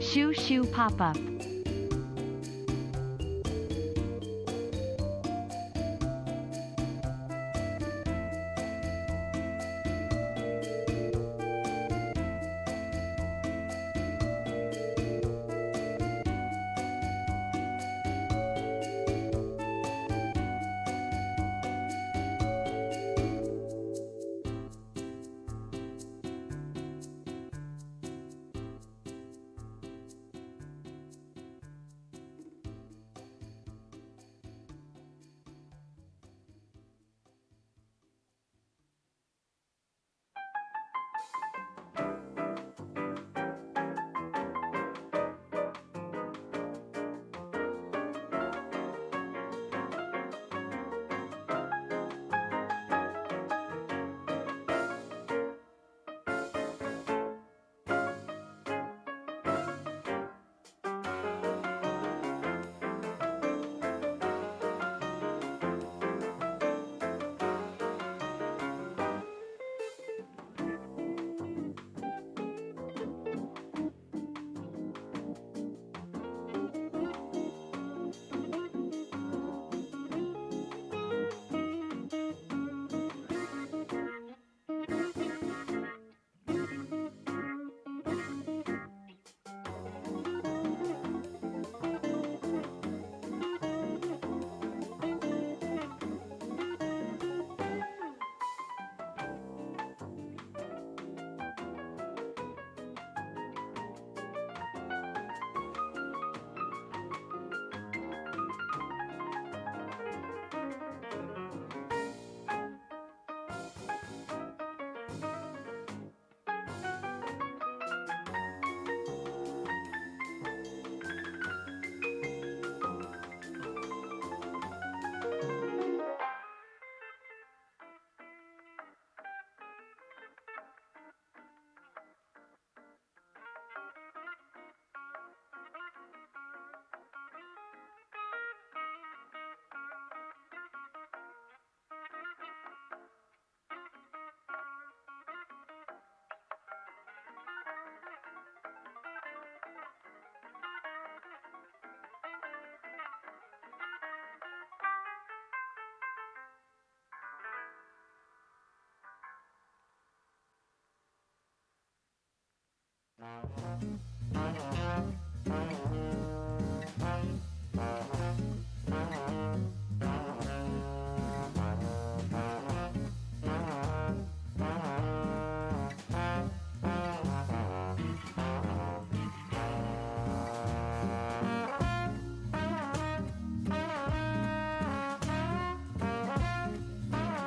Shoo shoo pop-up.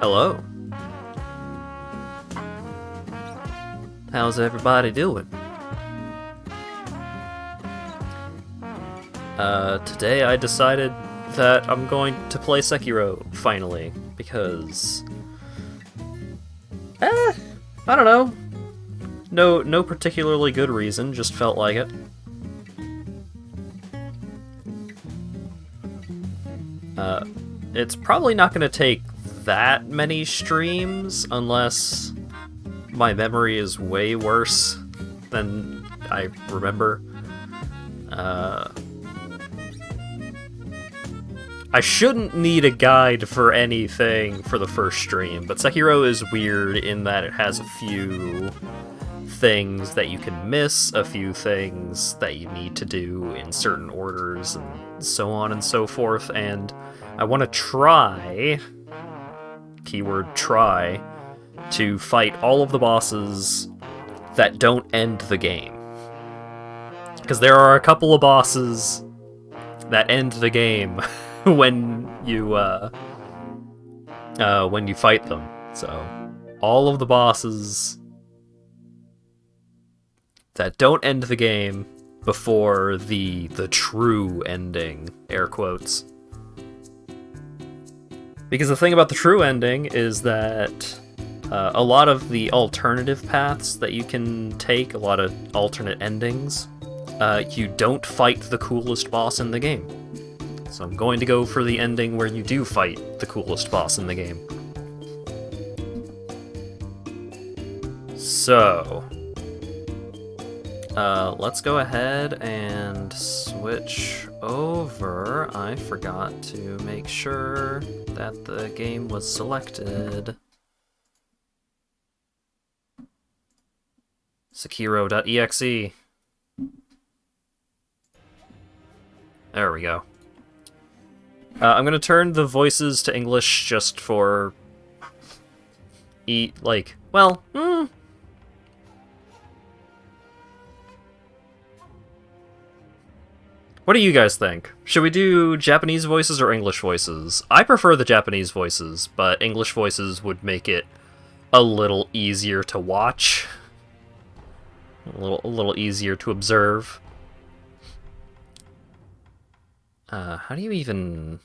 Hello. How's everybody doing? Today I decided that I'm going to play Sekiro, finally, because... I don't know. No particularly good reason, just felt like it. It's probably not gonna take that many streams, unless my memory is way worse than I remember. I shouldn't need a guide for anything for the first stream, but Sekiro is weird in that it has a few things that you can miss, a few things that you need to do in certain orders, and so on and so forth, and I want to try, keyword try, to fight all of the bosses that don't end the game. Because there are a couple of bosses that end the game when you fight them. So all of the bosses that don't end the game before the true ending, air quotes. Because the thing about the true ending is that a lot of the alternative paths that you can take, a lot of alternate endings, you don't fight the coolest boss in the game. So I'm going to go for the ending where you do fight the coolest boss in the game. So, Let's go ahead and switch over. I forgot to make sure that the game was selected. Sekiro.exe. There we go. I'm gonna turn the voices to English just for... What do you guys think? Should we do Japanese voices or English voices? I prefer the Japanese voices, but English voices would make it a little easier to watch. A little easier to observe. How do you even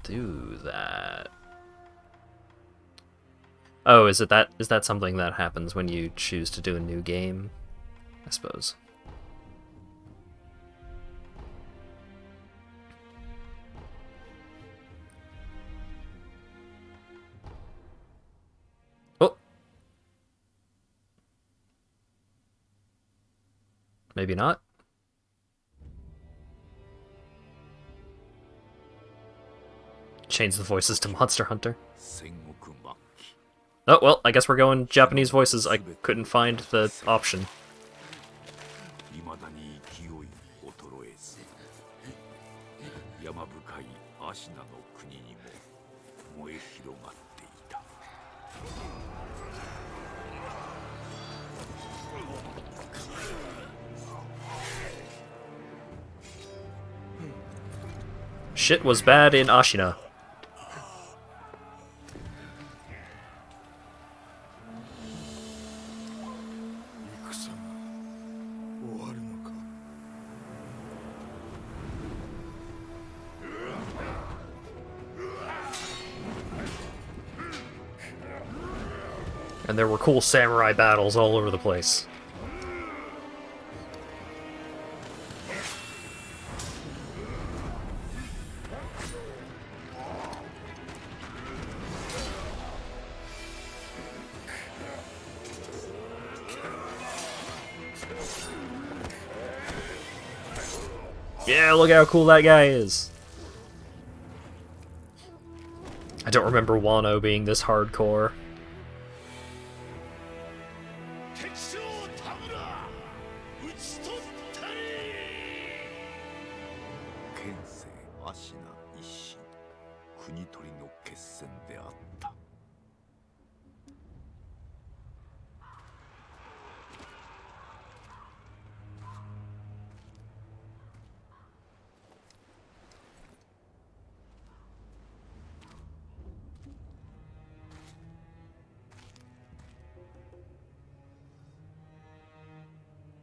do that? Oh, is that something that happens when you choose to do a new game? I suppose. Oh. Maybe not. Change the voices to Monster Hunter. Oh, well, I guess we're going Japanese voices. I couldn't find the option. Shit was bad in Ashina. And there were cool samurai battles all over the place. Yeah, look how cool that guy is. I don't remember Wano being this hardcore.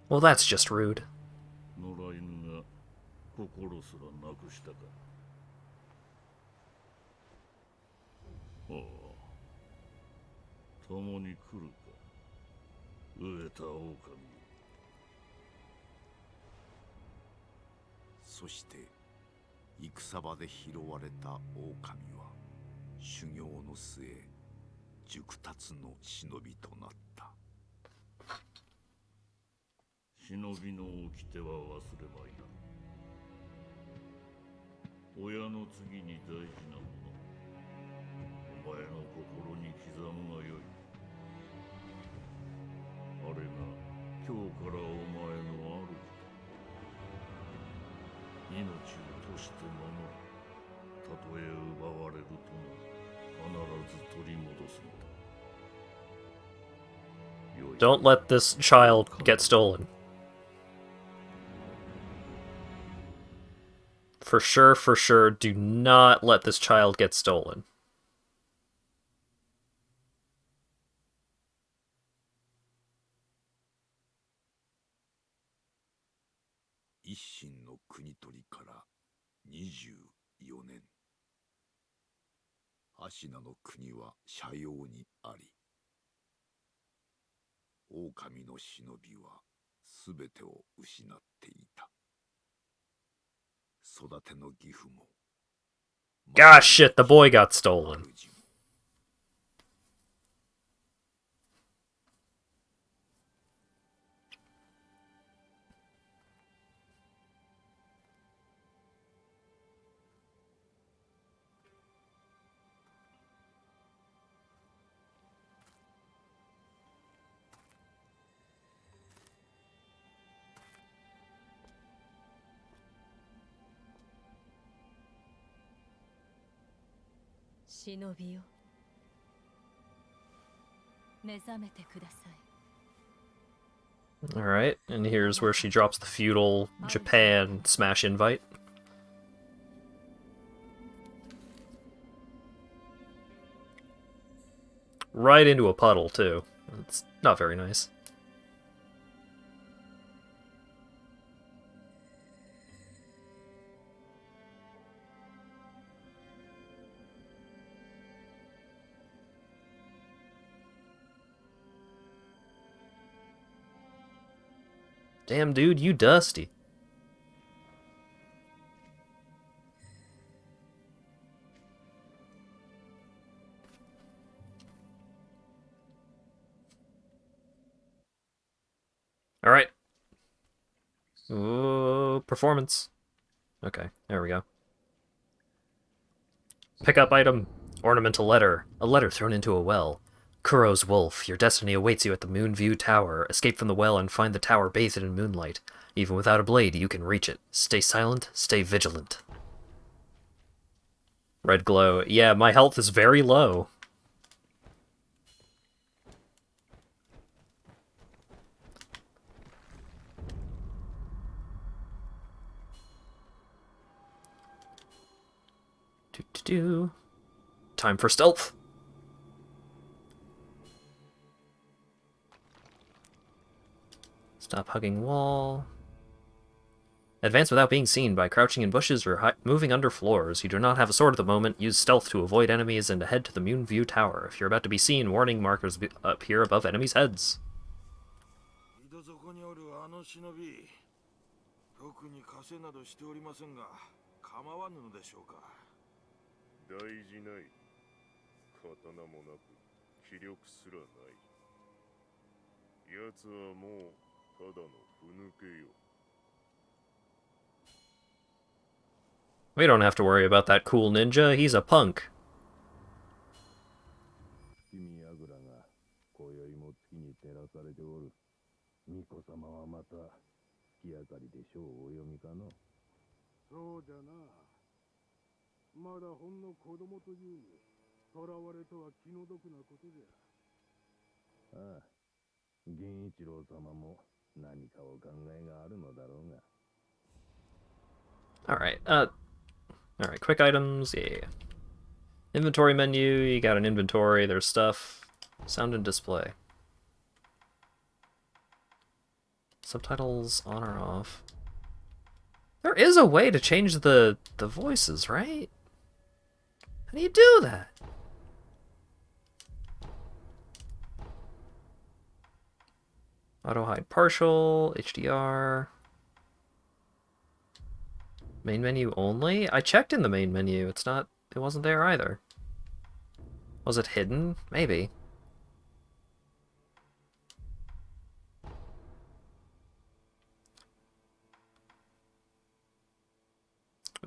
Well, that's just rude. Don't let this child get stolen. For sure, do not let this child get stolen. Gosh, shit, the boy got stolen. 忍びよ。目覚めてください。 Alright, and here's where she drops the feudal Japan smash invite. Right into a puddle, too. It's not very nice. Damn, dude, you dusty. Alright. Ooh, performance. Okay, there we go. Pick up item. Ornamental letter. A letter thrown into a well. Kuro's wolf, your destiny awaits you at the Moonview Tower. Escape from the well and find the tower bathed in moonlight. Even without a blade, you can reach it. Stay silent, stay vigilant. Red glow. Yeah, my health is very low. Time for stealth. Stop hugging wall. Advance without being seen by crouching in bushes or moving under floors. You do not have a sword at the moment. Use stealth to avoid enemies and to head to the Moonview Tower. If you're about to be seen, warning markers appear above enemies' heads. We don't have to worry about that cool ninja, he's a punk. Alright, quick items, yeah. Inventory menu, you got an inventory, there's stuff. Sound and display. Subtitles on or off. There is a way to change the voices, right? How do you do that? Auto hide partial, HDR. Main menu only? I checked in the main menu. It wasn't there either. Was it hidden? Maybe.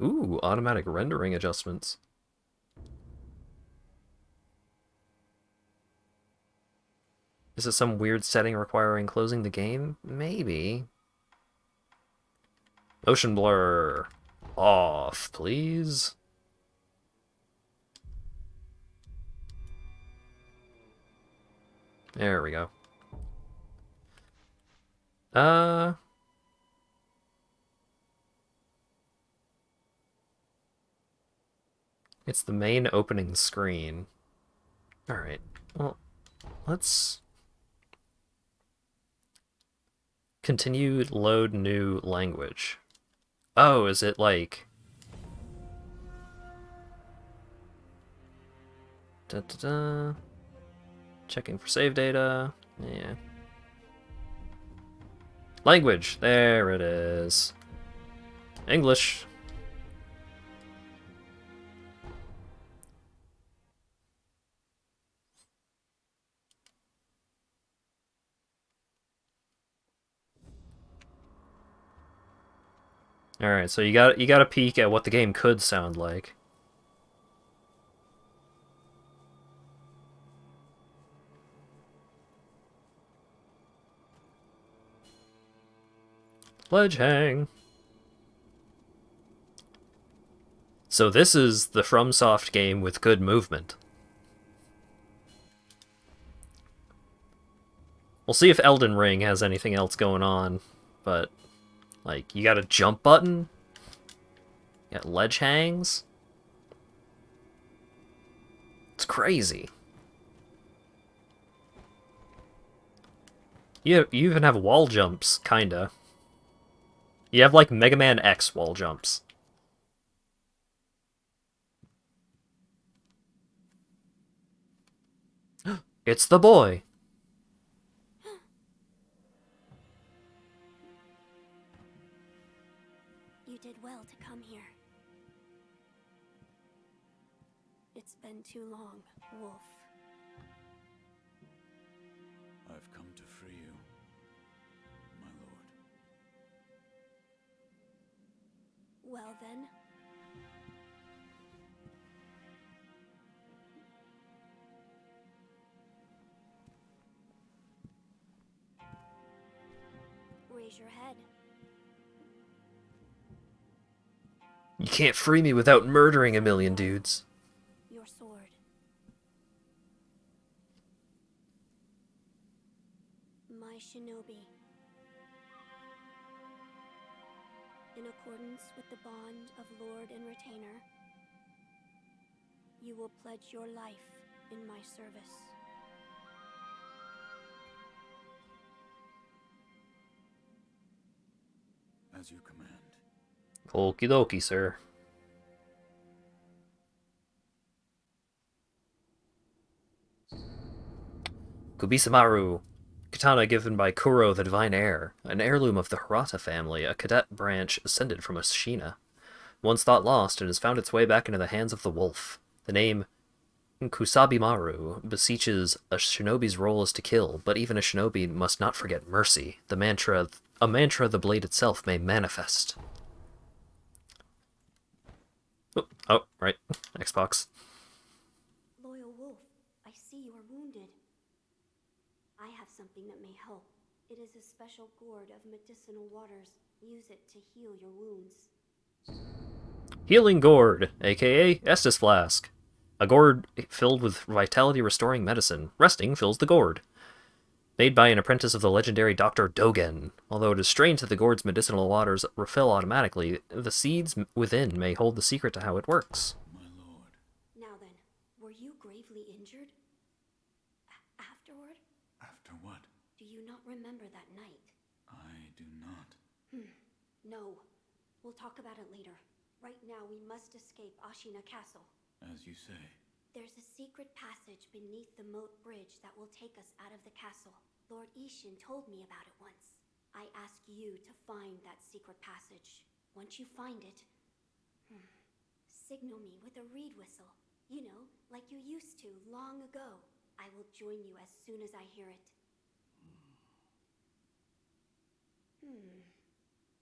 Ooh, automatic rendering adjustments. Is it some weird setting requiring closing the game? Maybe. Motion blur. Off, please. There we go. It's the main opening screen. Alright, well, let's continue load new language. Oh, is it like... Da-da-da. Checking for save data. Yeah. Language. There it is. English. Alright, so you got a peek at what the game could sound like. Ledge hang. So this is the FromSoft game with good movement. We'll see if Elden Ring has anything else going on, but, like, you got a jump button? You got ledge hangs? It's crazy. You even have wall jumps, kinda. You have, like, Mega Man X wall jumps. It's the boy! You did well to come here. It's been too long, Wolf. I've come to free you, my lord. Well then. Raise your head. You can't free me without murdering a million dudes. Your sword. My shinobi. In accordance with the bond of Lord and Retainer, you will pledge your life in my service. As you command. Okie dokie, sir. Kubisamaru. Katana given by Kuro the Divine Heir, an heirloom of the Hirata family, a cadet branch ascended from a Shina. Once thought lost, it has found its way back into the hands of the wolf. The name Kusabimaru beseeches a shinobi's role is to kill, but even a shinobi must not forget mercy, a mantra the blade itself may manifest. Oh, right. Xbox. Loyal Wolf, I see you are wounded. I have something that may help. It is a special gourd of medicinal waters. Use it to heal your wounds. Healing Gourd, aka Estus Flask. A gourd filled with vitality-restoring medicine. Resting fills the gourd. Made by an apprentice of the legendary Dr. Dogen. Although it is strained to the gourd's medicinal waters refill automatically, the seeds within may hold the secret to how it works. My lord. Now then, were you gravely injured? Afterward? After what? Do you not remember that night? I do not. No. We'll talk about it later. Right now, we must escape Ashina Castle. As you say. There's a secret passage beneath the moat bridge that will take us out of the castle. Lord Ishin told me about it once. I ask you to find that secret passage. Once you find it, signal me with a reed whistle. You know, like you used to long ago. I will join you as soon as I hear it.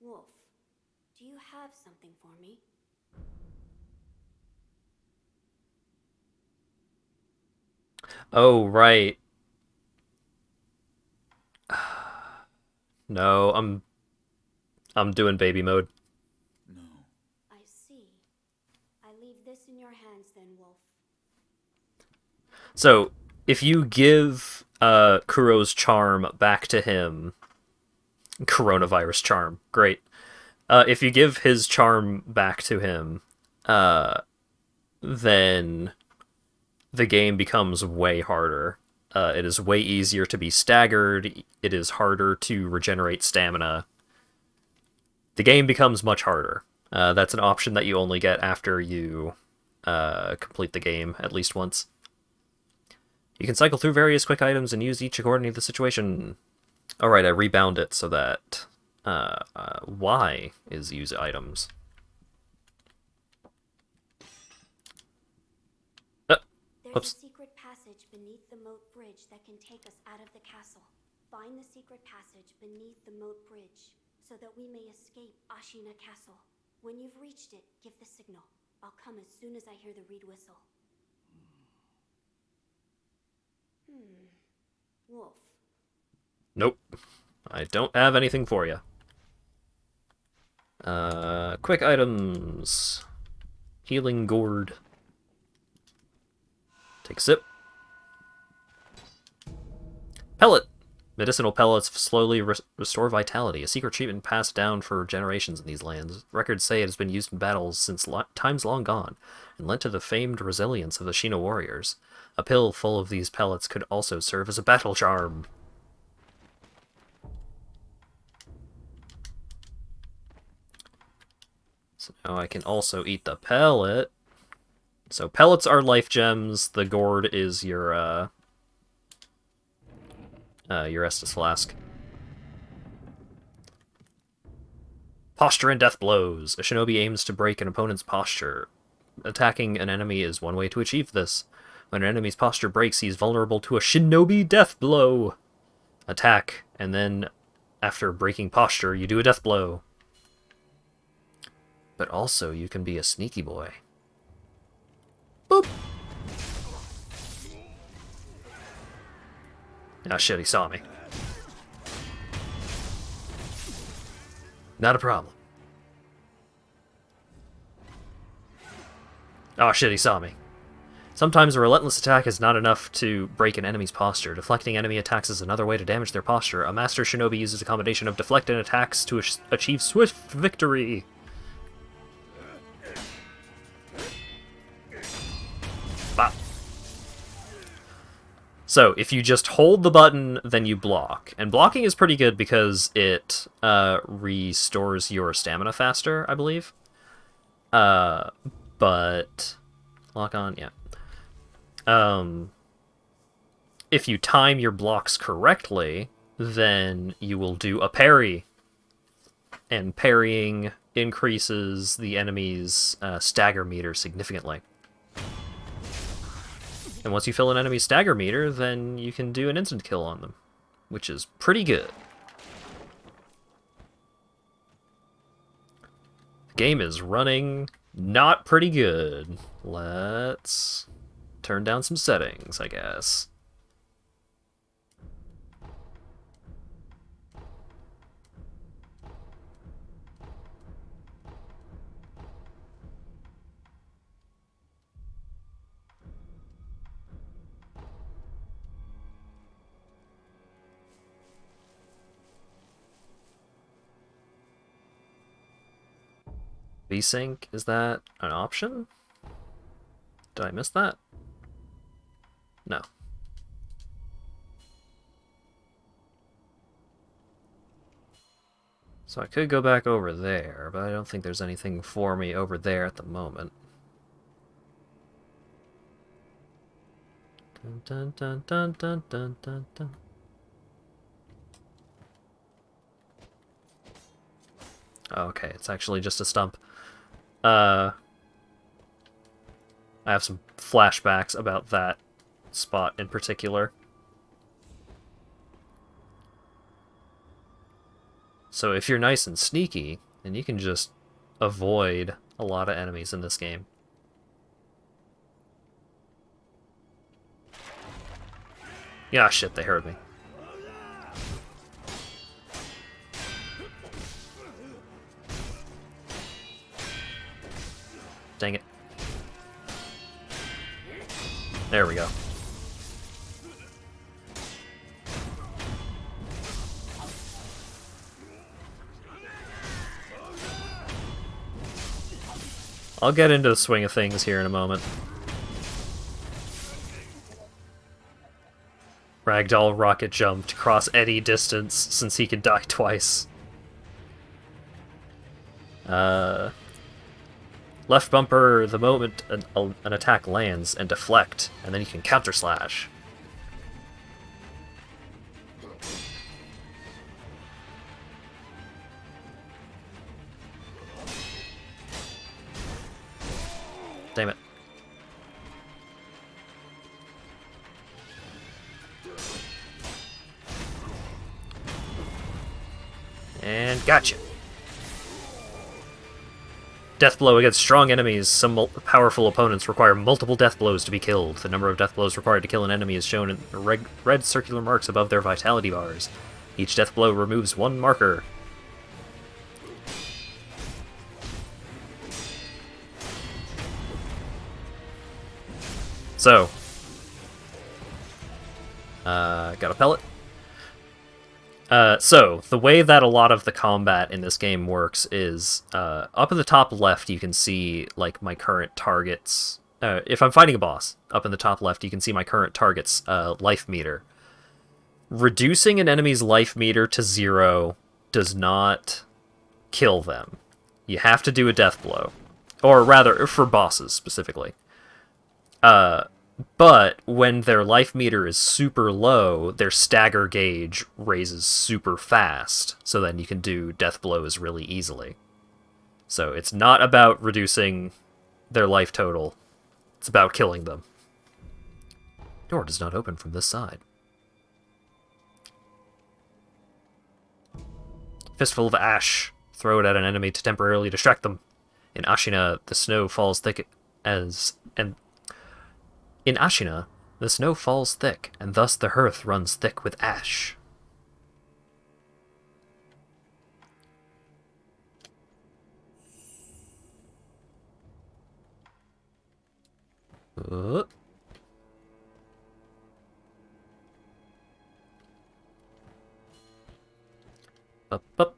Wolf, do you have something for me? Oh, right. No, I'm doing baby mode. No. I see. I leave this in your hands then, Wolf. So, if you give Kuro's charm back to him, coronavirus charm, great. If you give his charm back to him, then the game becomes way harder. It is way easier to be staggered. It is harder to regenerate stamina. The game becomes much harder. That's an option that you only get after you complete the game at least once. You can cycle through various quick items and use each according to the situation. Alright, I rebound it so that Y is use items. There's a secret passage beneath the moat bridge that can take us out of the castle. Find the secret passage beneath the moat bridge so that we may escape Ashina Castle. When you've reached it, give the signal. I'll come as soon as I hear the reed whistle. Wolf. Nope. I don't have anything for you. Quick items. Healing Gourd. Take a sip. Pellet. Medicinal pellets slowly restore vitality, a secret treatment passed down for generations in these lands. Records say it has been used in battles since times long gone, and lent to the famed resilience of the Shina warriors. A pill full of these pellets could also serve as a battle charm. So now I can also eat the pellet. So pellets are life gems, the gourd is your Estus Flask. Posture and Death Blows. A shinobi aims to break an opponent's posture. Attacking an enemy is one way to achieve this. When an enemy's posture breaks, he is vulnerable to a shinobi death blow. Attack, and then after breaking posture, you do a death blow. But also, you can be a sneaky boy. Boop! Ah, shit, he saw me. Not a problem. Oh shit, he saw me. Sometimes a relentless attack is not enough to break an enemy's posture. Deflecting enemy attacks is another way to damage their posture. A master shinobi uses a combination of deflect and attacks to achieve swift victory. Bop. So, if you just hold the button, then you block. And blocking is pretty good because it restores your stamina faster, I believe. But... Lock on, yeah. If you time your blocks correctly, then you will do a parry. And parrying increases the enemy's stagger meter significantly. And once you fill an enemy's stagger meter, then you can do an instant kill on them, which is pretty good. The game is running not pretty good. Let's turn down some settings, I guess. VSync, is that an option? Did I miss that? No. So I could go back over there, but I don't think there's anything for me over there at the moment. Dun, dun, dun, dun, dun, dun, dun, dun. Oh, okay, it's actually just a stump. I have some flashbacks about that spot in particular. So if you're nice and sneaky, then you can just avoid a lot of enemies in this game. Yeah, shit, they heard me. Dang it. There we go. I'll get into the swing of things here in a moment. Ragdoll rocket jump to cross any distance since he can die twice. Left bumper the moment an attack lands and deflect, and then you can counter slash. Damn it. And gotcha. Death blow against strong enemies. Some powerful opponents require multiple death blows to be killed. The number of death blows required to kill an enemy is shown in red circular marks above their vitality bars. Each death blow removes one marker. So, got a pellet. So, the way that a lot of the combat in this game works is, up in the top left you can see, like, my current target's... if I'm fighting a boss, up in the top left you can see my current target's life meter. Reducing an enemy's life meter to 0 does not kill them. You have to do a death blow. Or rather, for bosses, specifically. But when their life meter is super low, their stagger gauge raises super fast, so then you can do death blows really easily. So it's not about reducing their life total, it's about killing them. Door does not open from this side. Fistful of ash. Throw it at an enemy to temporarily distract them. In Ashina, the snow falls thick In Ashina, the snow falls thick, and thus the hearth runs thick with ash. Up, up.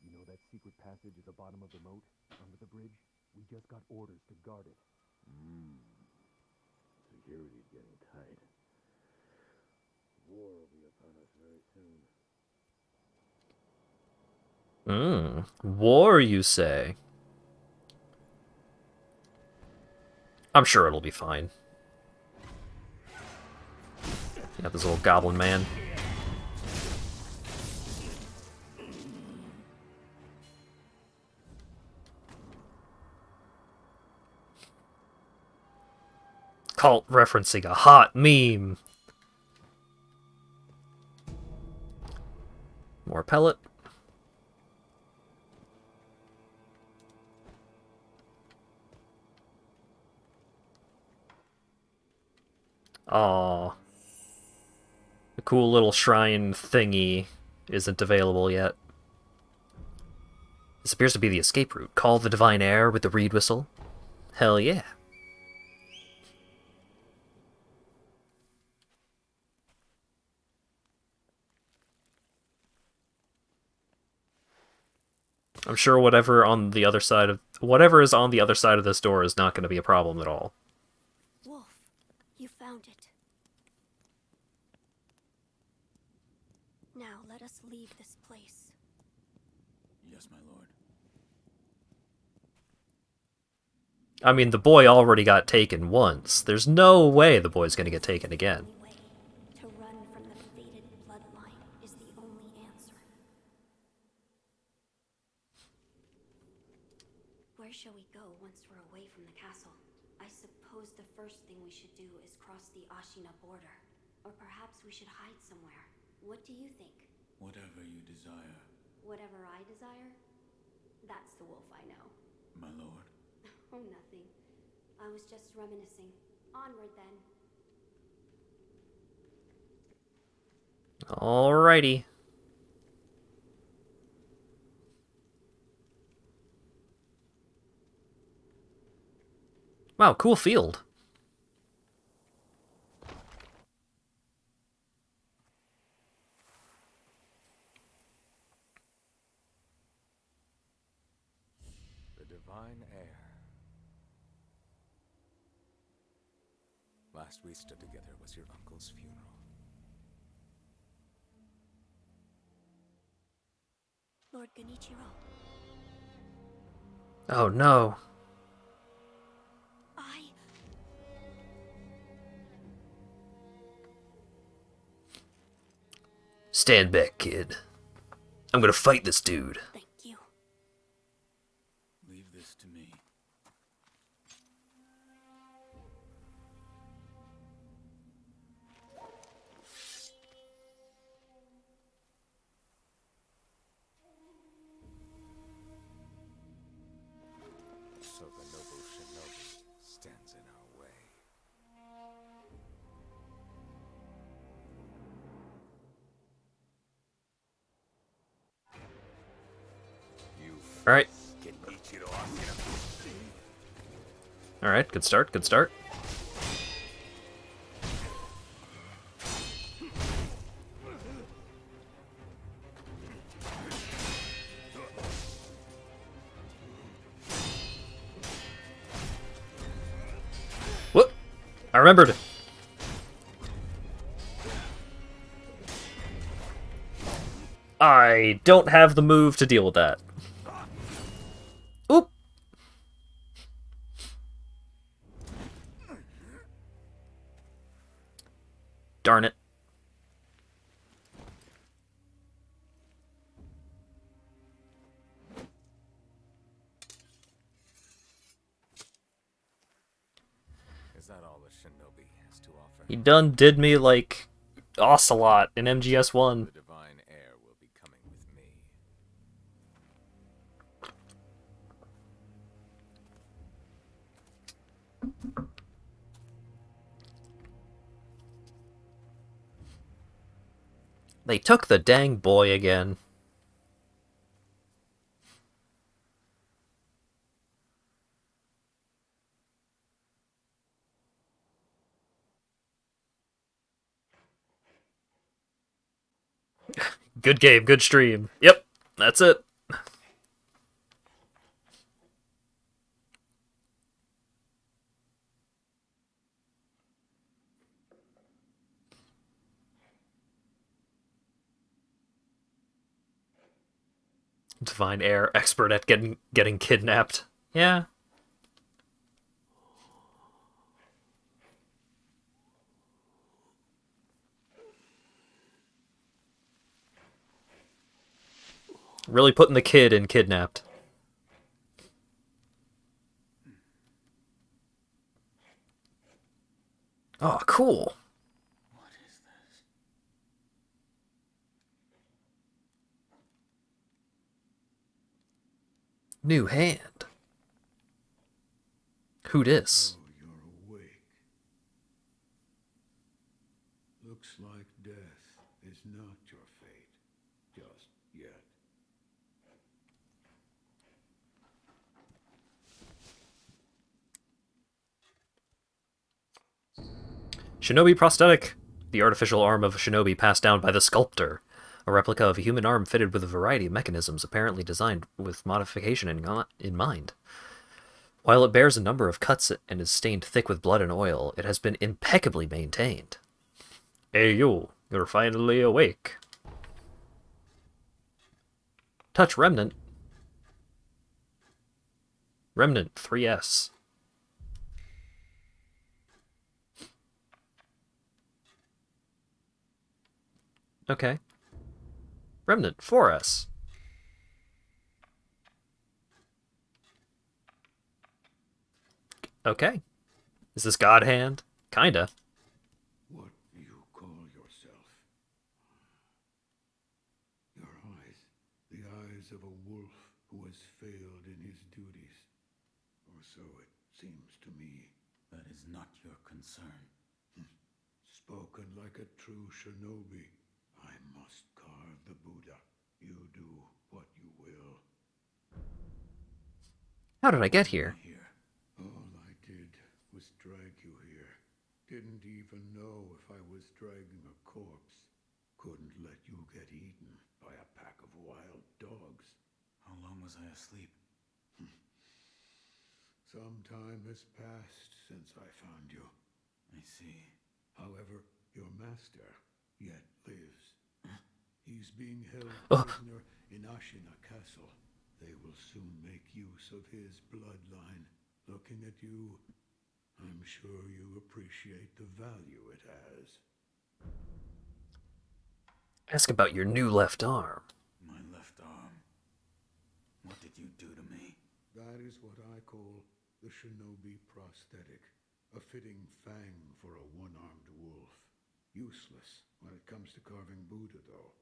You know that secret passage at the bottom of the moat, under the bridge? We just got orders to guard it. Security's getting tight. War will be upon us very soon. War, you say? I'm sure it'll be fine. You got this little goblin man. Cult referencing a hot meme. More pellet. Aww. The cool little shrine thingy isn't available yet. This appears to be the escape route. Call the divine air with the reed whistle. Hell yeah. I'm sure whatever is on the other side of this door is not going to be a problem at all. Wolf, you found it. Now let us leave this place. Yes, my lord. I mean, the boy already got taken once. There's no way the boy's going to get taken again. The only way to run from the fated bloodline is the only answer. Where shall we go once we're away from the castle? I suppose the first thing we should do is cross the Ashina border. Or perhaps we should hide somewhere. What do you think? Whatever you desire, Whatever I desire? That's the wolf I know. my lord. Oh, nothing. I was just reminiscing. Onward, then. Alrighty. Wow, cool field. The divine air. Last we stood together was your uncle's funeral. Lord Genichiro, Oh no. I... Stand back, kid. I'm gonna fight this dude. Thank you. Leave this to me. So the noble shinobi stands in our way. You Alright. Genichiro Ashina. Alright, good start, good start. remembered. I don't have the move to deal with that. Oop. Darn it. Is that all the shinobi has to offer? He done did me like Ocelot in MGS1. The divine heir will be coming with me. They took the dang boy again. Good game, good stream. Yep, that's it. Divine heir, expert at getting kidnapped. Yeah. Really putting the kid in kidnapped. Oh, cool. What is this? New hand. Who dis? Oh, you're awake. Looks like death is not your fate. Just yet. Shinobi prosthetic. The artificial arm of a shinobi passed down by the sculptor. A replica of a human arm fitted with a variety of mechanisms apparently designed with modification in mind. While it bears a number of cuts and is stained thick with blood and oil, it has been impeccably maintained. Hey you, you're finally awake. Touch Remnant. Remnant 3S. Okay. Remnant 4S. Okay. Is this God Hand? Kinda. What do you call yourself? Your eyes. The eyes of a wolf who has failed in his duties. Or so it seems to me. That is not your concern. Spoken like a true shinobi. I must carve the Buddha. You do what you will. How did I get here? Here. All I did was drag you here. Didn't even know if I was dragging a corpse. Couldn't let you get eaten by a pack of wild dogs. How long was I asleep? Some time has passed since I found you. I see. However, your master yet lives. He's being held Oh. prisoner in Ashina Castle. They will soon make use of his bloodline. Looking at you, I'm sure you appreciate the value it has. Ask about your new left arm. My left arm. What did you do to me? That is what I call the shinobi prosthetic. A fitting fang for a one-armed wolf. Useless when it comes to carving Buddha, though.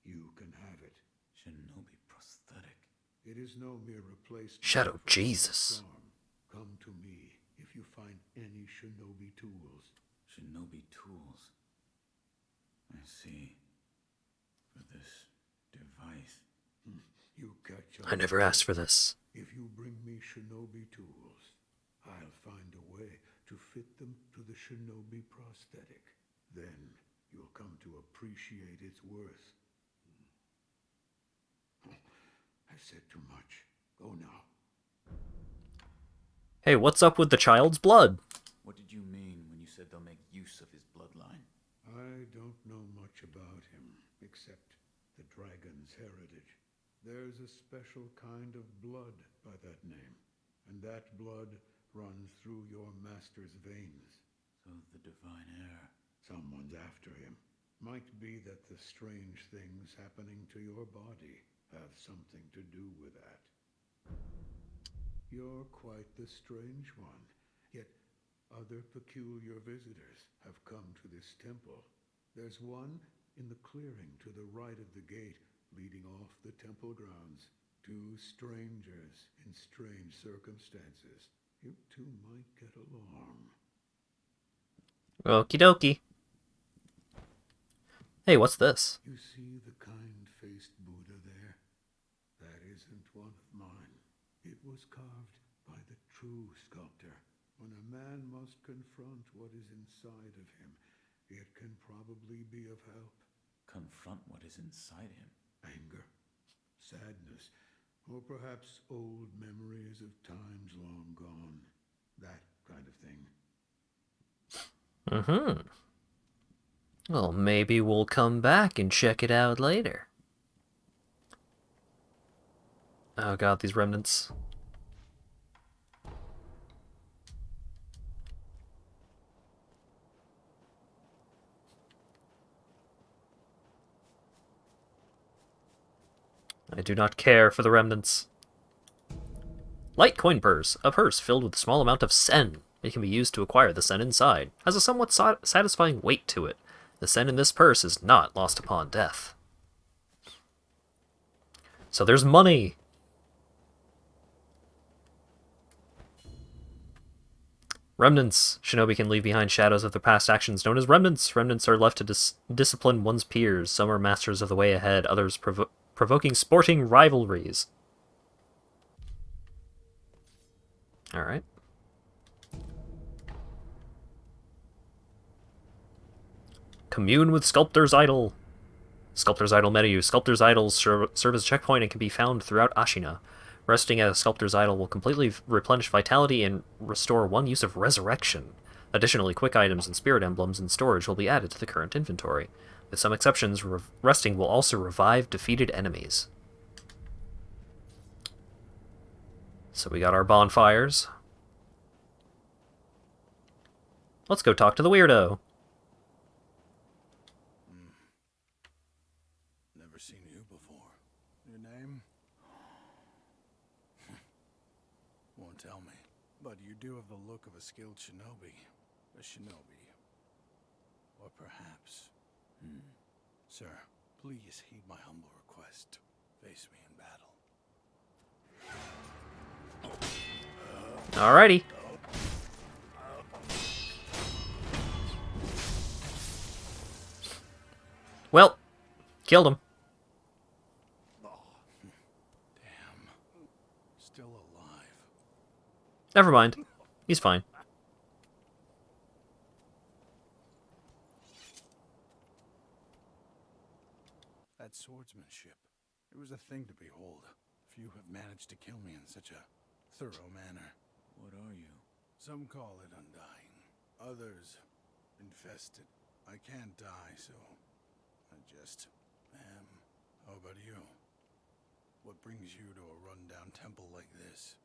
You can have it. Shinobi prosthetic. It is no mere replacement. Shadow for Jesus. the arm. Come to me if you find any shinobi tools. Shinobi tools. I see. For this device. You catch I never asked for this. If you bring me shinobi tools, I'll find a way to fit them to the shinobi prosthetic. Then you'll come to appreciate its worth. I've said too much. Go now. Hey, what's up with the child's blood? What did you mean when you said they'll make use of his bloodline. I don't know much about him, except the dragon's heritage. There's a special kind of blood by that name, and that blood runs through your master's veins. So the divine heir. Someone's after him. Might be that the strange things happening to your body have something to do with that. You're quite the strange one, yet other peculiar visitors have come to this temple. There's one in the clearing to the right of the gate leading off the temple grounds. Two strangers in strange circumstances. You two might get along. Okie dokie. Hey, what's this? You see the kind-faced Buddha there? That isn't one of mine. It was carved by the true sculptor. When a man must confront what is inside of him, it can probably be of help. Confront what is inside him. Anger, sadness, or perhaps old memories of times long gone. That kind of thing. Mm-hmm. Well, maybe we'll come back and check it out later. Oh god, these remnants. I do not care for the remnants. Light coin purse. A purse filled with a small amount of sen. It can be used to acquire the sen inside. Has a somewhat satisfying weight to it. The sen in this purse is not lost upon death. So there's money! Remnants. Shinobi can leave behind shadows of their past actions known as remnants. Remnants are left to discipline one's peers. Some are masters of the way ahead, others provoking sporting rivalries. Alright. Commune with Sculptor's Idol. Sculptor's Idol meta. Sculptor's Idols serve as a checkpoint and can be found throughout Ashina. Resting at a Sculptor's Idol will completely replenish vitality and restore one use of Resurrection. Additionally, quick items and spirit emblems in storage will be added to the current inventory. With some exceptions, resting will also revive defeated enemies. So we got our bonfires. Let's go talk to the weirdo. Never seen you before. Your name? Won't tell me. But you do have the look of a skilled shinobi. A shinobi. Or perhaps... Sir, please heed my humble request. Face me in battle. Alrighty. Well, killed him. Damn. Still alive. Never mind. He's fine. That swordsmanship. It was a thing to behold. Few have managed to kill me in such a thorough manner. What are you? Some call it undying. Others, infested. I can't die, so I just am. How about you? What brings you to a rundown temple like this?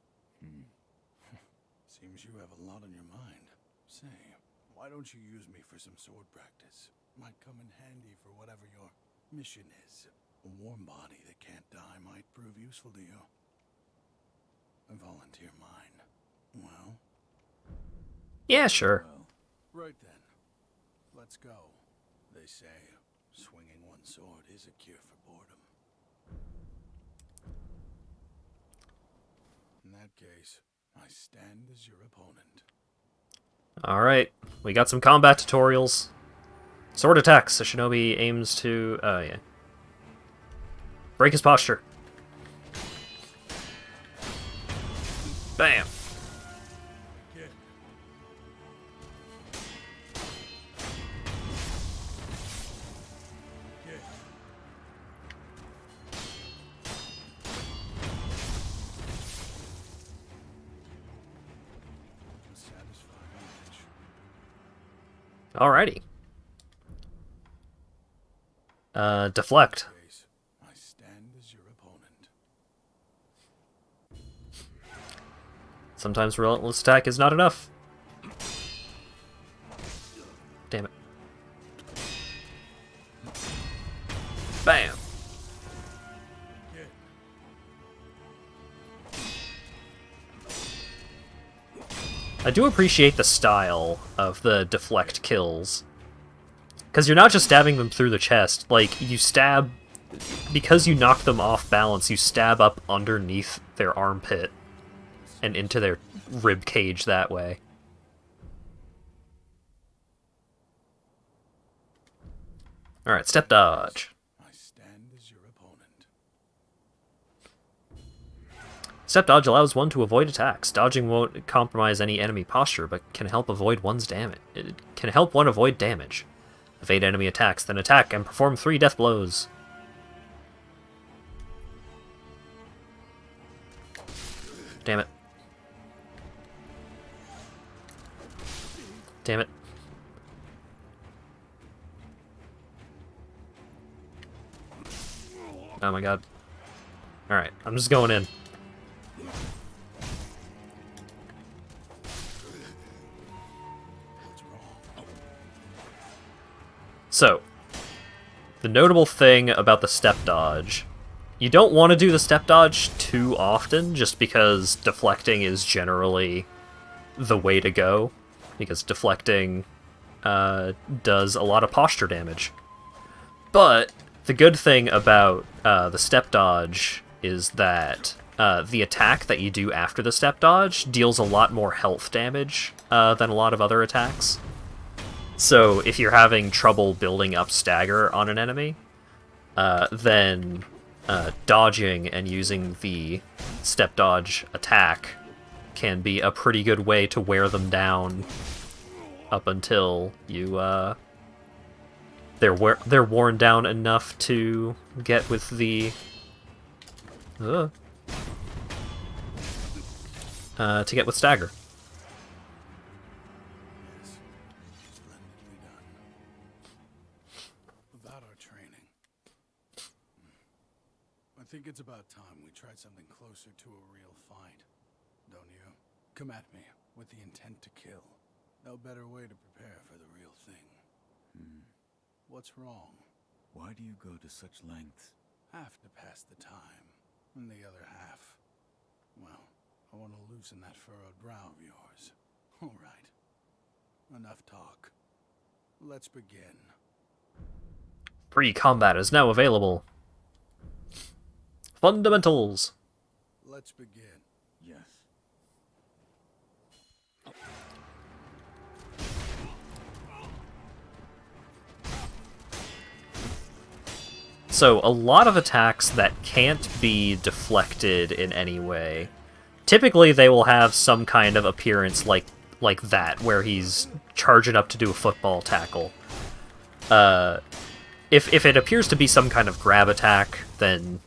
Seems you have a lot on your mind. Say, why don't you use me for some sword practice? Might come in handy for whatever your mission is. A warm body that can't die might prove useful to you. I volunteer mine. Well? Yeah, sure. Well, Right then. Let's go. They say swinging one sword is a cure for boredom. In that case, I stand as your opponent. Alright. We got some combat tutorials. Sword attacks. The shinobi aims to... yeah. Break his posture. Bam. Get. Get. Satisfying image. Alrighty. Deflect. Case, I stand as your opponent. Sometimes relentless attack is not enough. Damn it. Bam! I do appreciate the style of the deflect kills. Because you're not just stabbing them through the chest, like, you stab... Because you knock them off balance, you stab up underneath their armpit and into their rib cage that way. Alright, step dodge. I stand as your opponent. Step dodge allows one to avoid attacks. Dodging won't compromise any enemy posture, but can help avoid one's damage. It can help one avoid damage. Evade enemy attacks, then attack and perform 3 death blows. Damn it. Damn it. Oh my god. Alright, I'm just going in. So, the notable thing about the step dodge, you don't want to do the step dodge too often, just because deflecting is generally the way to go, because deflecting does a lot of posture damage. But the good thing about the step dodge is that the attack that you do after the step dodge deals a lot more health damage than a lot of other attacks. So if you're having trouble building up stagger on an enemy, then dodging and using the step dodge attack can be a pretty good way to wear them down up until you they're worn down enough to get with the to get with stagger. Splendidly done. Without our training, I think it's about time we tried something closer to a real fight. Don't you? Come at me with the intent to kill. No better way to prepare for the real thing. What's wrong? Why do you go to such lengths? Half to pass the time, and the other half, well, I want to loosen that furrowed brow of yours. All right. Enough talk. Let's begin. Free combat is now available. Fundamentals. Let's begin. Yes. So, a lot of attacks that can't be deflected in any way, typically they will have some kind of appearance like that, where he's charging up to do a football tackle. If it appears to be some kind of grab attack, then,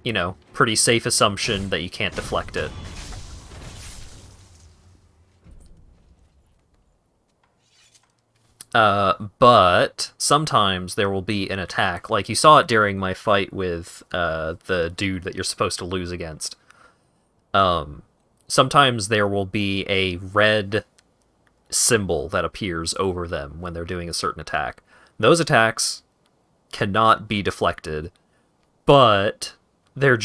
you know, pretty safe assumption that you can't deflect it. But sometimes there will be an attack, like you saw it during my fight with the dude that you're supposed to lose against. Sometimes there will be a red symbol that appears over them when they're doing a certain attack. Those attacks cannot be deflected, but they're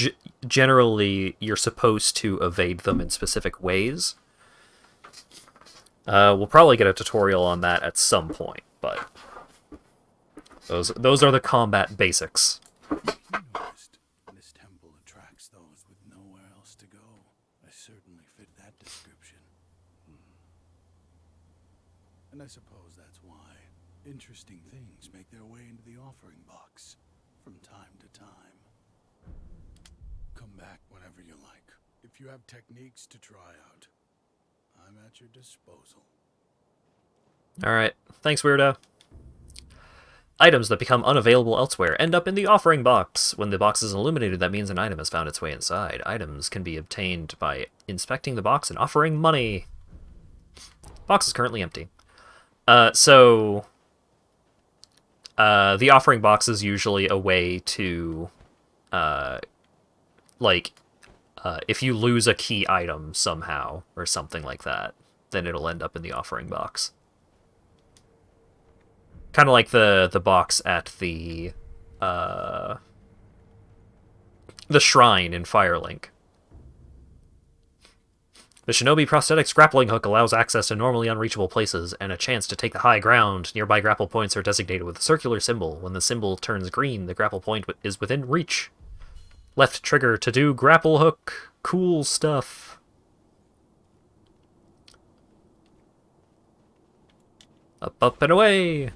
generally, you're supposed to evade them in specific ways. We'll probably get a tutorial on that at some point, but those are the combat basics. Noticed this temple attracts those with nowhere else to go. I certainly fit that description. And I suppose that's why interesting things make their way into the offering box from time to time. Come back whenever you like. If you have techniques to try out, I'm at your disposal. Alright, thanks, weirdo. Items that become unavailable elsewhere end up in the offering box. When the box is illuminated, that means an item has found its way inside. Items can be obtained by inspecting the box and offering money. Box is currently empty. So the offering box is usually a way to, like, if you lose a key item somehow or something like that, then it'll end up in the offering box. Kind of like the box at the shrine in Firelink. The Shinobi Prosthetics Grappling Hook allows access to normally unreachable places and a chance to take the high ground. Nearby grapple points are designated with a circular symbol. When the symbol turns green, the grapple point is within reach. Left trigger to do grapple hook. Cool stuff. Up, up, and away!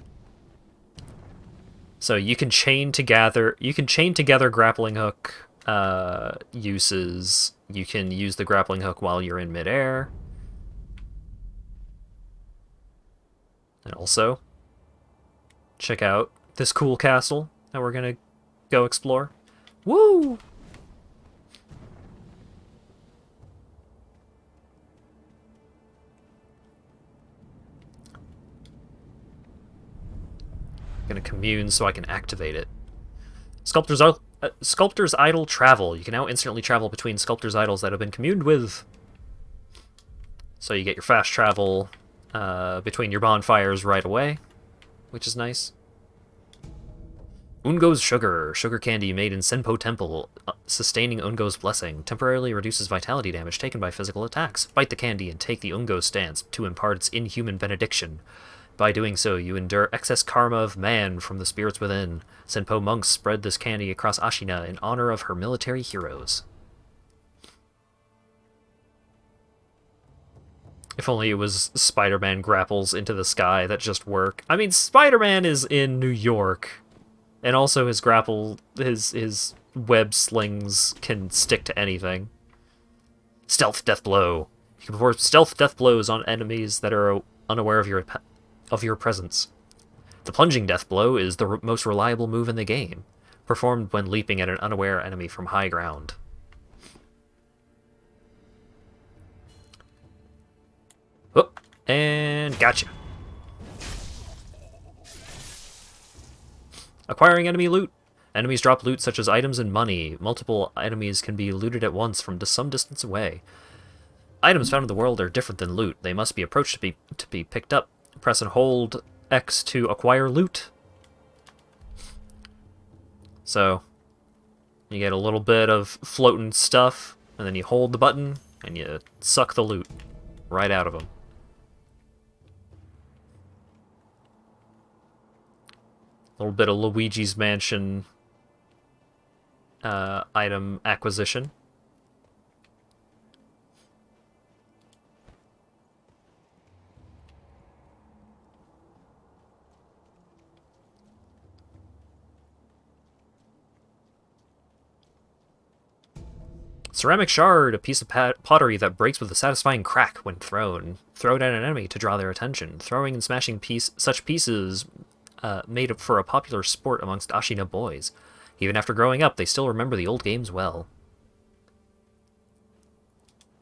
So you can chain together grappling hook uses. You can use the grappling hook while you're in midair. And also, check out this cool castle that we're gonna go explore. Woo! I'm gonna commune so I can activate it. Sculptor's Idol Travel. You can now instantly travel between Sculptor's Idols that have been communed with. So you get your fast travel between your bonfires right away, which is nice. Ungo's Sugar. Sugar candy made in Senpo Temple. Sustaining Ungo's Blessing. Temporarily reduces vitality damage taken by physical attacks. Bite the candy and take the Ungo stance to impart its inhuman benediction. By doing so, you endure excess karma of man from the spirits within. Senpo monks spread this candy across Ashina in honor of her military heroes. If only it was Spider-Man grapples into the sky that just work. I mean, Spider-Man is in New York, and also his his web slings can stick to anything. Stealth Death Blow. You can perform stealth death blows on enemies that are unaware of your presence. The plunging death blow is the most reliable move in the game, performed when leaping at an unaware enemy from high ground. Oh, and gotcha. Acquiring enemy loot. Enemies drop loot such as items and money. Multiple enemies can be looted at once from some distance away. Items found in the world are different than loot. They must be approached to be picked up. Press and hold X to acquire loot. So, you get a little bit of floating stuff, and then you hold the button, and you suck the loot right out of them. A little bit of Luigi's Mansion item acquisition. Ceramic Shard, a piece of pottery that breaks with a satisfying crack when thrown. Throw it at an enemy to draw their attention. Throwing and smashing such pieces made for a popular sport amongst Ashina boys. Even after growing up, they still remember the old games well.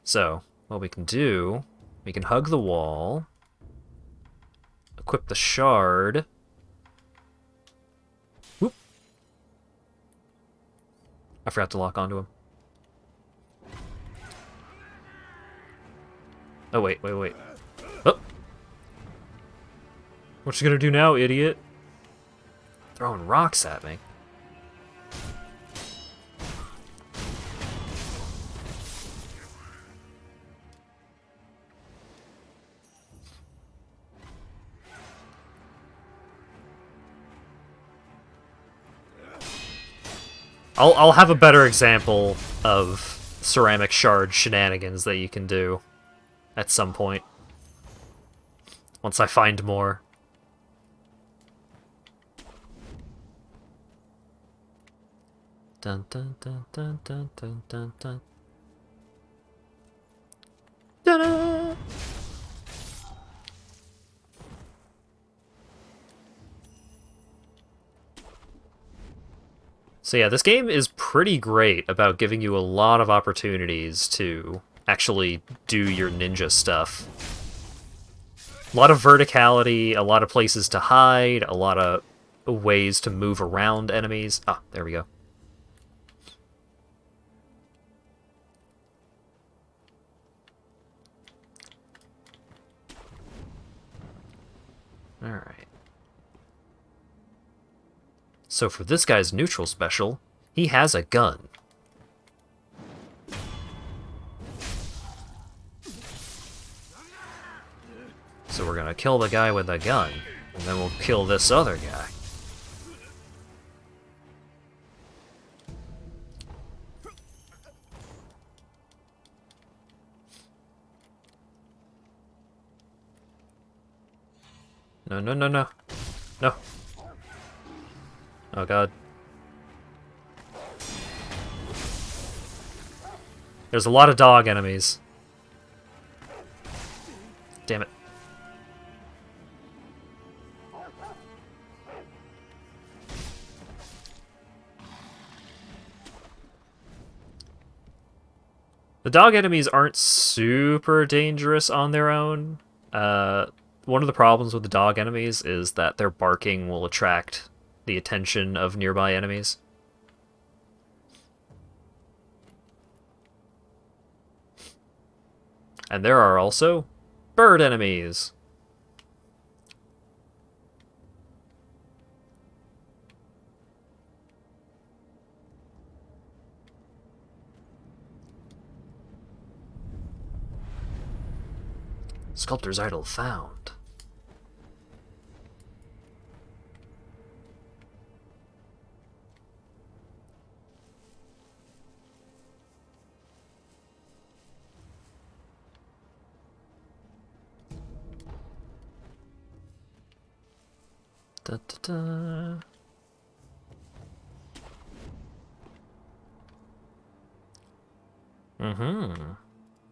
So, what we can do, we can hug the wall, equip the shard. Whoop. I forgot to lock onto him. Oh, wait. Oh! What you gonna do now, idiot? Throwing rocks at me. I'll have a better example of ceramic shard shenanigans that you can do at some point. Once I find more. Dun dun dun dun dun dun dun dun. Ta-da! So yeah, this game is pretty great about giving you a lot of opportunities to actually do your ninja stuff. A lot of verticality, a lot of places to hide, a lot of ways to move around enemies. Ah, there we go. Alright. So for this guy's neutral special, he has a gun. So we're gonna kill the guy with the gun, and then we'll kill this other guy. No, no, no, no. No. Oh god. There's a lot of dog enemies. Damn it. The dog enemies aren't super dangerous on their own. One of the problems with the dog enemies is that their barking will attract the attention of nearby enemies. And there are also bird enemies. Sculptor's idol found. Da, da, da.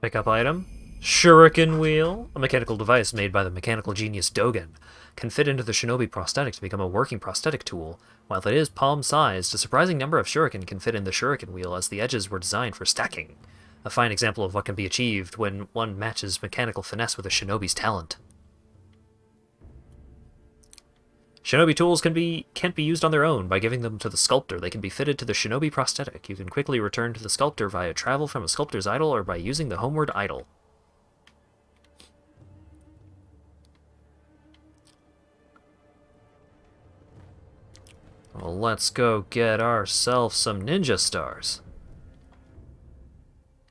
Pick up item. Shuriken wheel, a mechanical device made by the mechanical genius Dogen, can fit into the shinobi prosthetic to become a working prosthetic tool. While it is palm-sized, a surprising number of shuriken can fit in the shuriken wheel as the edges were designed for stacking. A fine example of what can be achieved when one matches mechanical finesse with a shinobi's talent. Shinobi tools can't be used on their own. By giving them to the sculptor, they can be fitted to the shinobi prosthetic. You can quickly return to the sculptor via travel from a sculptor's idol or by using the homeward idol. Well, let's go get ourselves some ninja stars.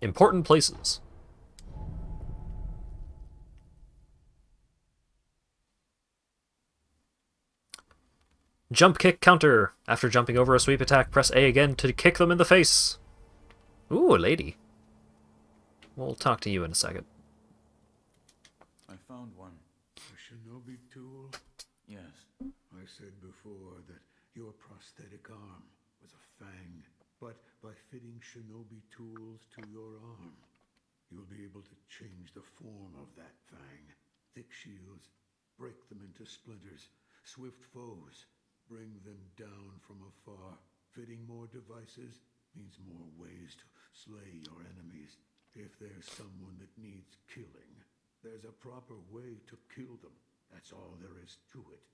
Important places. Jump kick counter. After jumping over a sweep attack, press A again to kick them in the face. Ooh, a lady. We'll talk to you in a second. I found one. A shinobi tool? Yes. I said before that your prosthetic arm was a fang. But by fitting shinobi tools to your arm, you'll be able to change the form of that fang. Thick shields, break them into splinters. Swift foes, bring them down from afar. Fitting more devices means more ways to slay your enemies. If there's someone that needs killing, there's a proper way to kill them. That's all there is to it.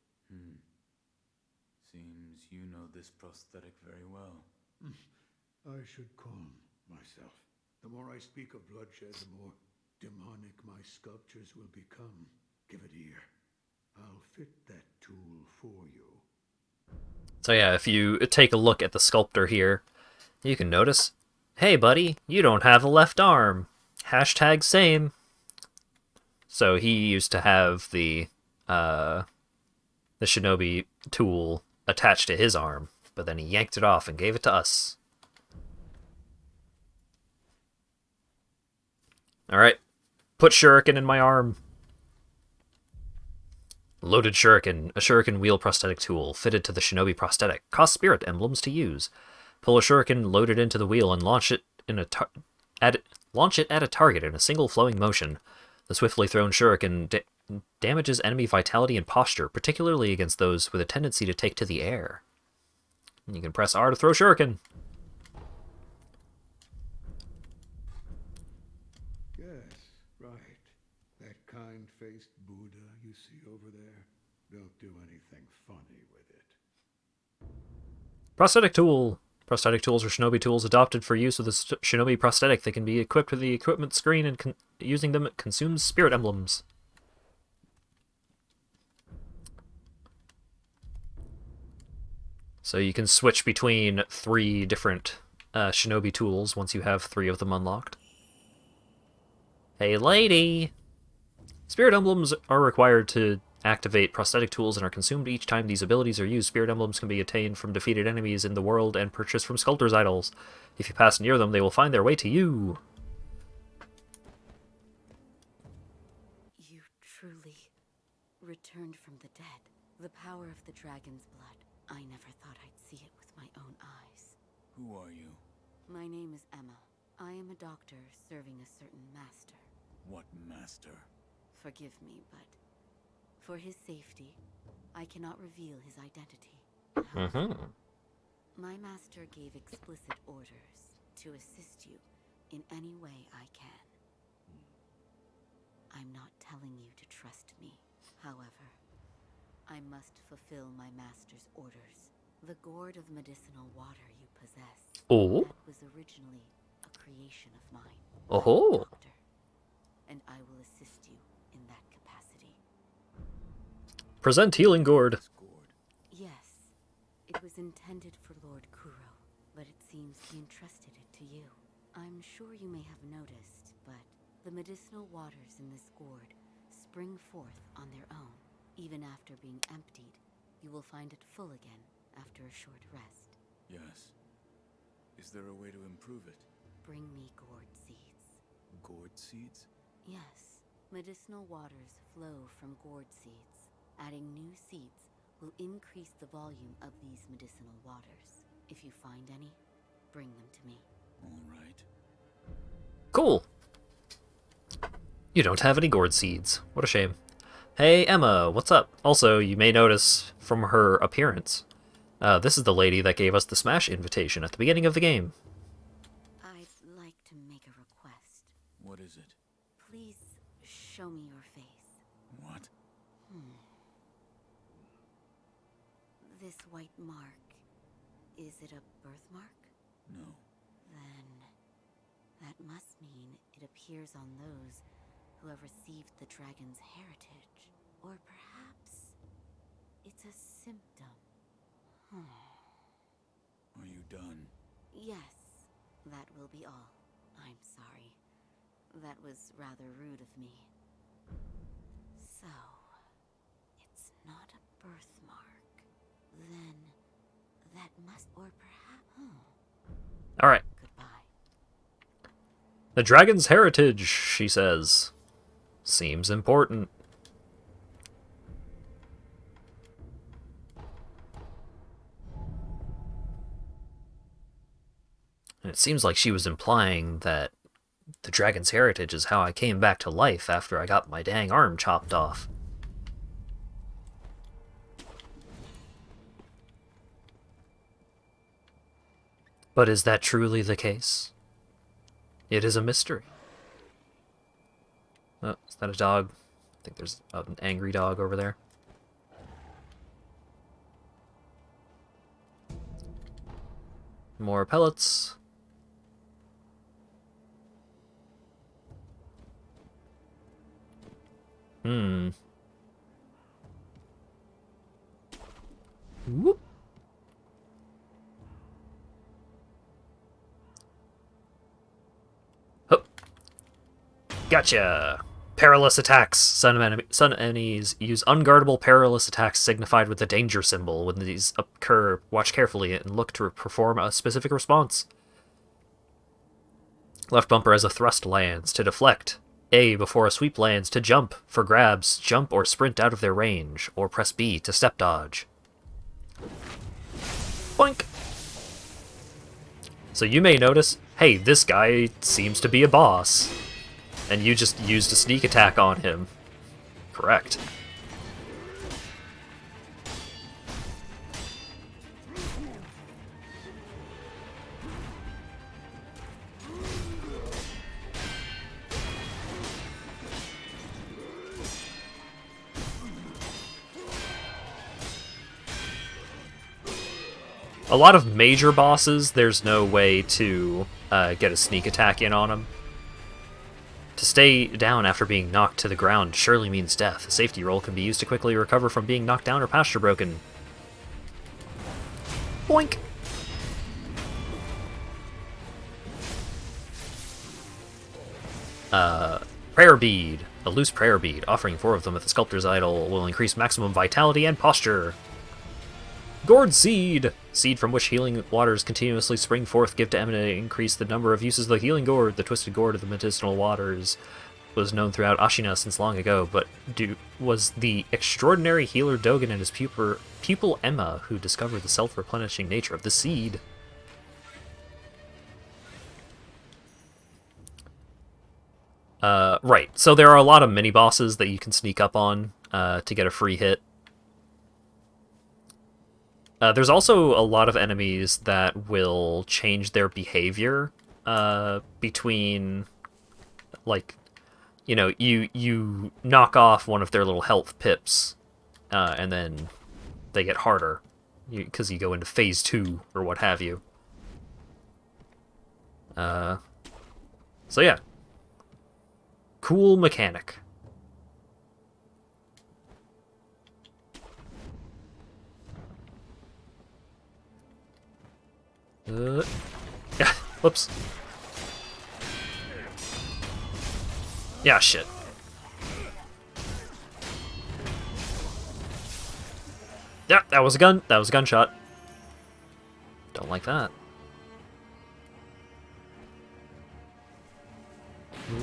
Seems you know this prosthetic very well. I should calm myself. The more I speak of bloodshed, the more demonic my sculptures will become. Give it ear. I'll fit that tool for you. So yeah, if you take a look at the sculptor here, you can notice, hey buddy, you don't have a left arm. Hashtag same. So he used to have the shinobi tool attached to his arm, but then he yanked it off and gave it to us. Alright, put shuriken in my arm. Loaded shuriken, a shuriken wheel prosthetic tool, fitted to the shinobi prosthetic. Cost spirit emblems to use. Pull a shuriken, load it into the wheel, and launch it at a target in a single flowing motion. The swiftly thrown shuriken damages enemy vitality and posture, particularly against those with a tendency to take to the air. And you can press R to throw shuriken. Yes, right. That kind-faced Buddha you Prosthetic tool. Prosthetic tools are shinobi tools adopted for use with the shinobi prosthetic. They can be equipped with the equipment screen, and using them consumes spirit emblems. So you can switch between 3 different shinobi tools once you have 3 of them unlocked. Hey lady! Spirit emblems are required to activate prosthetic tools and are consumed each time these abilities are used. Spirit emblems can be attained from defeated enemies in the world and purchased from sculptor's idols. If you pass near them, they will find their way to you. You truly returned from the dead. The power of the dragon's blood. I never thought I'd see it with my own eyes. Who are you? My name is Emma. I am a doctor serving a certain master. What master? Forgive me, but for his safety, I cannot reveal his identity. My master gave explicit orders to assist you in any way I can. I'm not telling you to trust me. However, I must fulfill my master's orders. The gourd of medicinal water you possess that was originally a creation of mine. Doctor, and I will assist you in that capacity. Present healing gourd. Yes, it was intended for Lord Kuro, but it seems he entrusted it to you. I'm sure you may have noticed, but the medicinal waters in this gourd spring forth on their own. Even after being emptied, you will find it full again after a short rest. Yes. Is there a way to improve it? Bring me gourd seeds. Gourd seeds? Yes. Medicinal waters flow from gourd seeds. Adding new seeds will increase the volume of these medicinal waters. If you find any, bring them to me. All right. Cool. You don't have any gourd seeds. What a shame. Hey, Emma, what's up? Also, you may notice from her appearance, this is the lady that gave us the Smash invitation at the beginning of the game. I'd like to make a request. What is it? Please show me your face. What? This white mark, is it a birthmark? No. Then that must mean it appears on those who have received the dragon's heritage. Or perhaps it's a symptom. Are you done? Yes, that will be all. I'm sorry. That was rather rude of me. So, it's not a birthmark. Then that must, or perhaps, Alright. Goodbye. The dragon's heritage, she says. Seems important. And it seems like she was implying that the dragon's heritage is how I came back to life after I got my dang arm chopped off. But is that truly the case? It is a mystery. Oh, is that a dog? I think there's an angry dog over there. More pellets. Whoop. Hup. Gotcha! Perilous attacks. Some enemies use unguardable perilous attacks signified with the danger symbol. When these occur, watch carefully and look to perform a specific response. Left bumper as a thrust lands. To deflect. A before a sweep lands. To jump. For grabs, jump or sprint out of their range. Or press B to step dodge. Boink! So you may notice, hey, this guy seems to be a boss. And you just used a sneak attack on him. Correct. A lot of major bosses, there's no way to get a sneak attack in on them. To stay down after being knocked to the ground surely means death. A safety roll can be used to quickly recover from being knocked down or posture broken. Boink! Prayer Bead. A loose prayer bead. Offering 4 of them at the sculptor's idol will increase maximum vitality and posture. Gourd Seed! Seed from which healing waters continuously spring forth, give to Emina, increase the number of uses of the healing gourd. The twisted gourd of the medicinal waters was known throughout Ashina since long ago, but was the extraordinary healer Dogen and his pupil Emma who discovered the self-replenishing nature of the seed. Right, so there are a lot of mini-bosses that you can sneak up on to get a free hit. There's also a lot of enemies that will change their behavior between, like, you know, you knock off one of their little health pips, and then they get harder, because you go into phase 2, or what have you. So yeah. Cool mechanic. Yeah, whoops. Yeah, shit. Yeah, that was a gun. That was a gunshot. Don't like that.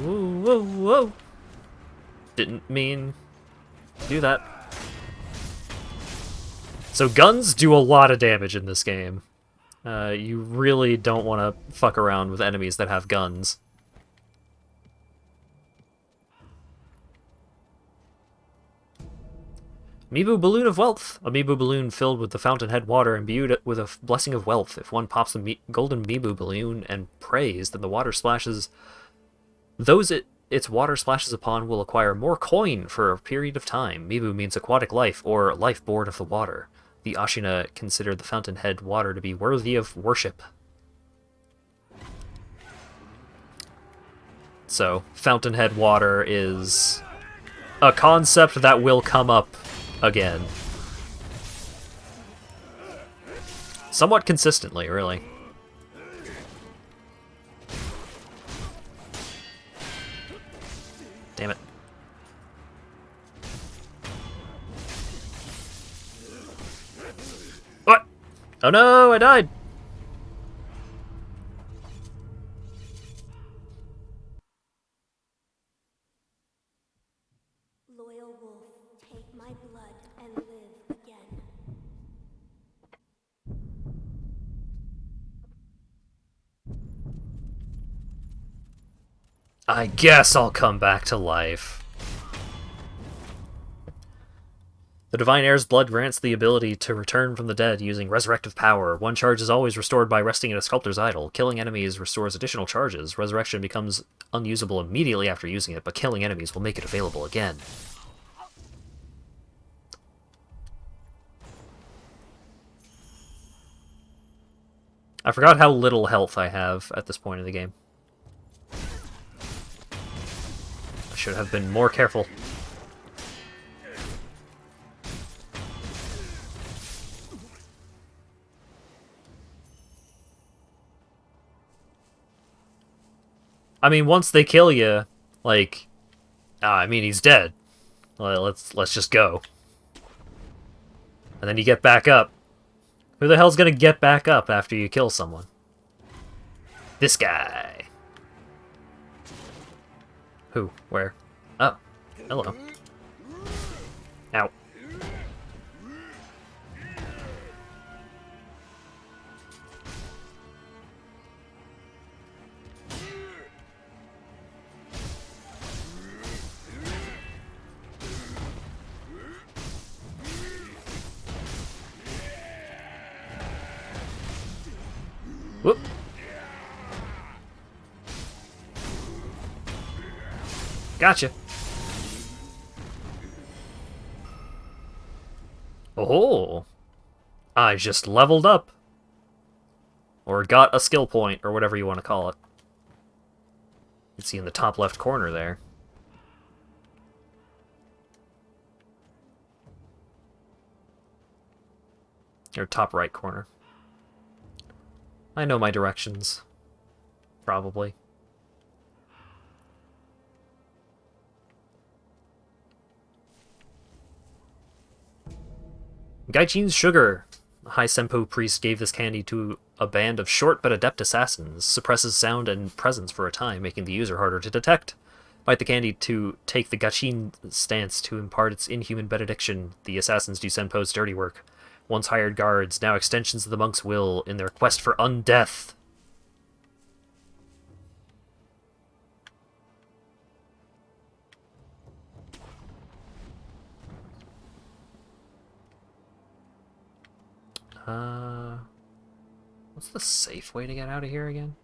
Whoa, whoa, whoa. Didn't mean to do that. So guns do a lot of damage in this game. You really don't want to fuck around with enemies that have guns. Amiibo Balloon of Wealth. Amiibo Balloon filled with the fountainhead water imbued with a blessing of wealth. If one pops a golden Amiibo Balloon and prays, then the water splashes... Those its water splashes upon will acquire more coin for a period of time. Mibu means aquatic life, or life born of the water. The Ashina considered the fountainhead water to be worthy of worship. So, fountainhead water is a concept that will come up again. Somewhat consistently, really. Damn it. What? Oh no, I died! Loyal wolf, take my blood and live again. I guess I'll come back to life. The Divine Heir's blood grants the ability to return from the dead using resurrective power. One charge is always restored by resting in a sculptor's idol. Killing enemies restores additional charges. Resurrection becomes unusable immediately after using it, but killing enemies will make it available again. I forgot how little health I have at this point in the game. I should have been more careful. I mean, once they kill you, like, I mean, he's dead. Well, let's just go. And then you get back up. Who the hell's gonna get back up after you kill someone? This guy. Who? Where? Oh. Hello. Ow. Whoop. Gotcha. Oh, I just leveled up. Or got a skill point, or whatever you want to call it. You can see in the top left corner there. Or top right corner. I know my directions. Probably. Gaijin's sugar. A high Senpo priest gave this candy to a band of short but adept assassins. Suppresses sound and presence for a time, making the user harder to detect. Bite the candy to take the Gachin stance to impart its inhuman benediction. The assassins do Senpo's dirty work. Once hired guards, now extensions of the monk's will in their quest for undeath. What's the safe way to get out of here again?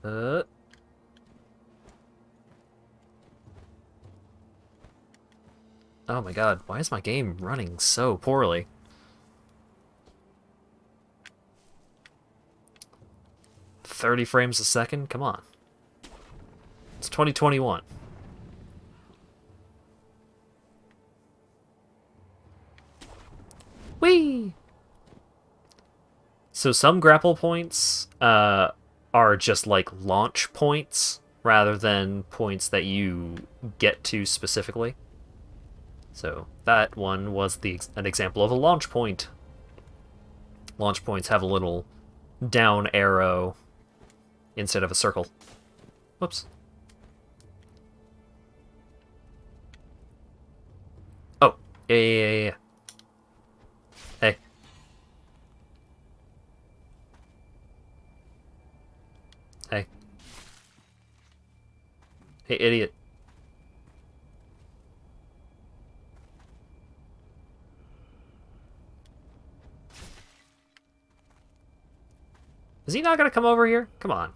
Oh my god, why is my game running so poorly? "30 frames a second? Come on. It's 2021. Whee! So some grapple points are just like launch points rather than points that you get to specifically. So that one was an example of a launch point. Launch points have a little down arrow instead of a circle. Whoops. Oh, yeah. Hey. Hey. Hey, idiot. Is he not gonna come over here? Come on.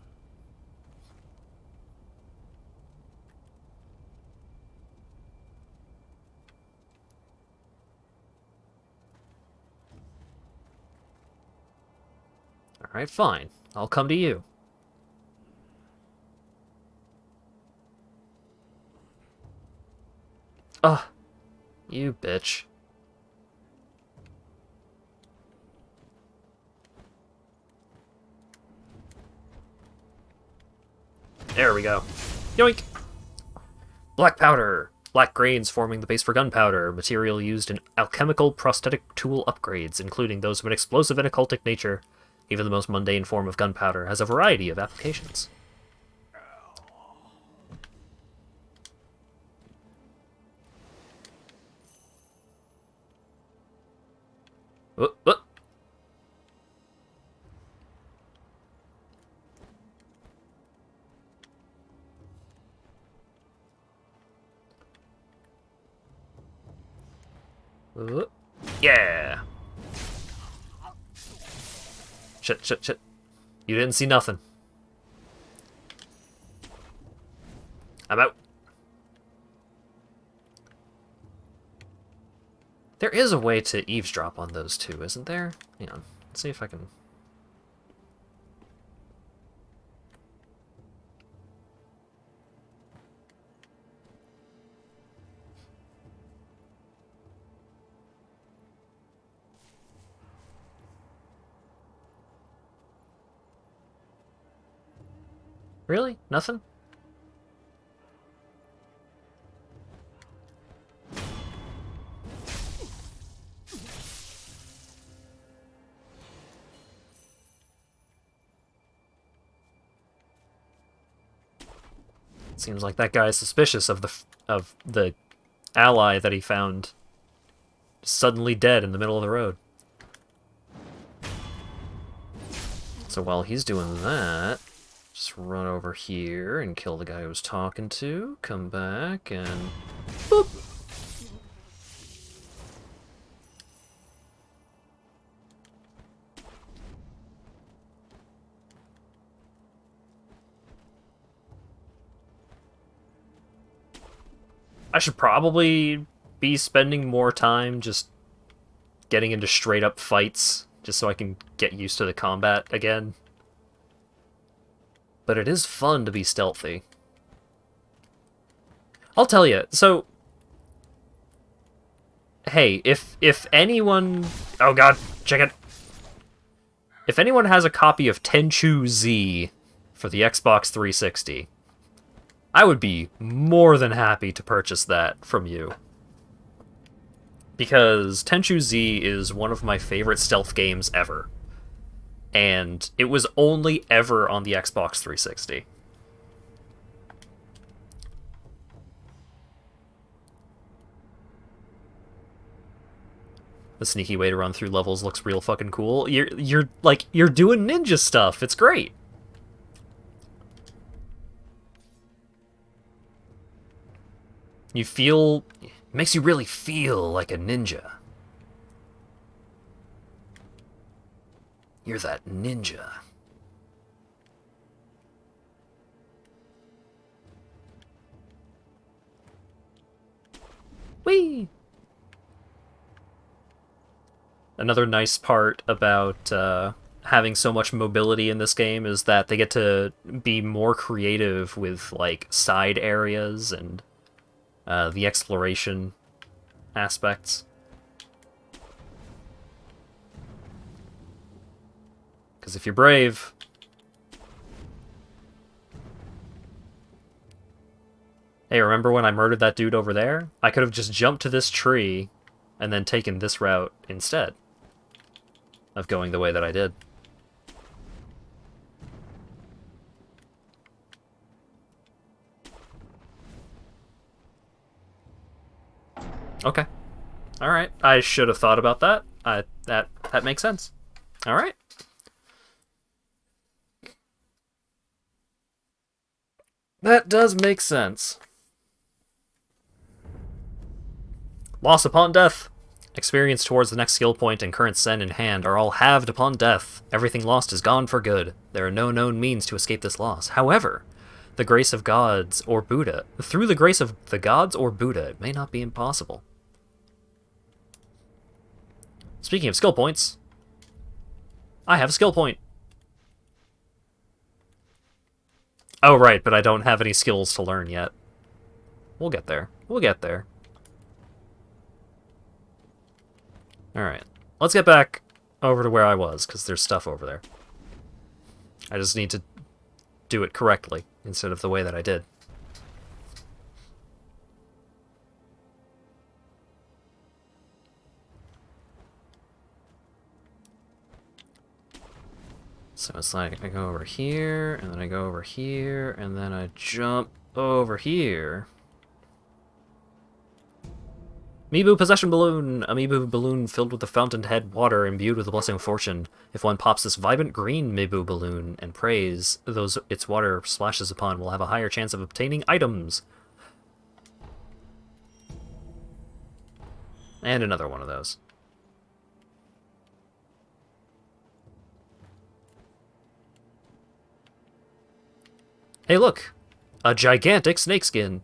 Alright, fine. I'll come to you. Ugh. You bitch. There we go. Yoink! Black powder! Black grains forming the base for gunpowder, material used in alchemical prosthetic tool upgrades, including those of an explosive and occultic nature. Even the most mundane form of gunpowder has a variety of applications. What? Yeah! Shit. You didn't see nothing. I'm out. There is a way to eavesdrop on those two, isn't there? Hang on. Let's see if I can... Really? Nothing? Seems like that guy is suspicious of the ally that he found suddenly dead in the middle of the road. So while he's doing that, just run over here and kill the guy I was talking to, come back, and... boop! I should probably be spending more time just getting into straight-up fights just so I can get used to the combat again. But it is fun to be stealthy. I'll tell you, so... Hey, if anyone... Oh god, check it! If anyone has a copy of Tenchu Z for the Xbox 360, I would be more than happy to purchase that from you. Because Tenchu Z is one of my favorite stealth games ever. And it was only ever on the Xbox 360. The sneaky way to run through levels looks real fucking cool. You're doing ninja stuff. It's great. You feel... It makes you really feel like a ninja. You're that ninja. Whee! Another nice part about having so much mobility in this game is that they get to be more creative with, like, side areas and the exploration aspects. Because if you're brave... Hey, remember when I murdered that dude over there? I could have just jumped to this tree and then taken this route instead of going the way that I did. Okay. Alright. I should have thought about that. That makes sense. Alright. That does make sense. Loss upon death. Experience towards the next skill point and current sen in hand are all halved upon death. Everything lost is gone for good. There are no known means to escape this loss. However, the grace of gods or Buddha, through the grace of the gods or Buddha, it may not be impossible. Speaking of skill points, I have a skill point. Oh, right, but I don't have any skills to learn yet. We'll get there. We'll get there. Alright, let's get back over to where I was, because there's stuff over there. I just need to do it correctly, instead of the way that I did. So it's like, I go over here, and then I go over here, and then I jump over here. Amiibo Possession Balloon! Amiibo balloon filled with the fountainhead water imbued with the blessing of fortune. If one pops this vibrant green Amiibo balloon and prays those its water splashes upon, will have a higher chance of obtaining items. And another one of those. Hey look! A gigantic snakeskin!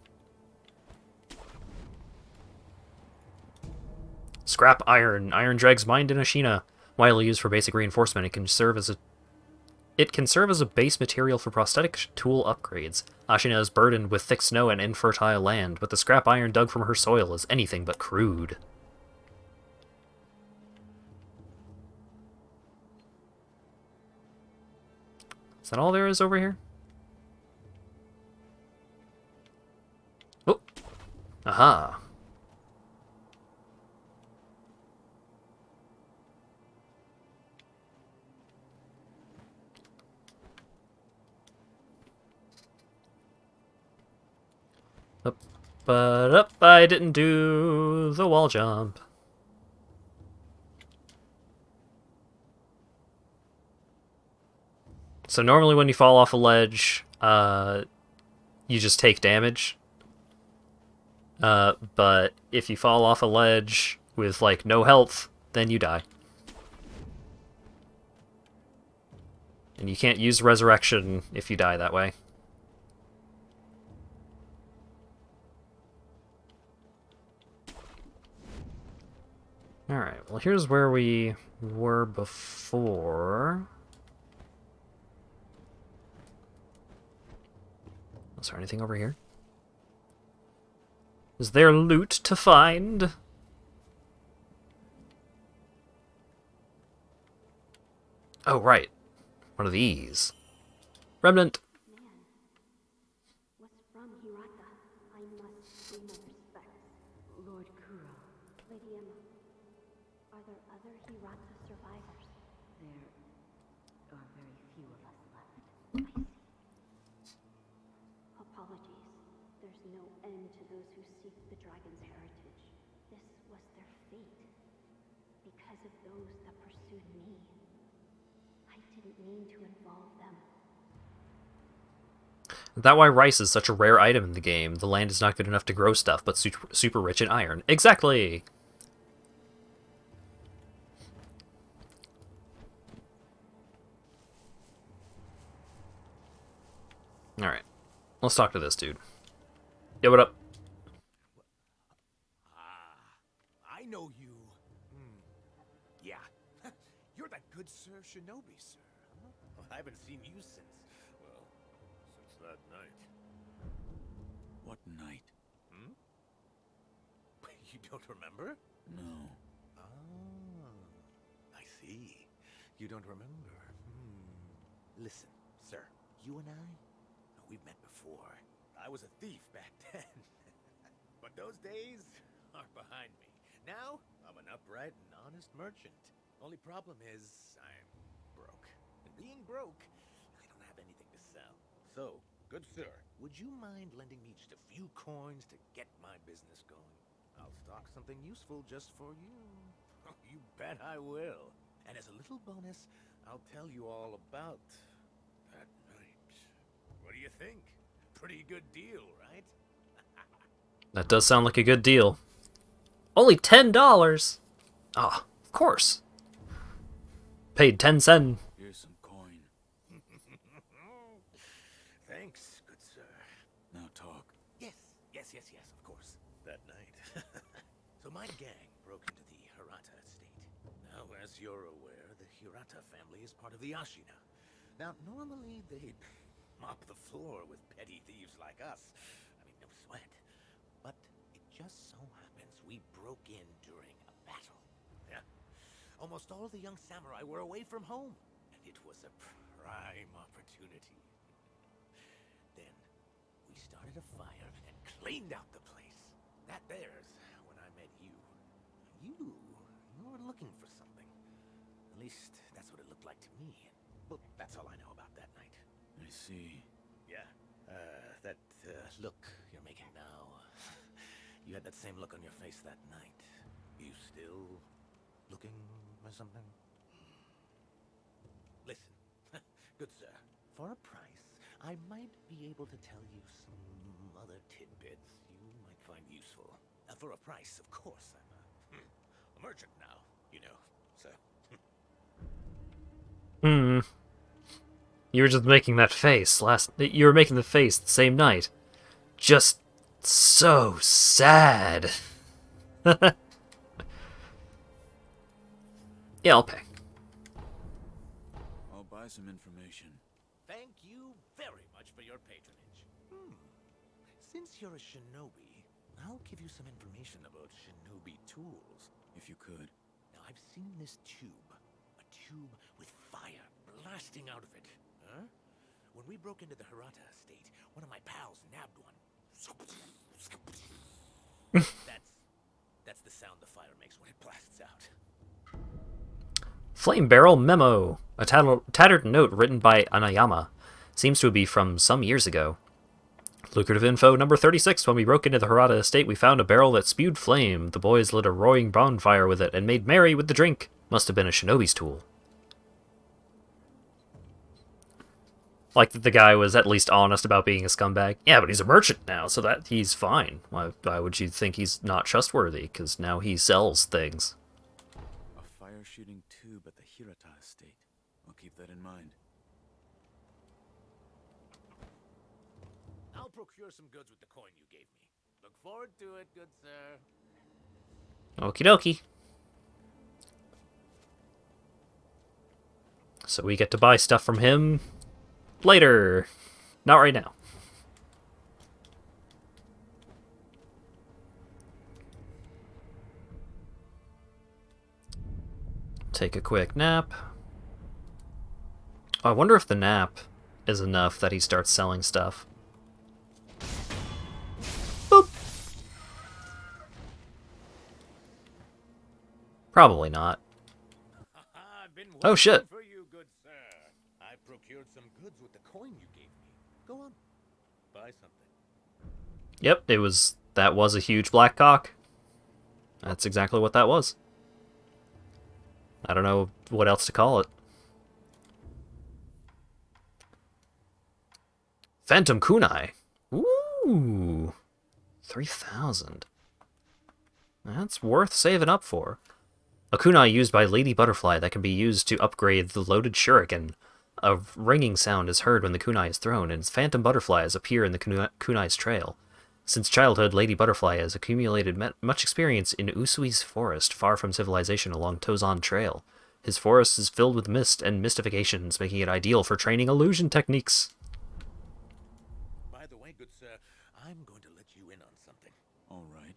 Scrap iron. Iron dregs mined in Ashina. Widely used for basic reinforcement, it can serve as a base material for prosthetic tool upgrades. Ashina is burdened with thick snow and infertile land, but the scrap iron dug from her soil is anything but crude. Is that all there is over here? Oh! Aha! Up, but up, I didn't do the wall jump. So normally when you fall off a ledge, you just take damage. But if you fall off a ledge with, like, no health, then you die. And you can't use resurrection if you die that way. Alright, well here's where we were before. Is there anything over here? Is there loot to find? Oh, right. One of these. Remnant. Man, what's from Hirata? I must pay my respects. Lord Kuro, Lady Emma, are there other Hirata survivors? there are very few of us left. I see. Apologies. There's no end to those who seek the dragon's heritage. This was their fate. Because of those that pursued me. I didn't mean to involve them. Is that why rice is such a rare item in the game? The land is not good enough to grow stuff, but super rich in iron. Exactly! Alright. Let's talk to this dude. Yo, what up? I know you. Yeah. You're that good Sir Shinobi, sir. Huh? Well, I haven't seen you since, well, since that night. What night? Hmm? You don't remember? No. Ah, I see. You don't remember. Listen, sir, you and I, we've met before. I was a thief back then. But those days are behind me. Now, I'm an upright and honest merchant. Only problem is, I'm broke. And being broke, I don't have anything to sell. So, good sir, would you mind lending me just a few coins to get my business going? I'll stock something useful just for you. Oh, you bet I will. And as a little bonus, I'll tell you all about that night. What do you think? Pretty good deal, right? That does sound like a good deal. Only $10! Ah, of course. Paid 10 cents. Here's some coin. Thanks, good sir. Now talk. Yes, of course. That night. So my gang broke into the Hirata estate. Now, as you're aware, the Hirata family is part of the Ashina. Now, normally they'd mop the floor with petty thieves like us. I mean, no sweat. But it just so happens we broke in during a battle. Yeah. Almost all the young samurai were away from home. And it was a prime opportunity. Then, we started a fire and cleaned out the place. That there's when I met you. You were looking for something. At least, that's what it looked like to me. Well, that's all I know about that night. I see. Yeah, that look you're making now. You had that same look on your face that night. You still looking for something? Listen, good sir, for a price, I might be able to tell you some other tidbits you might find useful. For a price, of course, I'm a merchant now, you know, so... You were just making that face You were making the face the same night. Just so sad. Yeah, I'll pay. I'll buy some information. Thank you very much for your patronage. Since you're a shinobi, I'll give you some information about shinobi tools. If you could. Now, I've seen this tube. A tube with fire blasting out of it. Huh? When we broke into the Hirata estate, one of my pals nabbed one. That's the sound the fire makes when it blasts out. Flame Barrel Memo. A tattered note written by Anayama. Seems to be from some years ago. Lucrative info number 36. When we broke into the Hirata estate, we found a barrel that spewed flame. The boys lit a roaring bonfire with it and made merry with the drink. Must have been a shinobi's tool. Like that the guy was at least honest about being a scumbag. Yeah, but he's a merchant now, so that he's fine. Why would you think he's not trustworthy? Because now he sells things. A fire-shooting tube at the Hirata estate. I'll keep that in mind. I'll procure some goods with the coin you gave me. Look forward to it, good sir. Okie dokie. So we get to buy stuff from him later. Not right now. Take a quick nap. I wonder if the nap is enough that he starts selling stuff. Boop. Probably not. Oh shit. For you, good sir. I procured some goods with the coin you gave me. Go on, buy something. Yep, that was a huge black cock. That's exactly what that was. I don't know what else to call it. Phantom kunai. Ooh. 3,000. That's worth saving up for. A kunai used by Lady Butterfly that can be used to upgrade the loaded shuriken. A ringing sound is heard when the kunai is thrown, and phantom butterflies appear in the kunai's trail. Since childhood, Lady Butterfly has accumulated much experience in Usui's forest, far from civilization along Tozan Trail. His forest is filled with mist and mystifications, making it ideal for training illusion techniques. By the way, good sir, I'm going to let you in on something. All right.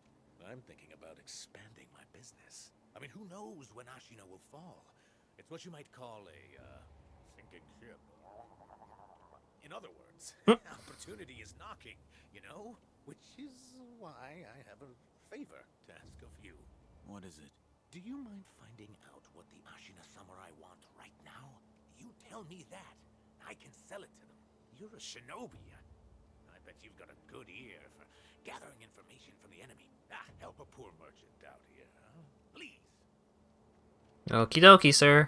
I'm thinking about expanding my business. I mean, who knows when Ashina will fall? It's what you might call a, sinking ship. In other words, opportunity is knocking, you know? Which is why I have a favor to ask of you. What is it? Do you mind finding out what the Ashina samurai want right now? You tell me that. I can sell it to them. You're a shinobi. I bet you've got a good ear for gathering information from the enemy. Help a poor merchant out here, huh? Please. Okie dokie, sir.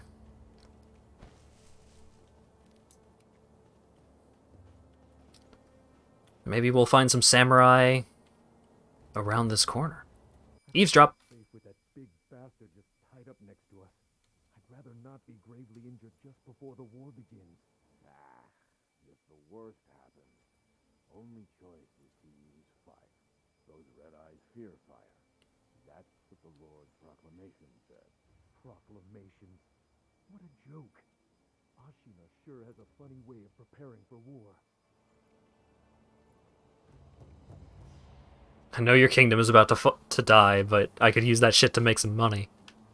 Maybe we'll find some samurai around this corner. Eavesdrop. Safe with that big bastard just tied up next to us. I'd rather not be gravely injured just before the war begins. If the worst happens, only choice is to use fire. Those red eyes fear fire. That's what the Lord's proclamation said. Proclamations. What a joke. Ashina sure has a funny way of preparing for war. I know your kingdom is about to die, but I could use that shit to make some money.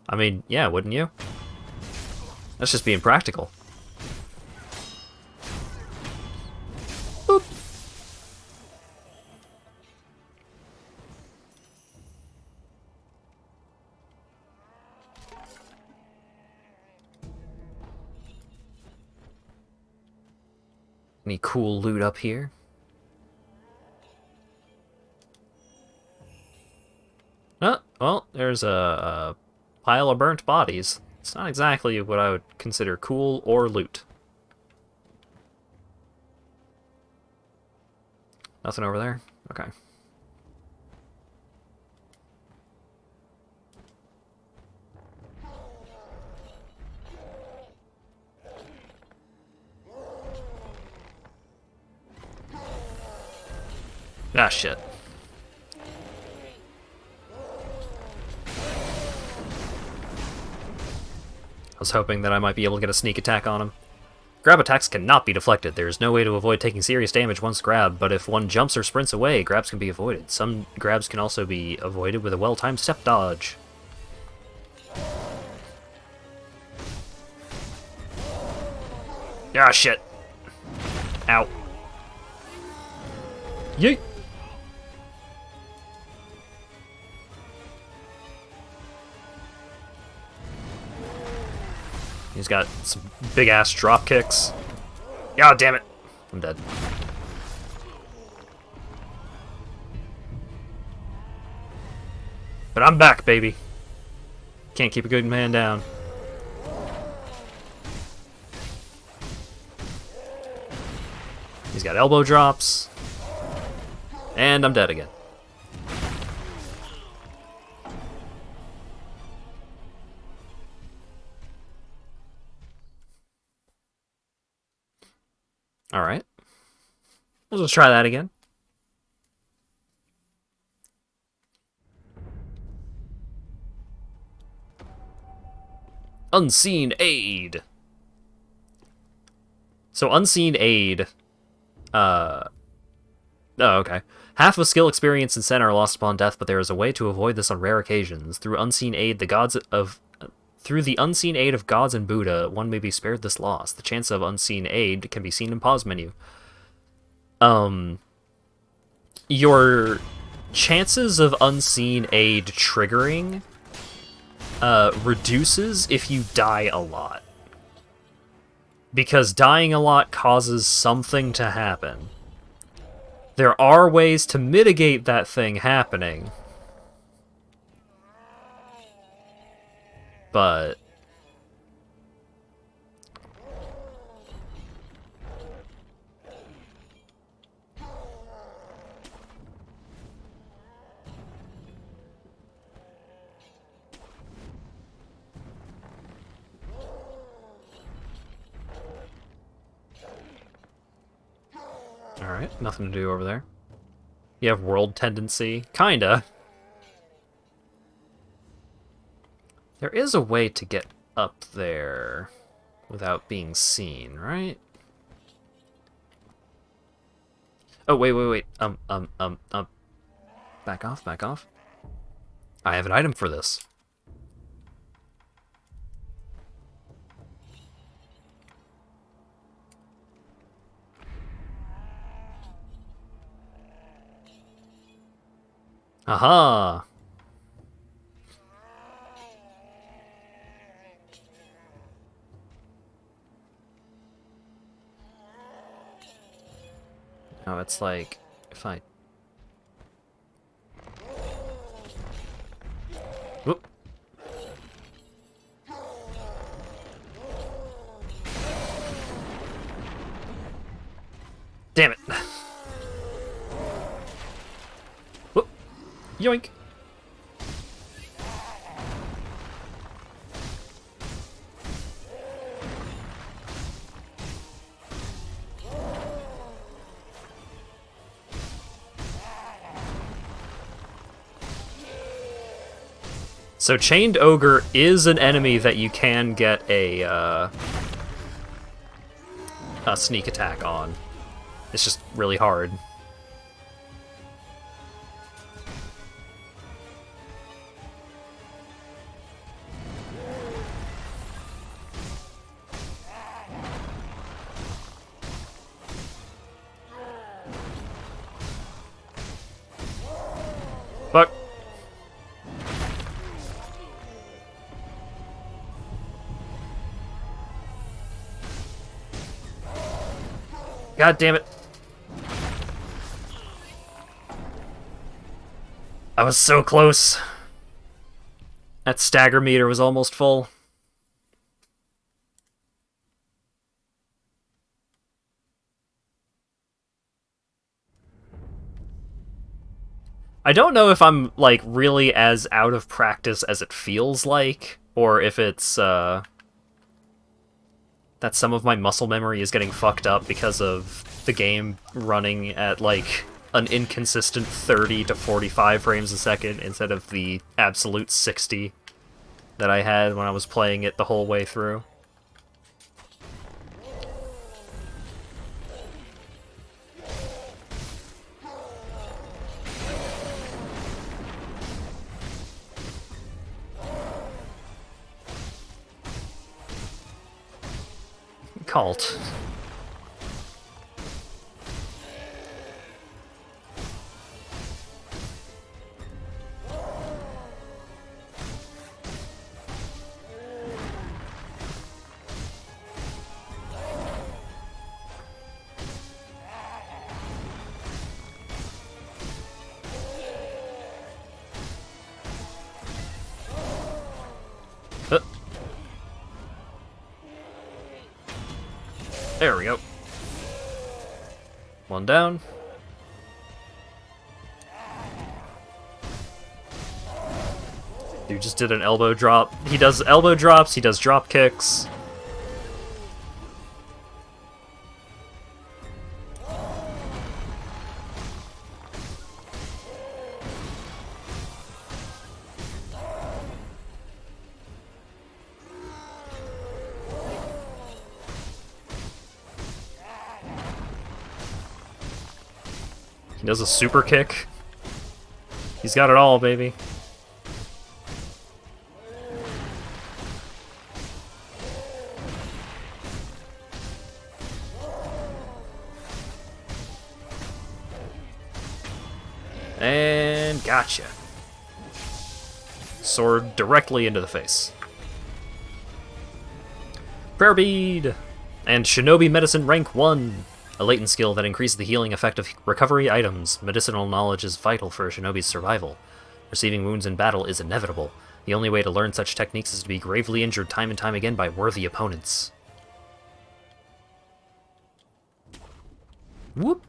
I mean, yeah, wouldn't you? That's just being practical. Boop. Any cool loot up here? Oh, well, there's a pile of burnt bodies. It's not exactly what I would consider cool or loot. Nothing over there? Okay. Ah, shit. I was hoping that I might be able to get a sneak attack on him. Grab attacks cannot be deflected. There is no way to avoid taking serious damage once grabbed, but if one jumps or sprints away, grabs can be avoided. Some grabs can also be avoided with a well-timed step dodge. Ah, shit. Ow. Yeet. He's got some big-ass drop kicks. God damn it. I'm dead. But I'm back, baby. Can't keep a good man down. He's got elbow drops. And I'm dead again. Alright. Let's just try that again. Unseen aid. So Unseen Aid... Oh, okay. Half of skill, experience, and sen are lost upon death, but there is a way to avoid this on rare occasions. Through the unseen aid of gods and Buddha, one may be spared this loss. The chance of unseen aid can be seen in pause menu. Your chances of unseen aid triggering reduces if you die a lot. Because dying a lot causes something to happen. There are ways to mitigate that thing happening. But... Alright, nothing to do over there. You have world tendency? Kinda. There is a way to get up there without being seen, right? Oh, wait. Back off. I have an item for this. Aha! Now it's like, if I... Whoop. Damn it! Whoop. Yoink! So Chained Ogre is an enemy that you can get a sneak attack on. It's just really hard. Fuck. God damn it. I was so close. That stagger meter was almost full. I don't know if I'm, like, really as out of practice as it feels like, or if it's, that some of my muscle memory is getting fucked up because of the game running at, like, an inconsistent 30 to 45 frames a second instead of the absolute 60 that I had when I was playing it the whole way through. Cult. There we go. One down. Dude just did an elbow drop. He does elbow drops, he does drop kicks. He does a super kick. He's got it all, baby. And gotcha. Sword directly into the face. Prayer Bead! And Shinobi Medicine Rank 1! A latent skill that increases the healing effect of recovery items. Medicinal knowledge is vital for a shinobi's survival. Receiving wounds in battle is inevitable. The only way to learn such techniques is to be gravely injured time and time again by worthy opponents. Whoop!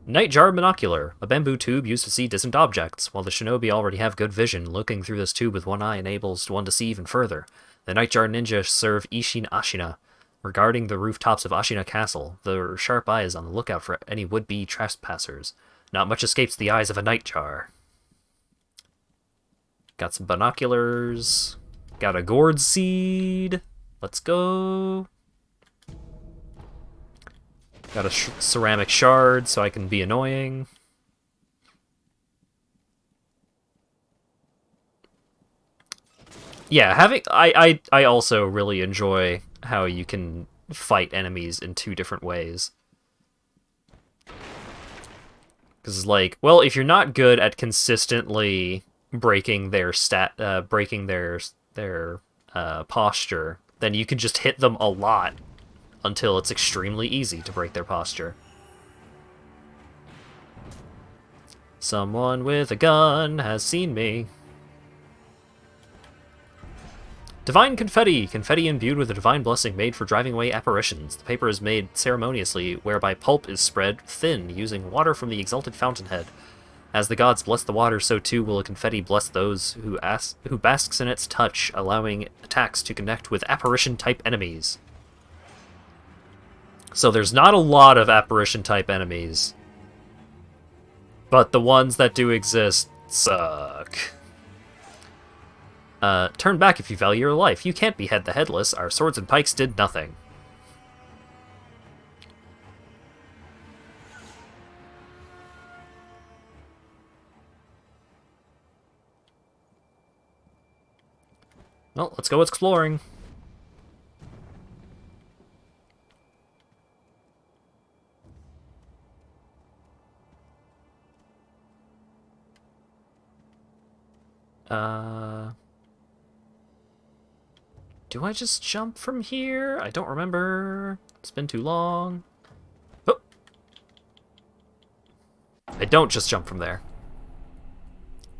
Nightjar Binocular, a bamboo tube used to see distant objects. While the shinobi already have good vision, looking through this tube with one eye enables one to see even further. The Nightjar Ninja serve Ishin Ashina. Regarding the rooftops of Ashina Castle, their sharp eyes on the lookout for any would-be trespassers. Not much escapes the eyes of a Nightjar. Got some binoculars. Got a gourd seed. Let's go. Got a ceramic shard so I can be annoying. Yeah, I also really enjoy how you can fight enemies in two different ways. Because, like, well, if you're not good at consistently breaking their posture, then you can just hit them a lot until it's extremely easy to break their posture. Someone with a gun has seen me. Divine Confetti! Confetti imbued with a divine blessing made for driving away apparitions. The paper is made ceremoniously, whereby pulp is spread thin, using water from the exalted fountainhead. As the gods bless the water, so too will a confetti bless those who basks in its touch, allowing attacks to connect with apparition-type enemies. So there's not a lot of apparition-type enemies, but the ones that do exist suck. Turn back if you value your life. You can't behead the headless. Our swords and pikes did nothing. Well, let's go exploring. Do I just jump from here? I don't remember. It's been too long. Oh! I don't just jump from there.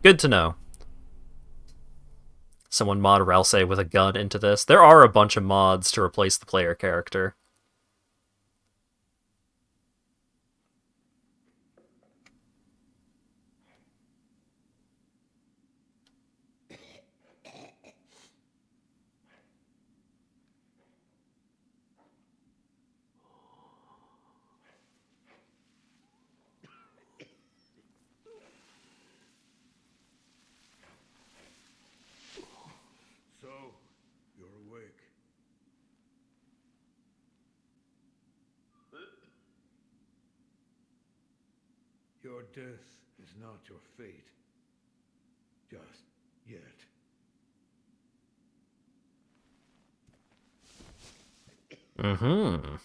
Good to know. Someone mod Ralsei with a gun into this. There are a bunch of mods to replace the player character. So, you're awake. Your death is not your fate. Just yet. Mm-hmm.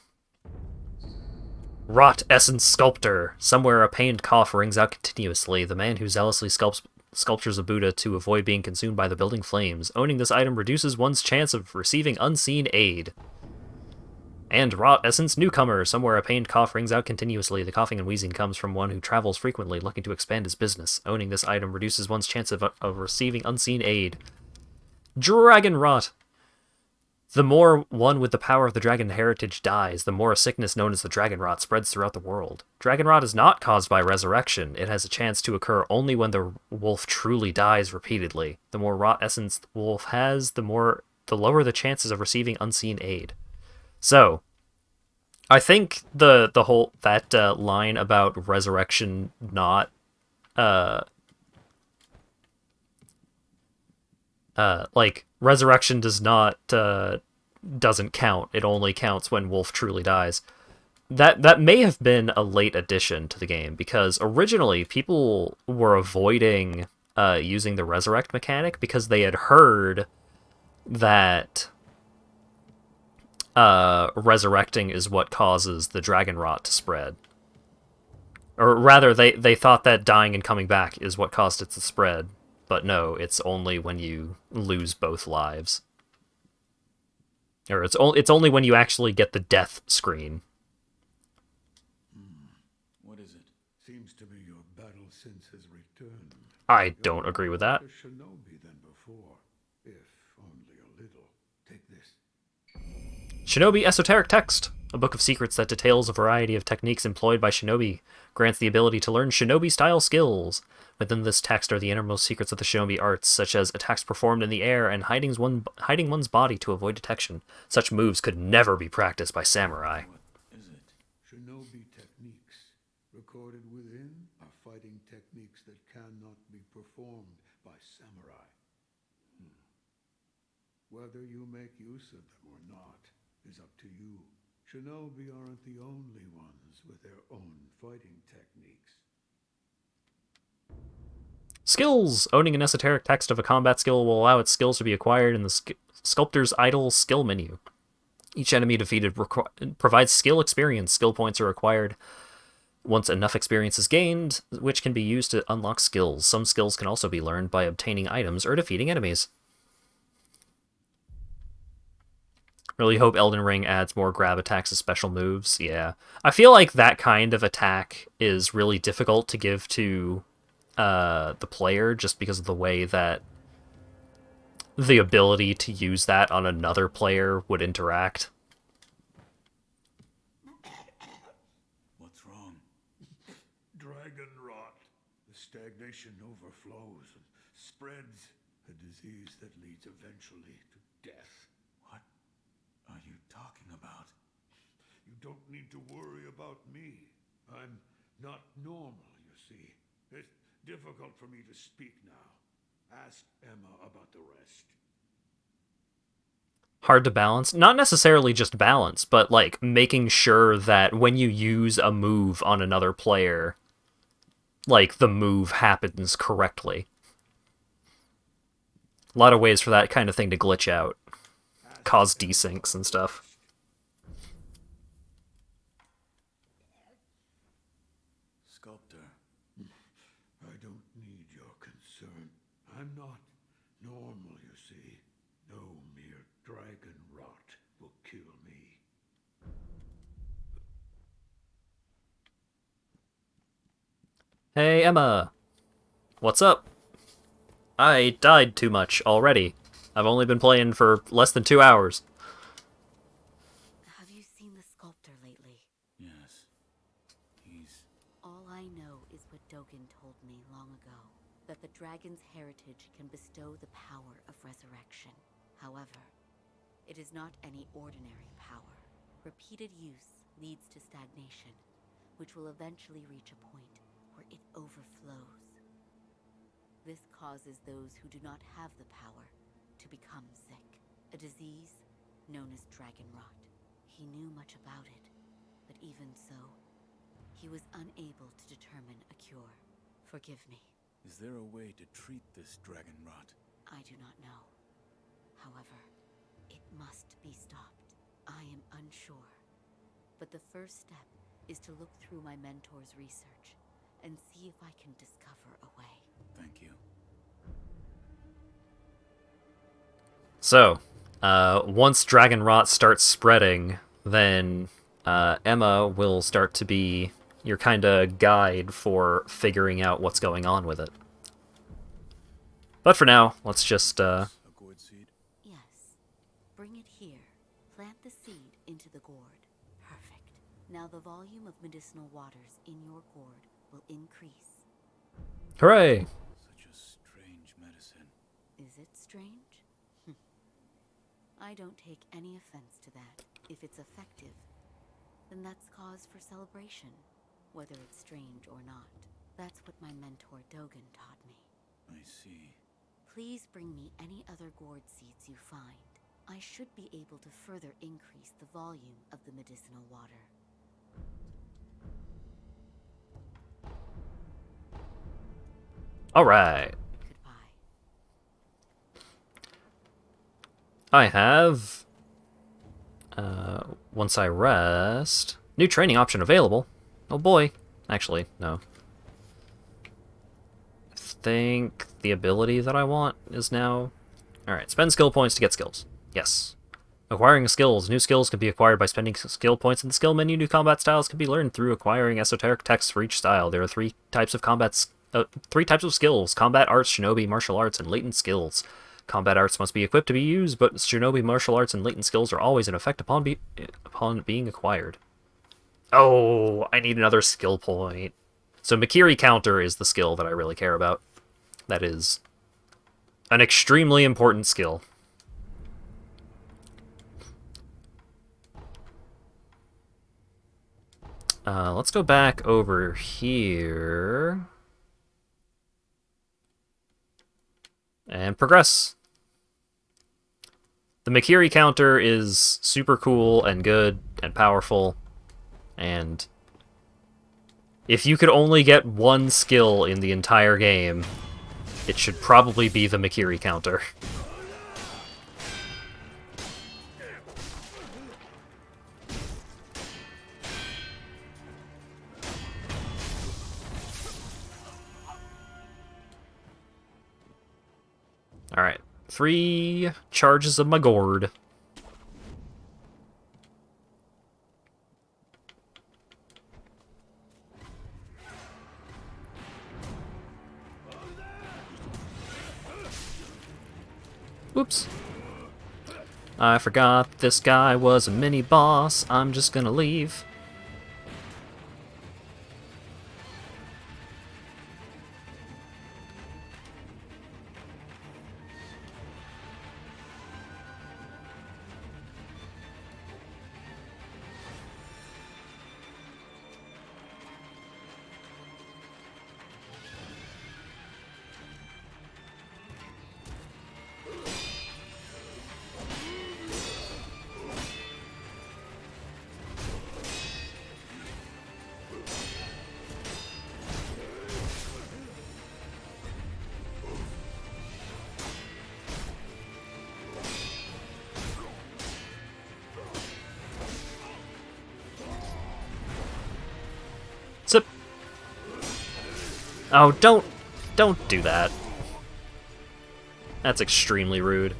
Rot Essence Sculptor. Somewhere a pained cough rings out continuously. The man who zealously sculptures a Buddha to avoid being consumed by the building flames. Owning this item reduces one's chance of receiving unseen aid. And Rot Essence Newcomer. Somewhere a pained cough rings out continuously. The coughing and wheezing comes from one who travels frequently looking to expand his business. Owning this item reduces one's chance of receiving unseen aid. Dragon Rot. The more one with the power of the dragon heritage dies, the more a sickness known as the dragon rot spreads throughout the world. Dragon rot is not caused by resurrection. It has a chance to occur only when the wolf truly dies repeatedly. The more rot essence the wolf has, the lower the chances of receiving unseen aid. So, I think the whole that line about resurrection not like resurrection does not doesn't count. It only counts when Wolf truly dies. That may have been a late addition to the game, because originally people were avoiding using the resurrect mechanic because they had heard that resurrecting is what causes the dragon rot to spread. Or rather, they thought that dying and coming back is what caused it to spread. But no, it's only when you lose both lives. Or it's only when you actually get the death screen. What is it? Seems to me your battle sense has returned. I don't agree with that. A shinobi than before, if only a little. Take this. Shinobi Esoteric Text, a book of secrets that details a variety of techniques employed by shinobi, grants the ability to learn shinobi-style skills. Within this text are the innermost secrets of the shinobi arts, such as attacks performed in the air and hiding one's body to avoid detection. Such moves could never be practiced by samurai. What is it? Shinobi techniques. Recorded within are fighting techniques that cannot be performed by samurai. Whether you make use of them or not is up to you. Shinobi aren't the only ones with their own fighting techniques. Skills! Owning an esoteric text of a combat skill will allow its skills to be acquired in the Sculptor's Idle skill menu. Each enemy defeated provides skill experience. Skill points are acquired once enough experience is gained, which can be used to unlock skills. Some skills can also be learned by obtaining items or defeating enemies. Really hope Elden Ring adds more grab attacks as special moves. Yeah. I feel like that kind of attack is really difficult to give to the player just because of the way that the ability to use that on another player would interact. What's wrong? Dragon rot. The stagnation overflows and spreads. A disease that leads eventually to death. What are you talking about? You don't need to worry about me. I'm not normal, you see. It's difficult for me to speak now. Ask Emma about the rest. Hard to balance. Not necessarily just balance, but like making sure that when you use a move on another player, like the move happens correctly. A lot of ways for that kind of thing to glitch out. Cause desyncs and stuff. Sculptor. I don't need your concern. I'm not normal, you see. No mere dragon rot will kill me. Hey, Emma. What's up? I died too much already. I've only been playing for less than 2 hours. Have you seen the sculptor lately? Yes. He's... All I know is what Dogen told me long ago, that the dragon's heritage can bestow the power of resurrection. However, it is not any ordinary power. Repeated use leads to stagnation, which will eventually reach a point where it overflows. This causes those who do not have the power to become sick, a disease known as dragon rot. He knew much about it, but even so, he was unable to determine a cure. Forgive me. Is there a way to treat this dragon rot? I do not know. However, it must be stopped. I am unsure. But the first step is to look through my mentor's research and see if I can discover a way. Thank you. So, once Dragon Rot starts spreading, then Emma will start to be your kind of guide for figuring out what's going on with it. But for now, let's just... A gourd seed? Yes. Bring it here. Plant the seed into the gourd. Perfect. Now the volume of medicinal waters in your gourd will increase. Hooray! Such a strange medicine. Is it strange? I don't take any offense to that. If it's effective, then that's cause for celebration, whether it's strange or not. That's what my mentor Dogen taught me. I see. Please bring me any other gourd seeds you find. I should be able to further increase the volume of the medicinal water. Alright. Goodbye. I have... once I rest... New training option available. Oh boy. Actually, no. I think the ability that I want is now... Alright, spend skill points to get skills. Yes. Acquiring skills. New skills can be acquired by spending skill points in the skill menu. New combat styles can be learned through acquiring esoteric texts for each style. There are three types of skills: combat arts, shinobi, martial arts, and latent skills. Combat arts must be equipped to be used, but shinobi, martial arts, and latent skills are always in effect upon being acquired. Oh, I need another skill point. So Makiri counter is the skill that I really care about. That is an extremely important skill. Let's go back over here. And progress. The Makiri counter is super cool and good and powerful. And if you could only get one skill in the entire game, it should probably be the Makiri counter. Alright, 3 charges of my gourd. Whoops. I forgot this guy was a mini-boss. I'm just gonna leave. Zip. Oh, don't do that. That's extremely rude.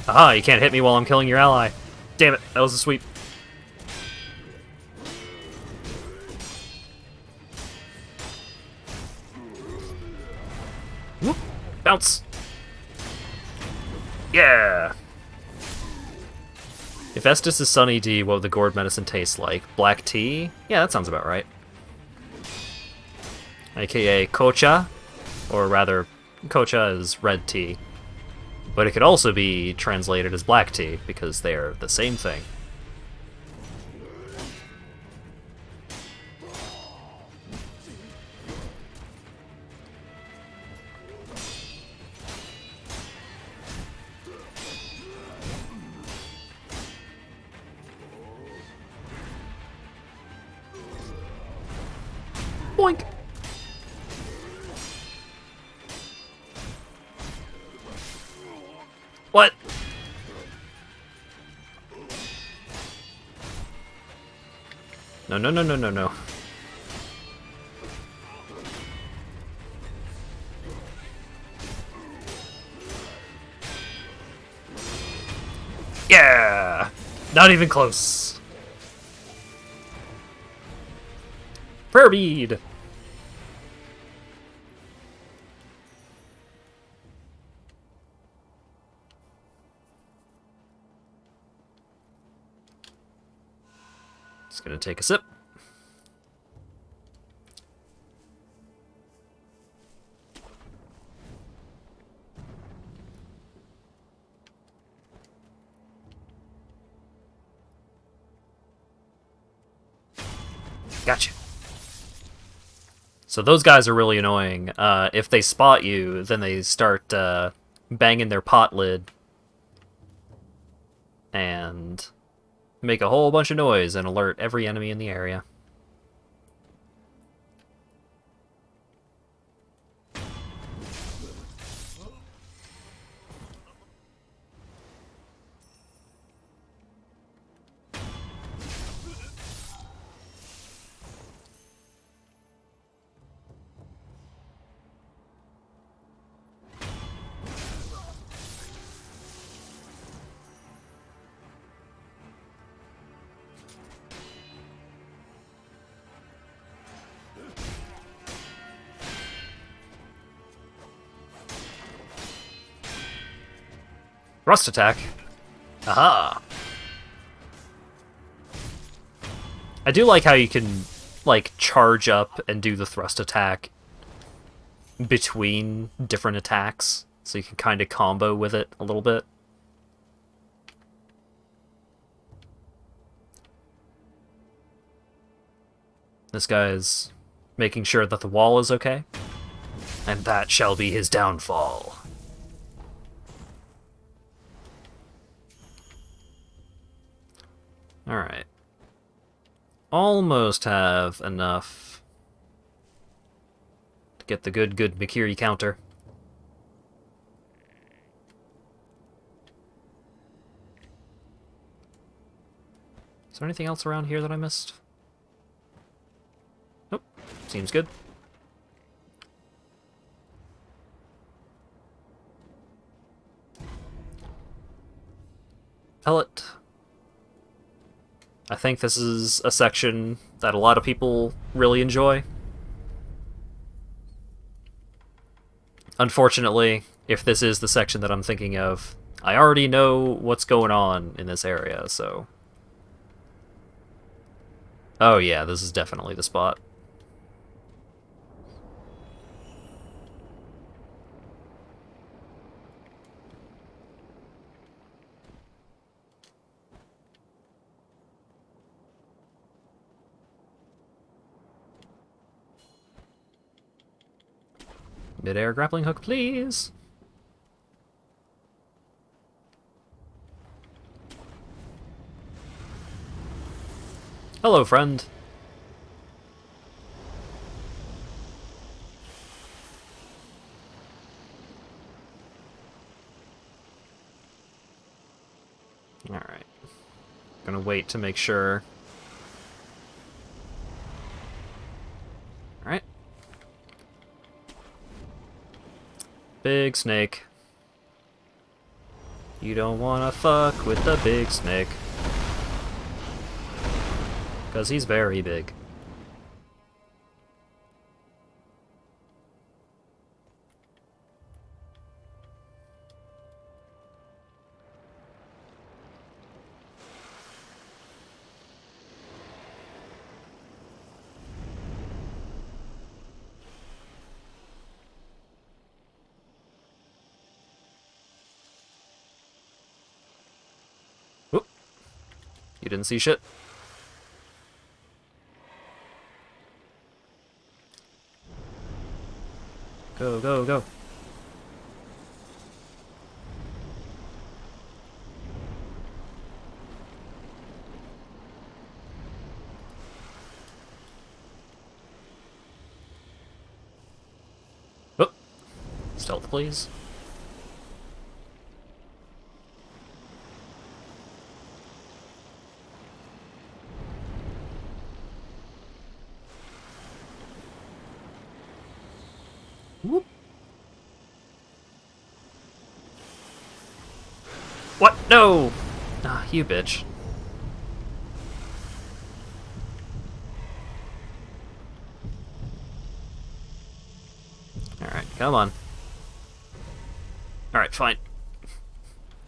Aha, you can't hit me while I'm killing your ally. Damn it, that was a sweep. Whoop, bounce. Yeah. If Estus is Sunny D, what would the gourd medicine taste like? Black tea? Yeah, that sounds about right. AKA kocha, or rather, kocha is red tea. But it could also be translated as black tea, because they're the same thing. Boink! What? No, no, no, no, no, no. Yeah! Not even close. Prayer bead! Just gonna take a sip. Gotcha. So those guys are really annoying. If they spot you, then they start banging their pot lid and make a whole bunch of noise and alert every enemy in the area. Thrust attack. Aha! I do like how you can, like, charge up and do the thrust attack between different attacks, so you can kind of combo with it a little bit. This guy's making sure that the wall is okay, and that shall be his downfall. Alright. Almost have enough to get the good Mikiri counter. Is there anything else around here that I missed? Nope. Seems good. Pellet. I think this is a section that a lot of people really enjoy. Unfortunately, if this is the section that I'm thinking of, I already know what's going on in this area, so... Oh yeah, this is definitely the spot. Mid-air grappling hook, please! Hello, friend. Alright. Gonna wait to make sure. Alright. Big snake. You don't wanna fuck with the big snake. 'Cause he's very big. Whoop. You didn't see shit. Go, go, go. Oh. Stealth, please. Whoop. What? No! Ah, you bitch. Alright, come on. Alright, fine.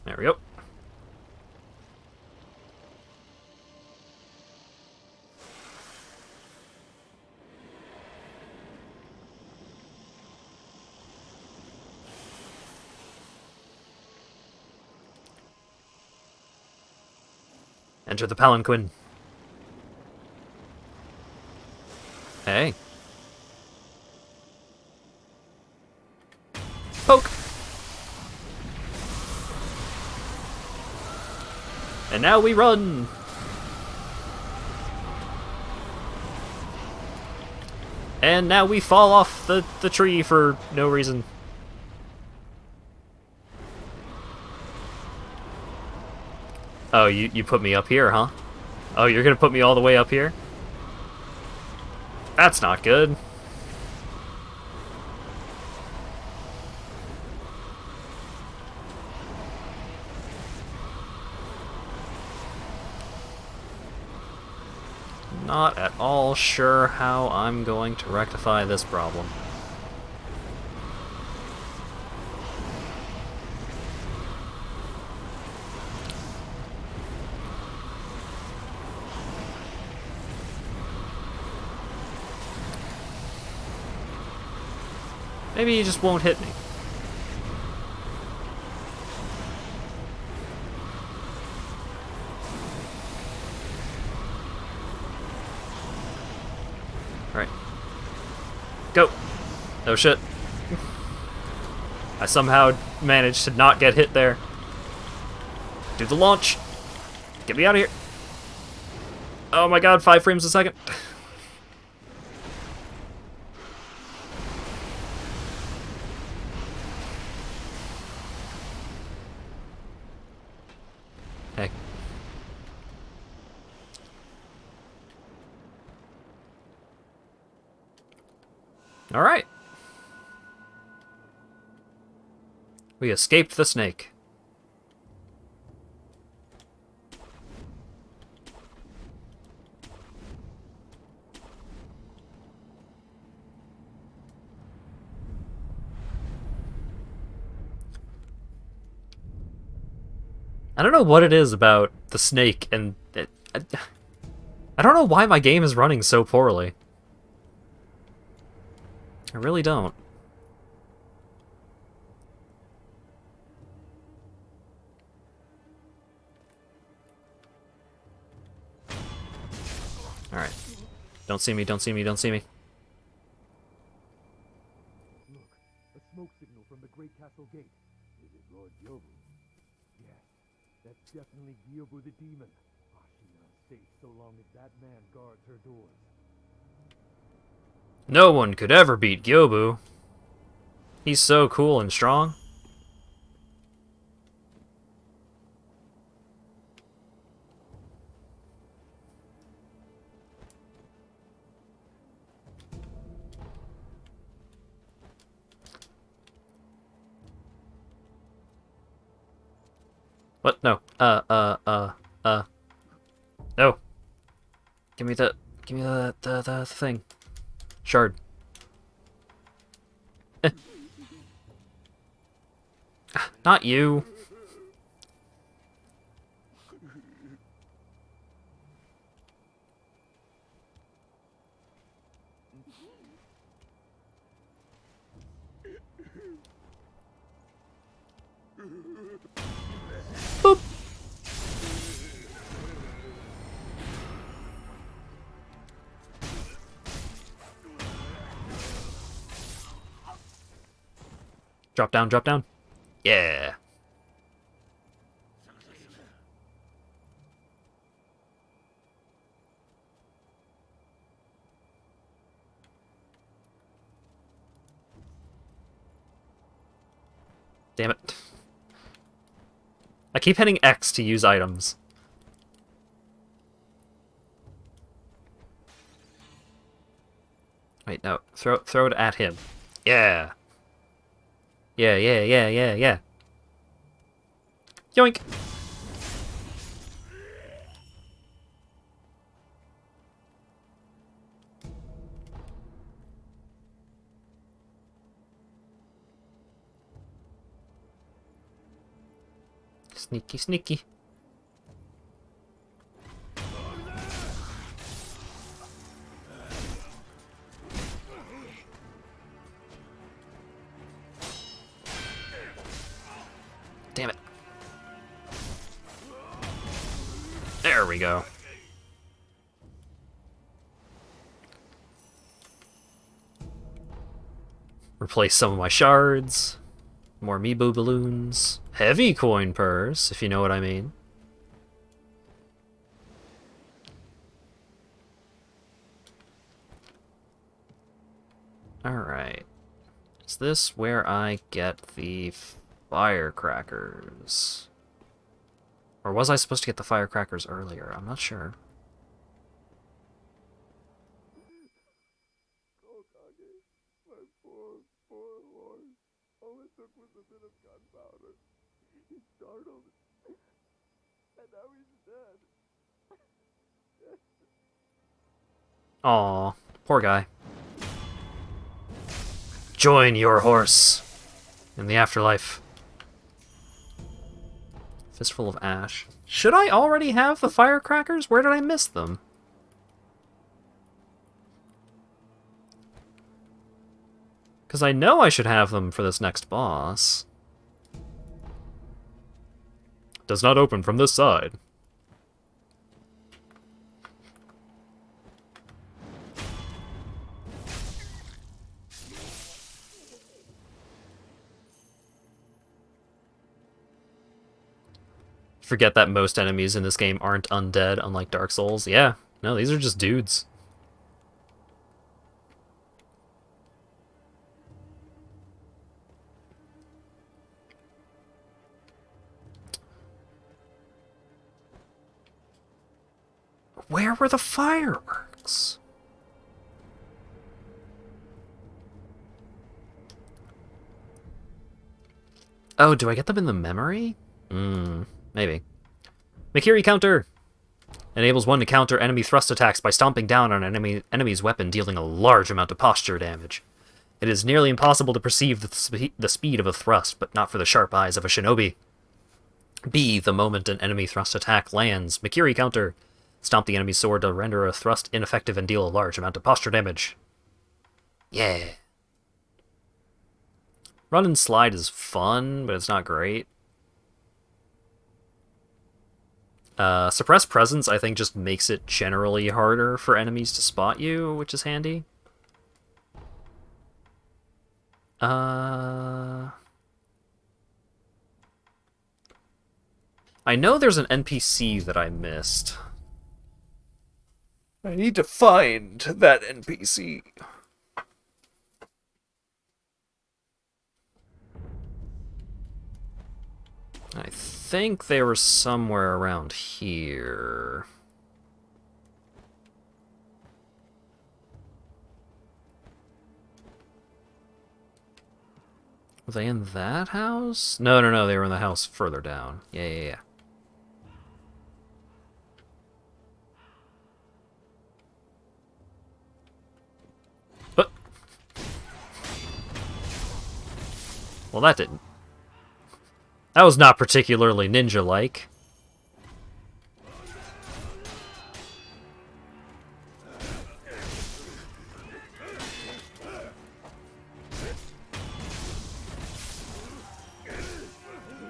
There we go. Enter the palanquin. Hey. Poke! And now we run! And now we fall off the tree for no reason. Oh, you put me up here, huh? Oh, you're gonna put me all the way up here? That's not good. Not at all sure how I'm going to rectify this problem. Maybe he just won't hit me. Alright. Go! Oh shit. I somehow managed to not get hit there. Do the launch! Get me out of here! Oh my god, 5 frames a second. Hey. Alright. We escaped the snake. I don't know what it is about the snake and I don't know why my game is running so poorly. I really don't. Alright. Don't see me, don't see me, don't see me. Look, a smoke signal from the Great Castle Gate. Is it Lord Gyobu? Yes, that's definitely Gyobu the demon. Ashina's safe so long as that man guards her doors. No one could ever beat Gyobu. He's so cool and strong. What? No. No. Give me the thing. Shard. Not you. Boop. Drop down, drop down. Yeah. Damn it. I keep hitting X to use items. Wait, no. Throw it at him. Yeah. Yeah. Yoink! Sneaky, sneaky. Damn it. There we go. Replace some of my shards. More amiibo balloons. Heavy coin purse, if you know what I mean. Alright. Is this where I get the firecrackers? Or was I supposed to get the firecrackers earlier? I'm not sure. My poor horse. All it took was a bit of gunpowder. He startled, and now he's dead. Aw, poor guy. Join your horse in the afterlife. Fistful of ash. Should I already have the firecrackers? Where did I miss them? Because I know I should have them for this next boss. Does not open from this side. Forget that most enemies in this game aren't undead, unlike Dark Souls. Yeah, no, these are just dudes. Where were the fireworks? Oh, do I get them in the memory? Maybe. Mikiri counter! Enables one to counter enemy thrust attacks by stomping down on an enemy's weapon, dealing a large amount of posture damage. It is nearly impossible to perceive the speed of a thrust, but not for the sharp eyes of a shinobi. B. The moment an enemy thrust attack lands. Mikiri counter. Stomp the enemy's sword to render a thrust ineffective and deal a large amount of posture damage. Yeah. Run and slide is fun, but it's not great. Suppress presence, I think, just makes it generally harder for enemies to spot you, which is handy. I know there's an NPC that I missed. I need to find that NPC. I think they were somewhere around here. Were they in that house? No, they were in the house further down. Yeah. But well, that didn't. That was not particularly ninja-like.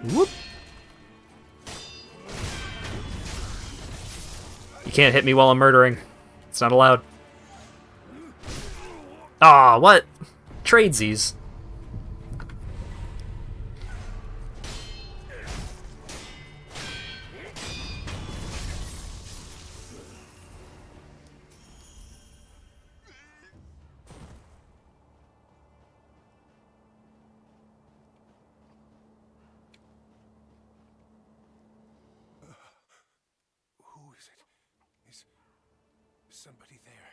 Whoop. You can't hit me while I'm murdering. It's not allowed. Aw, what? Tradesies. Who is it? Is somebody there?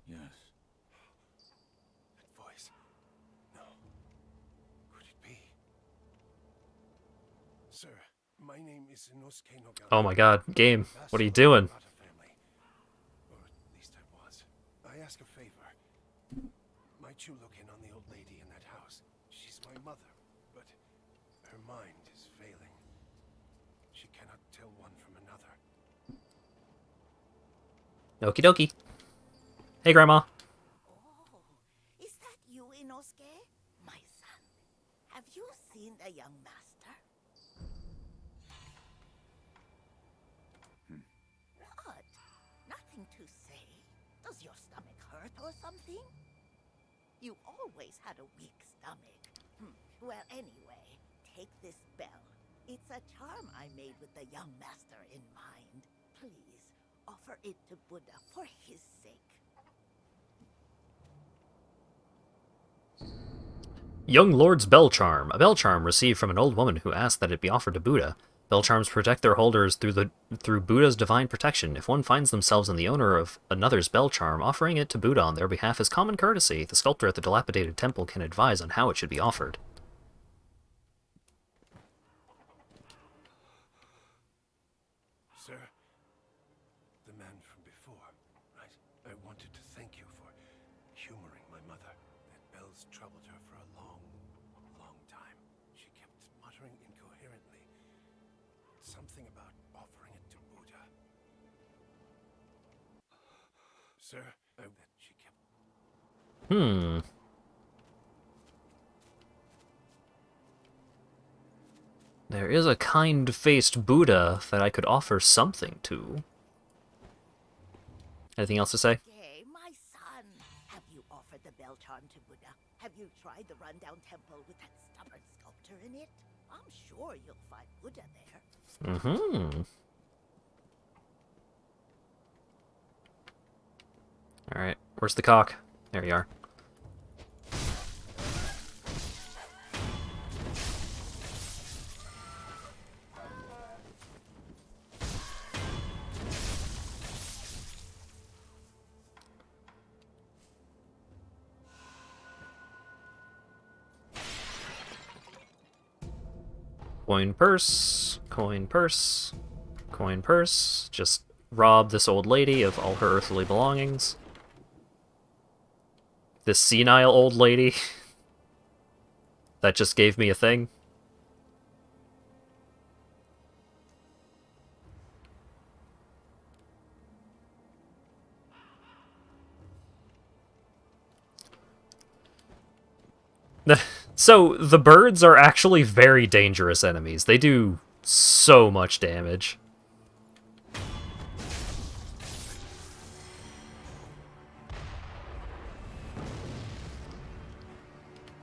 Yes. That voice. No. Could it be? Sir, my name is Inosuke Nogami. Oh my god, game. What are you doing? Family. Or at least I was. I ask a favor. Might you look in on the old lady in that house? She's my mother, but her mind is failing. She cannot tell one from another. Okie dokie. Hey, Grandma. Oh, is that you, Inosuke? My son. Have you seen the young master? What? Nothing to say? Does your stomach hurt or something? You always had a weak stomach. Well, anyway, take this bell. It's a charm I made with the young master in mind. Please, offer it to Buddha for his sake. Young Lord's Bell Charm. A bell charm received from an old woman who asked that it be offered to Buddha. Bell charms protect their holders through Buddha's divine protection. If one finds themselves in the owner of another's bell charm, offering it to Buddha on their behalf is common courtesy. The sculptor at the dilapidated temple can advise on how it should be offered. Sir, the man from before, right? I wanted to thank you for humoring my mother. That bells troubled her for a long, long time. She kept muttering incoherently. Something about offering it to Buddha. Sir, that she kept... There is a kind-faced Buddha that I could offer something to. Anything else to say? Okay, my son. Have you offered the bell charm to Buddha? Have you tried the rundown temple with that stubborn sculptor in it? I'm sure you'll find Buddha there. Alright, where's the cock? There you are. Coin purse, coin purse, coin purse. Just rob this old lady of all her earthly belongings. This senile old lady that just gave me a thing. So, the birds are actually very dangerous enemies. They do so much damage.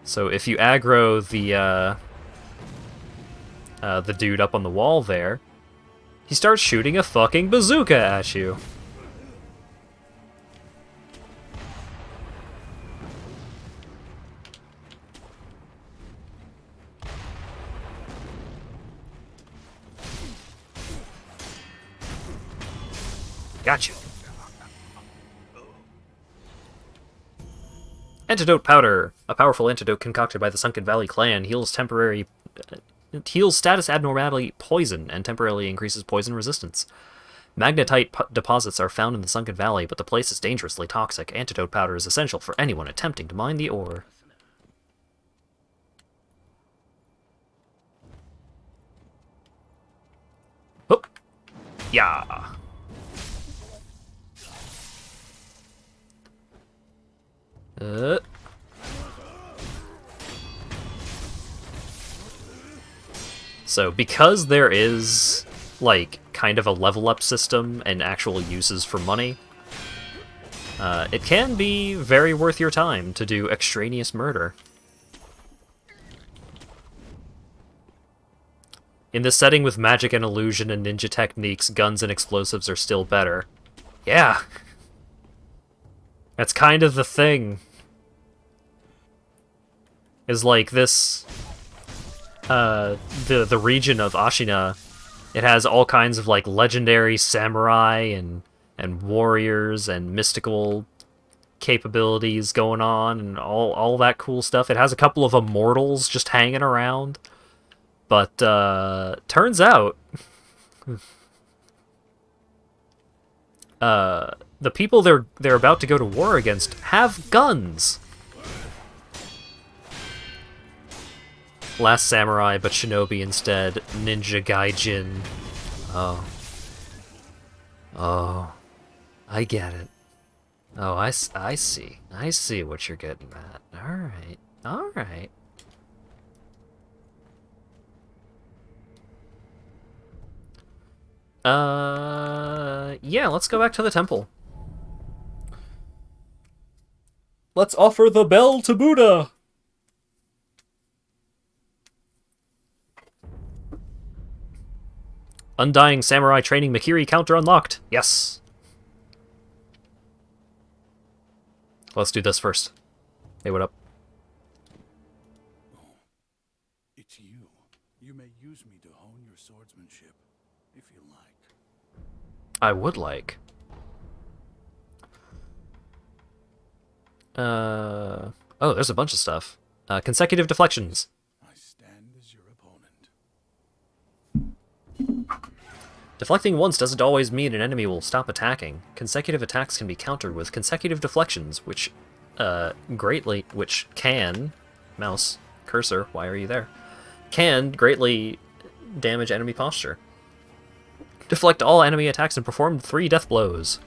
So if you aggro the dude up on the wall there, he starts shooting a fucking bazooka at you. Gotcha. Antidote powder. A powerful antidote concocted by the Sunken Valley clan heals status abnormality poison and temporarily increases poison resistance. Magnetite deposits are found in the Sunken Valley, but the place is dangerously toxic. Antidote powder is essential for anyone attempting to mine the ore. Whoop. Yeah. So, because there is, like, kind of a level up system and actual uses for money, it can be very worth your time to do extraneous murder. In this setting with magic and illusion and ninja techniques, guns and explosives are still better. Yeah! That's kind of the thing. Is like this, the region of Ashina, it has all kinds of like legendary samurai and warriors and mystical capabilities going on and all that cool stuff. It has a couple of immortals just hanging around, but turns out the people they're about to go to war against have guns. Last Samurai, but Shinobi instead. Ninja Gaijin. Oh. Oh. I get it. Oh, I see. I see what you're getting at. Alright. Alright. Yeah, let's go back to the temple. Let's offer the bell to Buddha! Undying Samurai Training Mikiri counter unlocked. Yes. Let's do this first. Hey, what up? Oh, it's you. You may use me to hone your swordsmanship, if you like. I would like. Oh, there's a bunch of stuff. Consecutive deflections. I stand as your opponent. Deflecting once doesn't always mean an enemy will stop attacking. Consecutive attacks can be countered with consecutive deflections, which can, mouse, cursor, why are you there? Can greatly damage enemy posture. Deflect all enemy attacks and perform 3 death blows.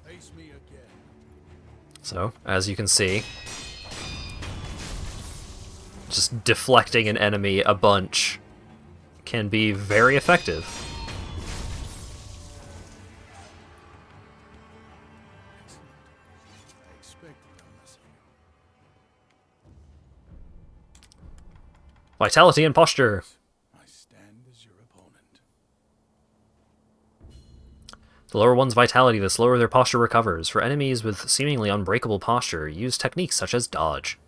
Face me again. So, as you can see, just deflecting an enemy a bunch can be very effective. Excellent. I expected no less of you. Vitality and posture. I stand as your opponent. The lower one's vitality, the slower their posture recovers. For enemies with seemingly unbreakable posture, use techniques such as dodge.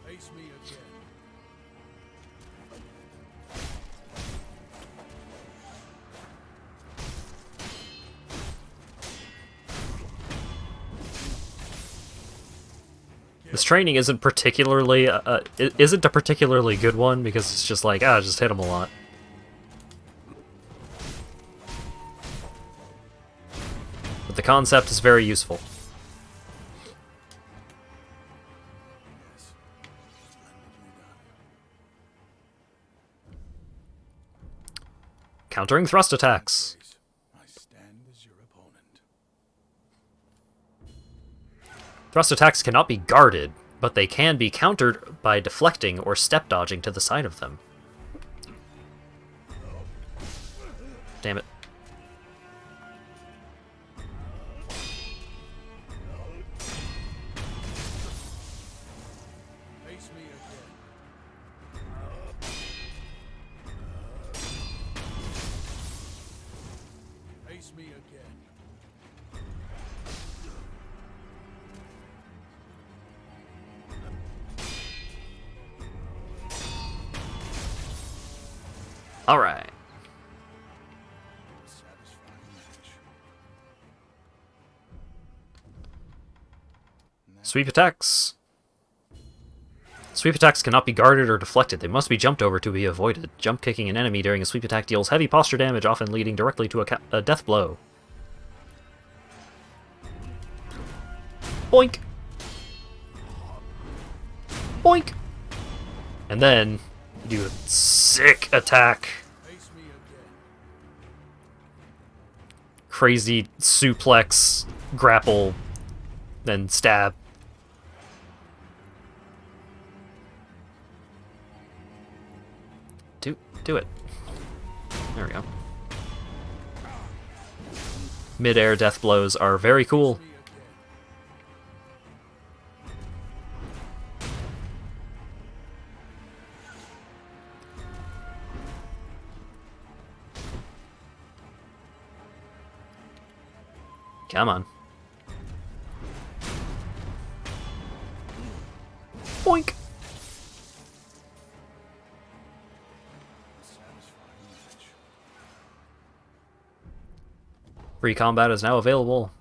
Face me again. This training isn't particularly isn't a particularly good one because it's just like, just hit them a lot. But the concept is very useful. Yes. Splendidly done. Countering thrust attacks. I stand as your opponent. Thrust attacks cannot be guarded, but they can be countered by deflecting or step dodging to the side of them. Damn it. Face me again. Face me again. Alright. Satisfying match. Sweep attacks. Sweep attacks cannot be guarded or deflected. They must be jumped over to be avoided. Jump kicking an enemy during a sweep attack deals heavy posture damage, often leading directly to a death blow. Boink! Boink! And then, you do a sick attack. Face me again. Crazy suplex, grapple, then stab. Do it. There we go. Mid-air death blows are very cool. Me again. Come on. Boink! Satisfying match. Free combat is now available.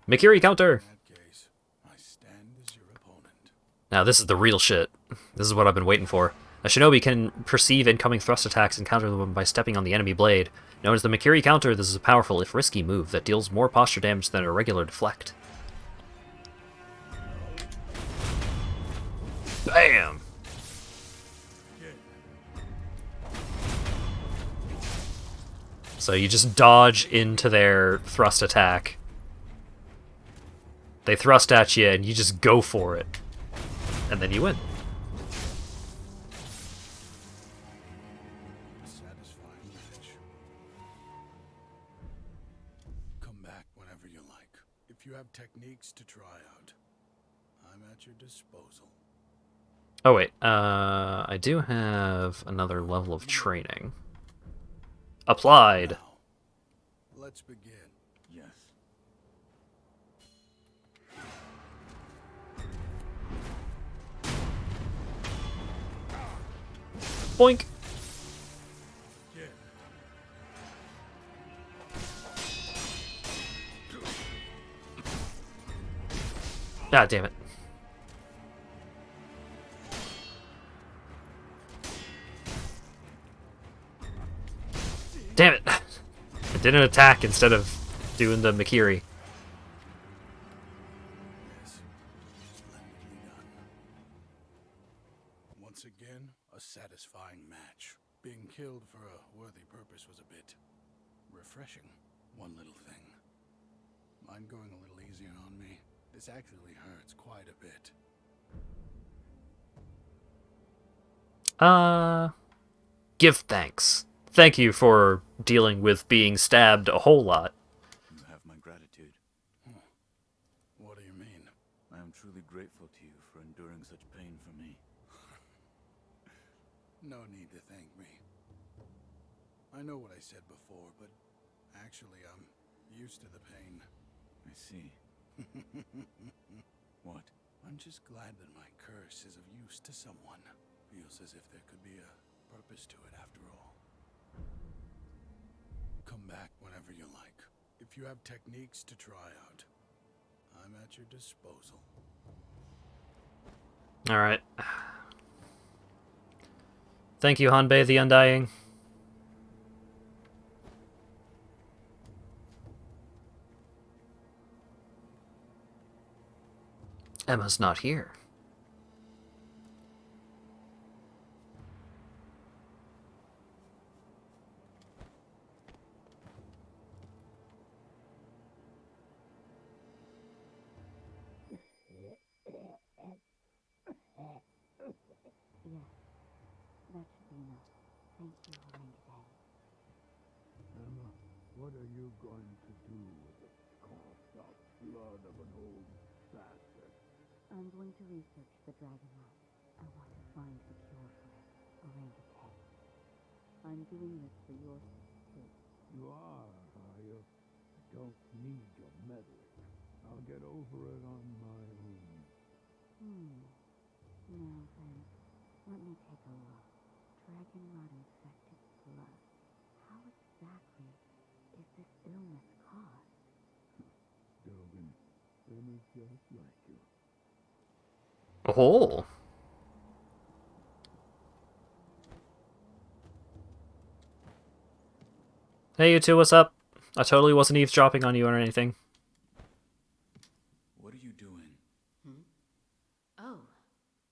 Mikiri counter! In that case, I stand as your opponent. Now this is the real shit. This is what I've been waiting for. A shinobi can perceive incoming thrust attacks and counter them by stepping on the enemy blade. Known as the Mikiri counter, this is a powerful, if risky, move that deals more posture damage than a regular deflect. Bam! Again. So you just dodge into their thrust attack. They thrust at you, and you just go for it. And then you win. A satisfying match. Come back whenever you like. If you have techniques to try out, I'm at your disposal. Oh wait, I do have another level of training. Applied. Now, let's begin. Yes. Boink. Ah, damn it. Damn it! I did an attack instead of doing the Makiri. Yes. Splendidly done. Once again, a satisfying match. Being killed for a worthy purpose was a bit refreshing. One little thing. Mind going a little easier on me? This actually hurts quite a bit. Give thanks. Thank you for dealing with being stabbed a whole lot. You have my gratitude. What do you mean? I am truly grateful to you for enduring such pain for me. No need to thank me. I know what I said before, but actually I'm used to the pain. I see. What? I'm just glad that my curse is of use to someone. Feels as if there could be a purpose to it after all. Come back whenever you like. If you have techniques to try out, I'm at your disposal. Alright. Thank you, Hanbei the Undying. Emma's not here. Yes, that should be enough. Thank you, Orangutan. Emma, what are you going to do with the coughed up blood of an old bastard? I'm going to research the dragon rot. I want to find the cure for it, Orangutan. I'm doing this for your sake. You are you? I don't need your meddling. I'll get over it on my own. Now then, let me take a look. Dragon rot infected blood. How exactly is this illness caused? Dogen, Emma's just like you. Oh. Hey, you two, what's up? I totally wasn't eavesdropping on you or anything. What are you doing? Oh,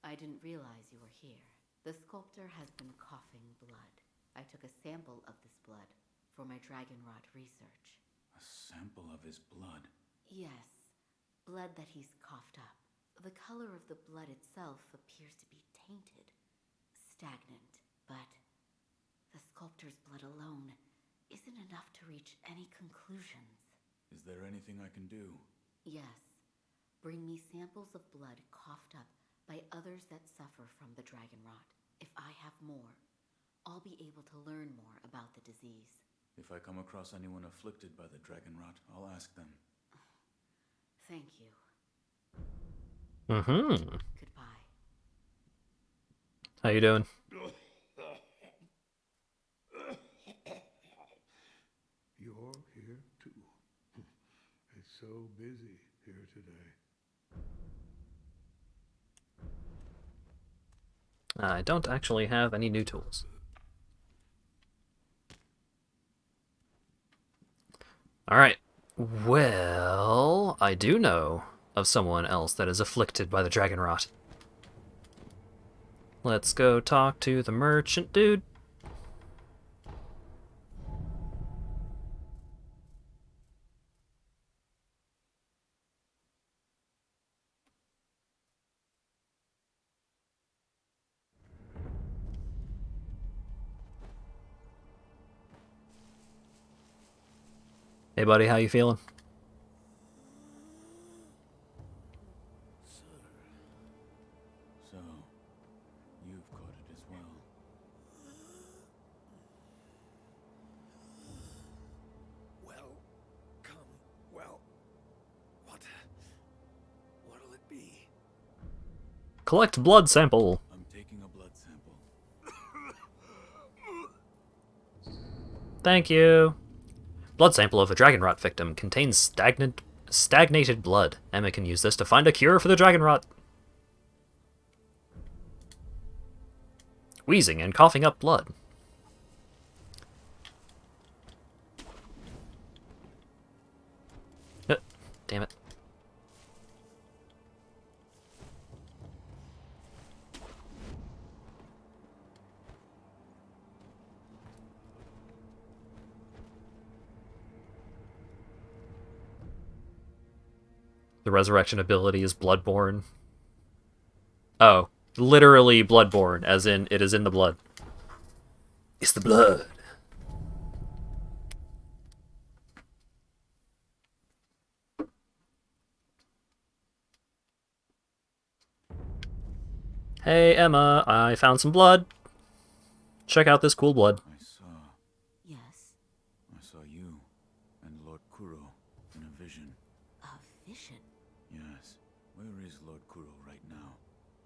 I didn't realize you were here. The sculptor has been coughing blood. I took a sample of this blood for my dragon rot research. A sample of his blood? Yes, blood that he's coughed up. The color of the blood itself appears to be tainted, stagnant, but the sculptor's blood alone isn't enough to reach any conclusions. Is there anything I can do? Yes, bring me samples of blood coughed up by others that suffer from the dragon rot. If I have more, I'll be able to learn more about the disease. If I come across anyone afflicted by the dragon rot, I'll ask them. Thank you. Goodbye. Goodbye. How you doing? You're here too. It's so busy here today. I don't actually have any new tools. Alright. Well, I do know of someone else that is afflicted by the dragon rot. Let's go talk to the merchant dude. Hey buddy, how you feeling? Sir. So, you've caught it as well. Well, what'll it be? Collect blood sample. I'm taking a blood sample. Thank you. Blood sample of a dragon rot victim contains stagnated blood. Emma can use this to find a cure for the dragon rot. Wheezing and coughing up blood. Damn it. The resurrection ability is bloodborne. Oh, literally bloodborne, as in it is in the blood. It's the blood. Hey, Emma, I found some blood. Check out this cool blood. Yes, I saw you and Lord Kuro in a vision. a vision. Yes. Where is Lord Kuro right now?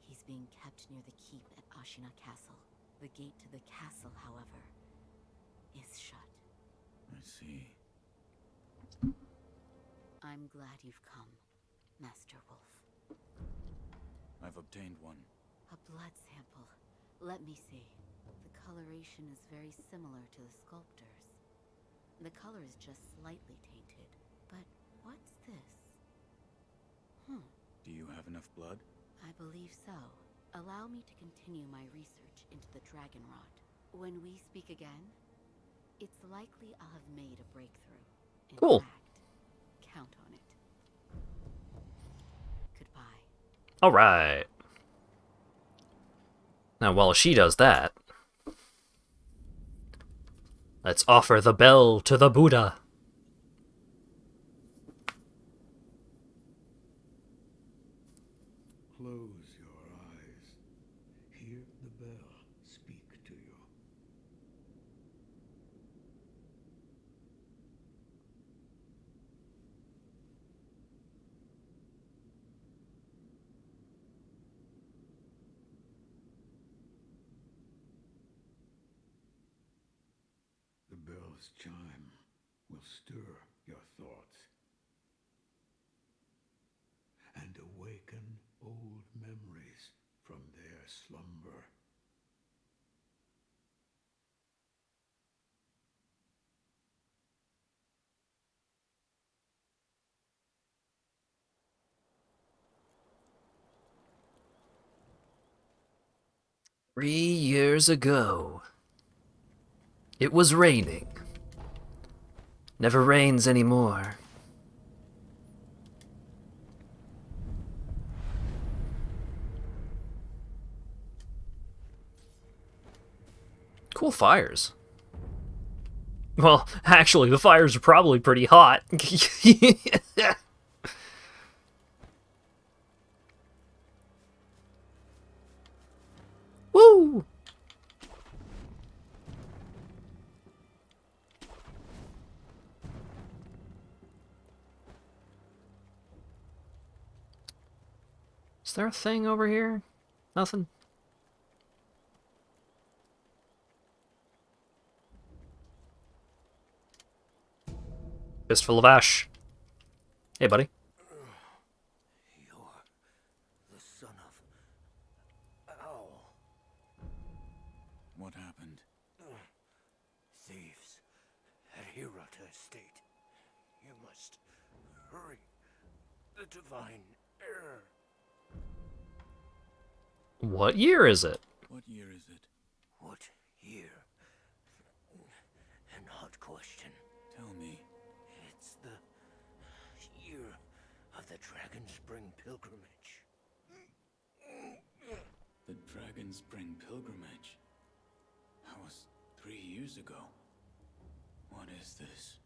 He's being kept near the keep at Ashina Castle. The gate to the castle, however, is shut. I see. I'm glad you've come, Master Wolf. I've obtained one. A blood sample. Let me see. The coloration is very similar to the sculptor's. The color is just slightly tainted. But what's this? Do you have enough blood? I believe so. Allow me to continue my research into the dragon rot. When we speak again, it's likely I'll have made a breakthrough. In Cool. fact, count on it. Goodbye. Alright. Now, while she does that, let's offer the bell to the Buddha. Close your eyes. Hear the bell speak to you. The bell's chime will stir your thoughts and awaken old memories from their slumber. "3 years ago, it was raining. Never rains anymore. Cool fires. Well, actually, the fires are probably pretty hot. Woo! Is there a thing over here? Nothing? Fistful of ash. Hey, buddy. You're the son of... Ow. What happened? Thieves at Hirata Estate. You must hurry. The divine error. What year is it? What year is it? What year? An odd question. Tell me. It's the year of the Dragon Spring pilgrimage. The Dragon Spring pilgrimage? That was 3 years ago. What is this?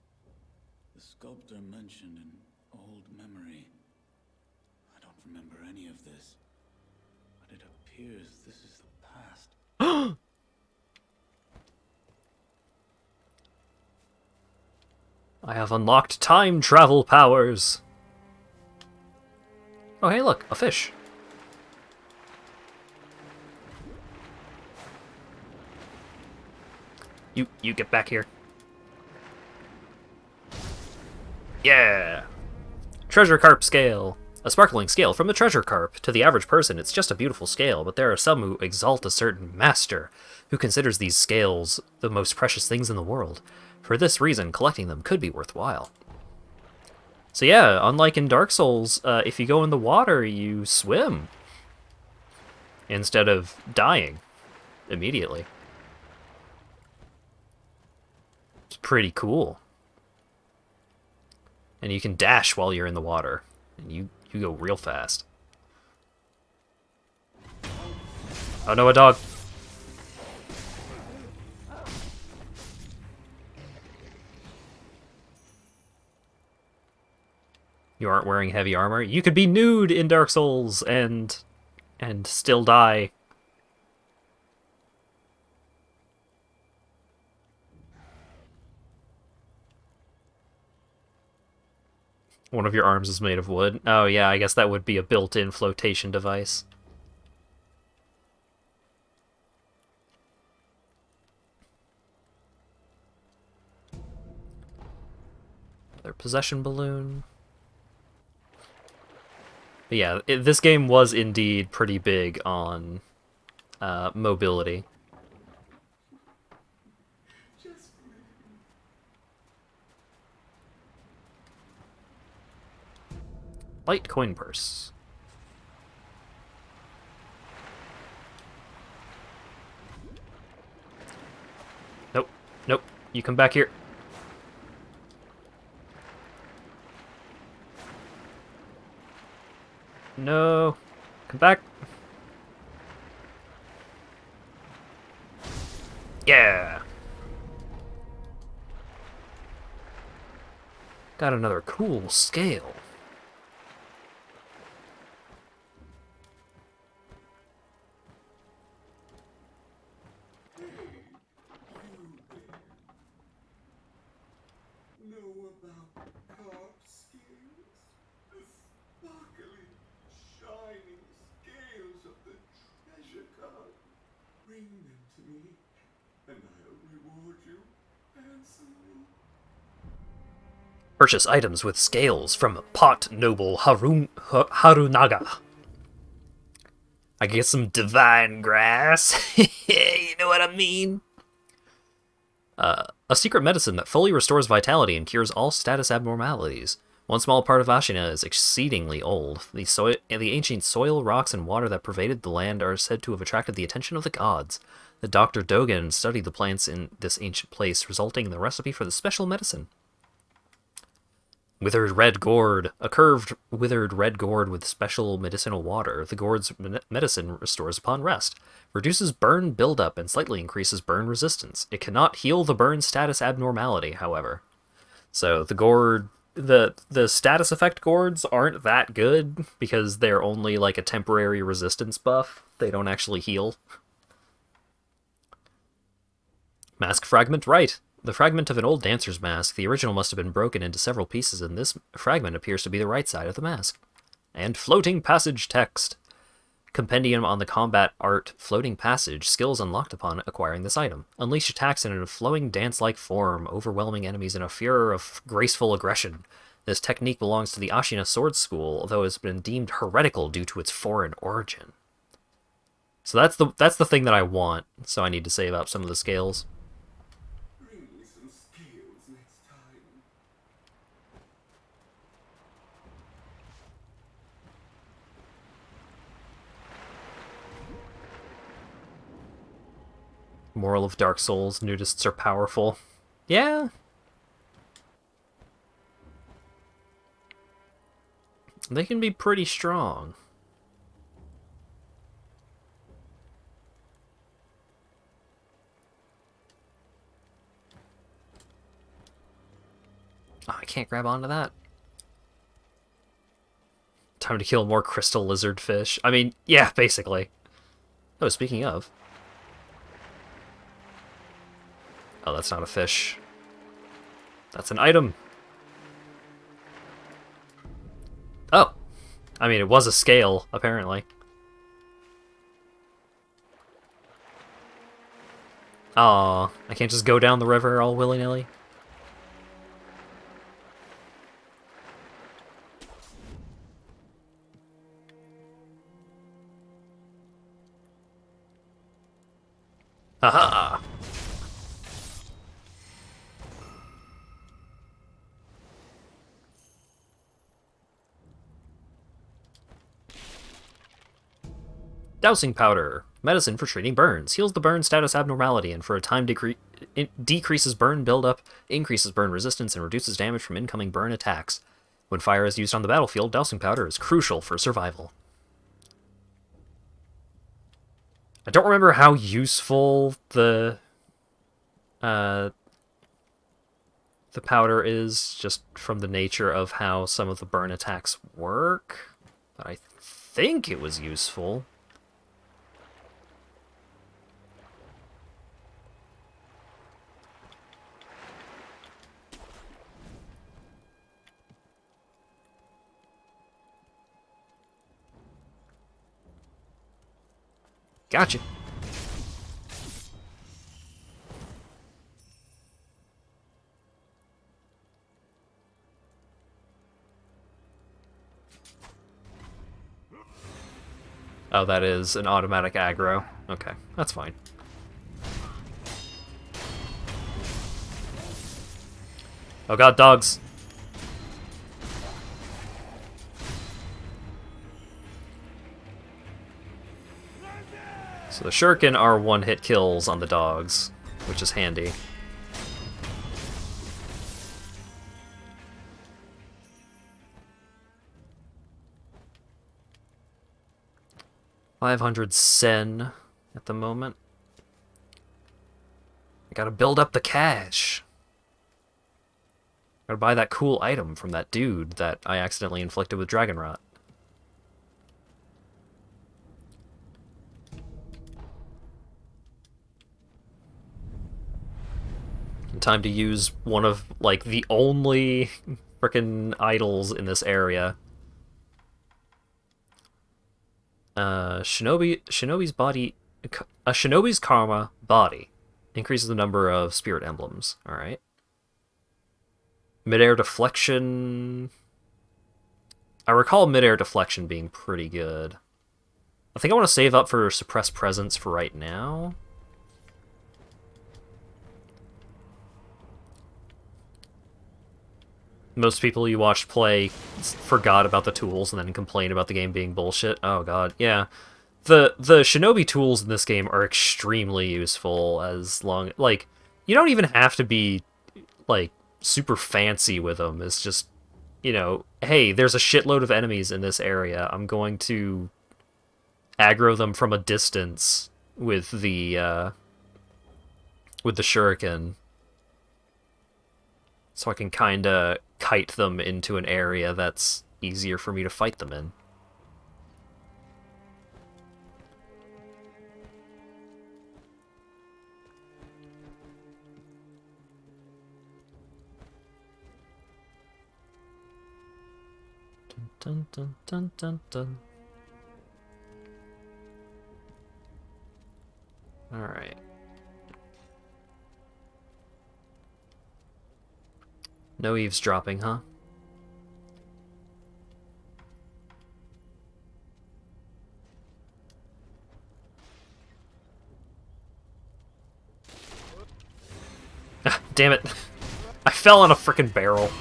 The sculptor mentioned an old memory. I don't remember any of this, but it appears this is the past. I have unlocked time travel powers! Oh hey look, a fish. You get back here. Yeah! Treasure Carp Scale. A sparkling scale from the Treasure Carp. To the average person, it's just a beautiful scale, but there are some who exalt a certain master, who considers these scales the most precious things in the world. For this reason, collecting them could be worthwhile. So yeah, unlike in Dark Souls, if you go in the water, you swim. Instead of dying immediately. It's pretty cool. And you can dash while you're in the water. And you go real fast. Oh no, a dog. You aren't wearing heavy armor. You could be nude in Dark Souls and still die. One of your arms is made of wood. Oh yeah, I guess that would be a built-in flotation device. Their possession balloon. But yeah, this game was indeed pretty big on mobility. Light coin purse. Nope. Nope. You come back here. No. Come back. Yeah. Got another cool scale. Know about carp scales? The sparkling, shining scales of the treasure carp. Bring them to me, and I'll reward you handsomely. Purchase items with scales from Pot Noble Harunaga. I get some divine grass. You know what I mean? A secret medicine that fully restores vitality and cures all status abnormalities. One small part of Ashina is exceedingly old. The ancient soil, rocks, and water that pervaded the land are said to have attracted the attention of the gods. The Dr. Dogen studied the plants in this ancient place, resulting in the recipe for the special medicine. Withered red gourd. A curved, withered red gourd with special medicinal water. The gourd's medicine restores upon rest. Reduces burn buildup and slightly increases burn resistance. It cannot heal the burn status abnormality, however. So the gourd... The status effect gourds aren't that good because they're only like a temporary resistance buff. They don't actually heal. Mask fragment, right. The fragment of an old dancer's mask. The original must have been broken into several pieces, and this fragment appears to be the right side of the mask. And floating passage text. Compendium on the combat art floating passage. Skills unlocked upon acquiring this item. Unleash attacks in a flowing dance-like form, overwhelming enemies in a furor of graceful aggression. This technique belongs to the Ashina sword school, although it has been deemed heretical due to its foreign origin. So that's the thing that I want, so I need to save up some of the scales. Bring me some scales next time. Moral of Dark Souls, nudists are powerful. Yeah. They can be pretty strong. Oh, I can't grab onto that. Time to kill more crystal lizard fish. I mean, yeah, basically. Oh, speaking of. Oh, that's not a fish. That's an item. Oh. I mean, it was a scale, apparently. Aw, I can't just go down the river all willy-nilly. Haha! Dousing powder. Medicine for treating burns. Heals the burn status abnormality and for a time decreases burn buildup, increases burn resistance, and reduces damage from incoming burn attacks. When fire is used on the battlefield, dousing powder is crucial for survival. I don't remember how useful the powder is, just from the nature of how some of the burn attacks work. But I think it was useful. Gotcha. Oh, that is an automatic aggro. Okay, that's fine. Oh god, dogs. So the shuriken are one-hit kills on the dogs, which is handy. $500 sen at the moment. I gotta build up the cash. Gotta buy that cool item from that dude that I accidentally inflicted with Dragon Rot. Time to use one of, like, the only frickin' idols in this area. Shinobi's body... A Shinobi's Karma body increases the number of spirit emblems. Alright. Midair deflection... I recall midair deflection being pretty good. I think I want to save up for suppress presence for right now. Most people you watched play forgot about the tools and then complain about the game being bullshit. Oh god, yeah. The shinobi tools in this game are extremely useful as long... Like, you don't even have to be, like, super fancy with them. It's just, you know, hey, there's a shitload of enemies in this area. I'm going to aggro them from a distance with the shuriken. So I can kinda kite them into an area that's easier for me to fight them in. Dun dun dun dun dun. Alright. No eavesdropping, huh? Ah, damn it. I fell on a frickin' barrel.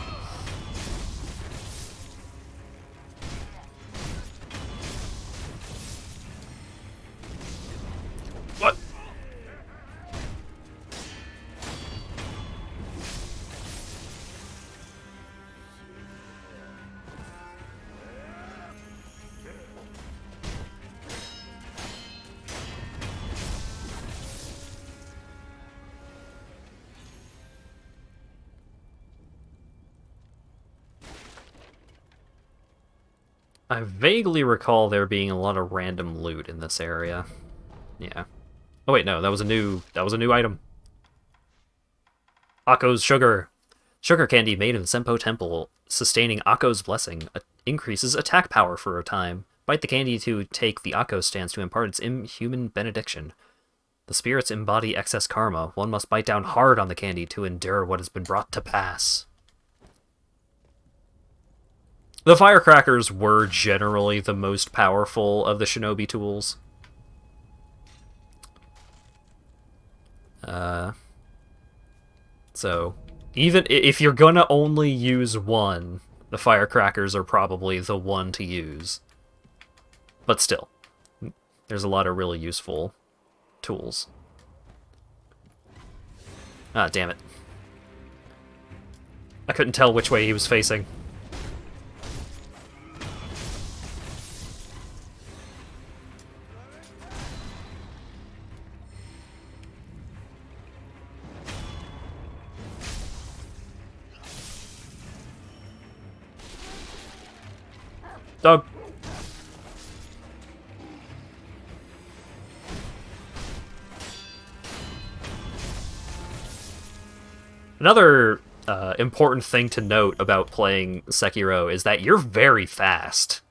What? I vaguely recall there being a lot of random loot in this area. Yeah. Oh wait, no, that was a new item. Akko's sugar. Sugar candy made in the Senpo Temple, sustaining Akko's blessing, increases attack power for a time. Bite the candy to take the Akko stance to impart its inhuman benediction. The spirits embody excess karma. One must bite down hard on the candy to endure what has been brought to pass. The firecrackers were generally the most powerful of the shinobi tools. So, even if you're gonna only use one, the firecrackers are probably the one to use. But still, there's a lot of really useful tools. Ah, damn it. I couldn't tell which way he was facing. Dog. Another important thing to note about playing Sekiro is that you're very fast.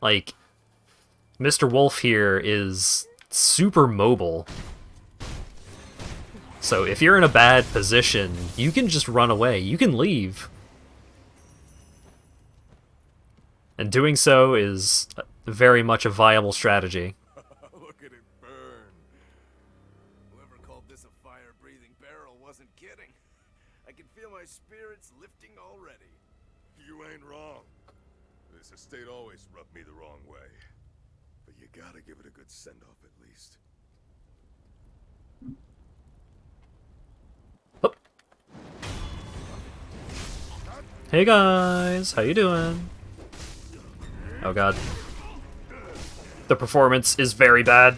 Like, Mr. Wolf here is super mobile. So if you're in a bad position, you can just run away. You can leave. And doing so is very much a viable strategy. Look at it burn. Whoever called this a fire-breathing barrel wasn't kidding. I can feel my spirits lifting already. You ain't wrong. This estate always rubbed me the wrong way. But you gotta give it a good send-off at least. Oh. Hey guys, how you doing? Oh god. The performance is very bad.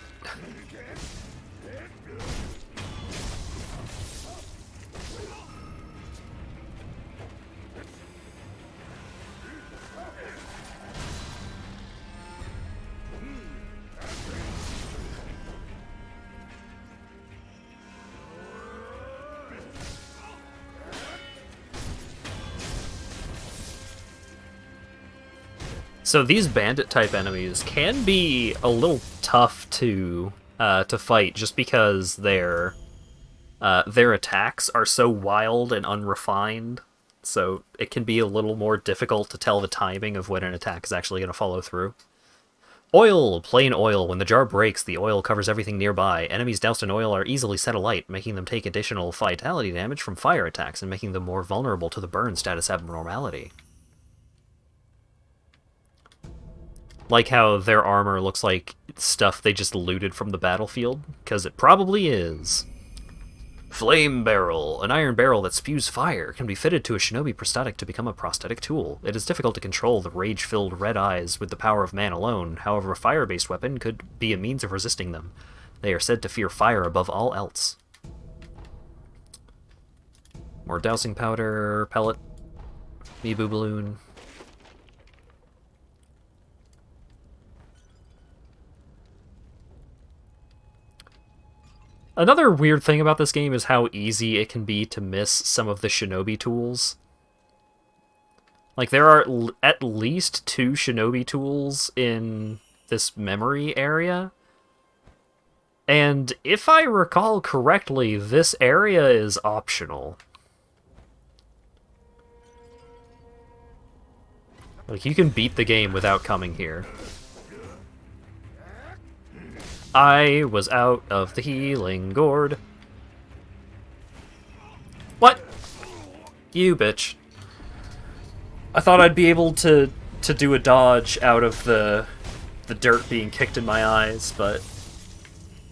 So these bandit-type enemies can be a little tough to fight, just because their attacks are so wild and unrefined. So it can be a little more difficult to tell the timing of when an attack is actually going to follow through. Oil! Plain oil. When the jar breaks, the oil covers everything nearby. Enemies doused in oil are easily set alight, making them take additional vitality damage from fire attacks and making them more vulnerable to the burn status abnormality. Like how their armor looks like stuff they just looted from the battlefield, because it probably is. Flame Barrel. An iron barrel that spews fire can be fitted to a shinobi prosthetic to become a prosthetic tool. It is difficult to control the rage-filled red eyes with the power of man alone, however a fire-based weapon could be a means of resisting them. They are said to fear fire above all else. More dowsing powder, pellet, Mibu balloon. Another weird thing about this game is how easy it can be to miss some of the shinobi tools. Like, there are at least 2 shinobi tools in this memory area. And if I recall correctly, this area is optional. Like, you can beat the game without coming here. I was out of the healing gourd. What? You bitch. I thought I'd be able to do a dodge out of the dirt being kicked in my eyes, but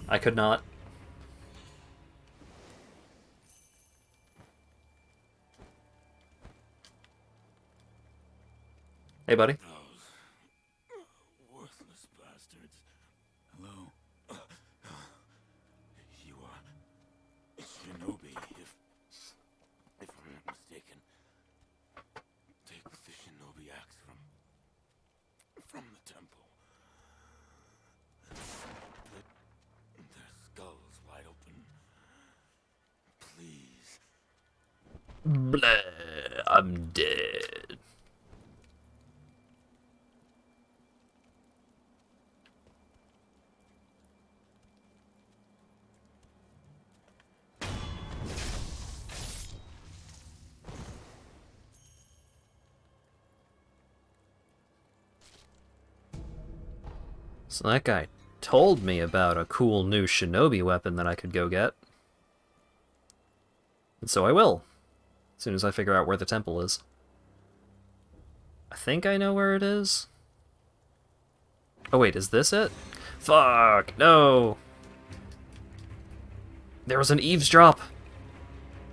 I could not. Hey, buddy. Worthless bastards. Hello. You are shinobi, if I'm not mistaken. Take the shinobi axe from Blah, I'm dead. So that guy told me about a cool new shinobi weapon that I could go get. And so I will, as soon as I figure out where the temple is. I think I know where it is. Oh wait, is this it? Fuck, no! There was an eavesdrop!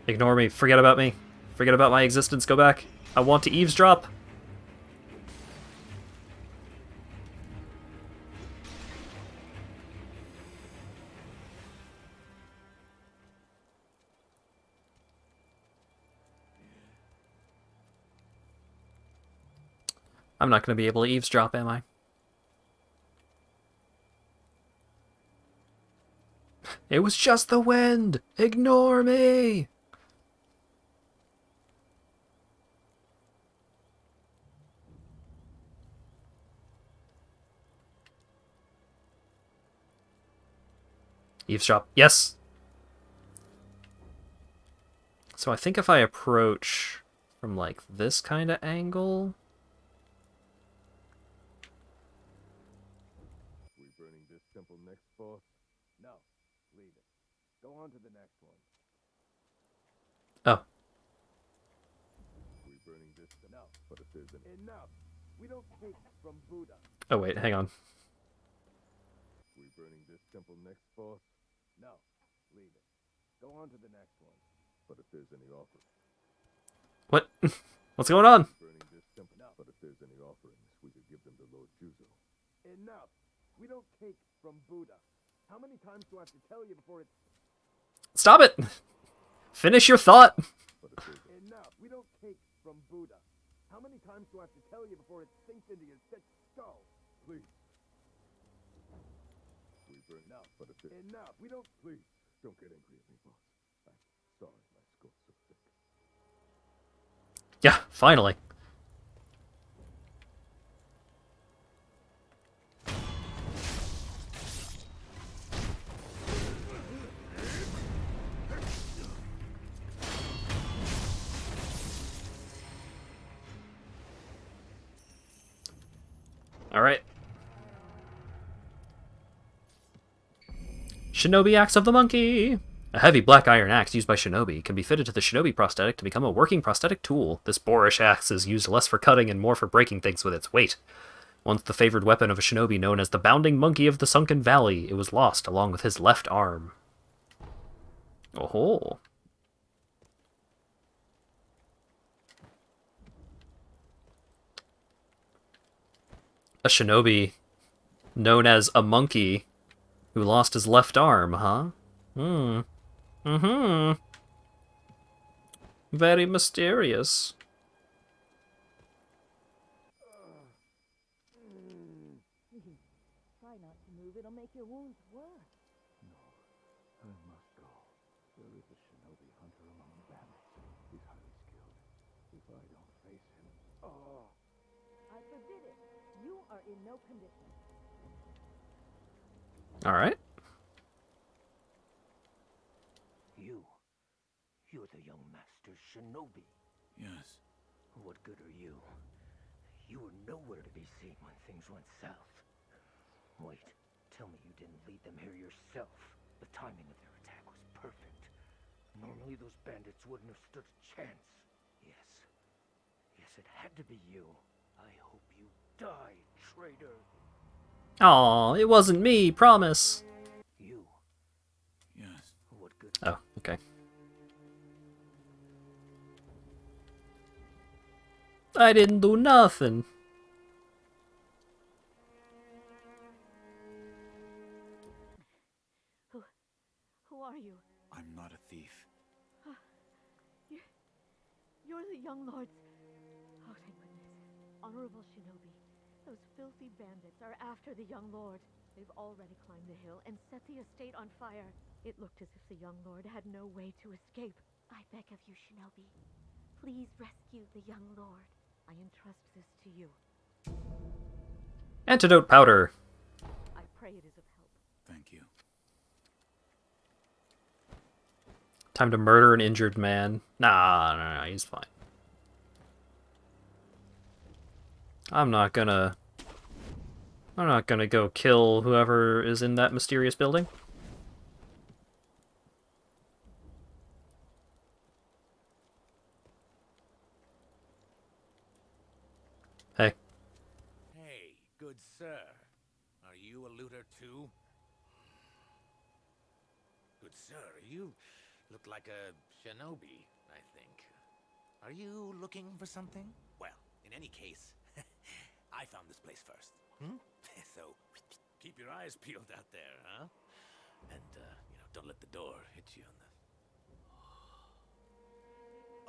Ignore me, forget about me. Forget about my existence, go back. I want to eavesdrop! I'm not going to be able to eavesdrop, am I? It was just the wind! Ignore me! Eavesdrop. Yes! So I think if I approach from, like, this kind of angle... We burning this temple next, boss? No. Leave it. Go on to the next one. Oh. We burning this temple? No. But if there's an... Enough! We don't take from Buddha. Oh wait, hang on. We burning this temple next, boss? No. Leave it. Go on to the next one. But if there's any offering... What? What's going on? Burning this temple? No. But if there's any offerings, we could give them to Lord Juzo. Enough! We don't take from Buddha. How many times do I have to tell you before it's... Stop it! Finish your thought! Enough! We don't take from Buddha. How many times do I have to tell you before it sinks into your thick skull? Please. We burn now, but if it... Enough! We don't... Please, don't get angry at me, boss. I'm sorry my skull's so thick. Yeah, finally. Alright. Shinobi Axe of the Monkey! A heavy black iron axe used by shinobi can be fitted to the shinobi prosthetic to become a working prosthetic tool. This boorish axe is used less for cutting and more for breaking things with its weight. Once the favored weapon of a shinobi known as the Bounding Monkey of the Sunken Valley, it was lost along with his left arm. Oh-ho. A shinobi known as a monkey who lost his left arm, huh? Very mysterious. Try not to move, it'll make your wounds worse. No, I must go. There is a shinobi hunter among the bandits. He's highly skilled. If I don't face him... Oh! I forbid it. You are in no condition. Alright. You're the young master's shinobi. Yes. What good are you? You were nowhere to be seen when things went south. Wait, tell me you didn't lead them here yourself. The timing of their attack was perfect. Normally those bandits wouldn't have stood a chance. Yes, it had to be you. I hope you die, traitor. Aw, it wasn't me, promise. You. Yes. What good? Oh, okay. I didn't do nothing. Who are you? I'm not a thief. You're the young lords. Oh, thank goodness. Honorable shinobi, those filthy bandits are after the young lord. They've already climbed the hill and set the estate on fire. It looked as if the young lord had no way to escape. I beg of you, Shinobi. Please rescue the young lord. I entrust this to you. Antidote powder. I pray it is of help. Thank you. Time to murder an injured man. Nah, he's fine. I'm not gonna go kill whoever is in that mysterious building. Hey. Hey, good sir. Are you a looter too? Good sir, you look like a shinobi, I think. Are you looking for something? Well, in any case, I found this place first. So, keep your eyes peeled out there, huh? And, don't let the door hit you in the...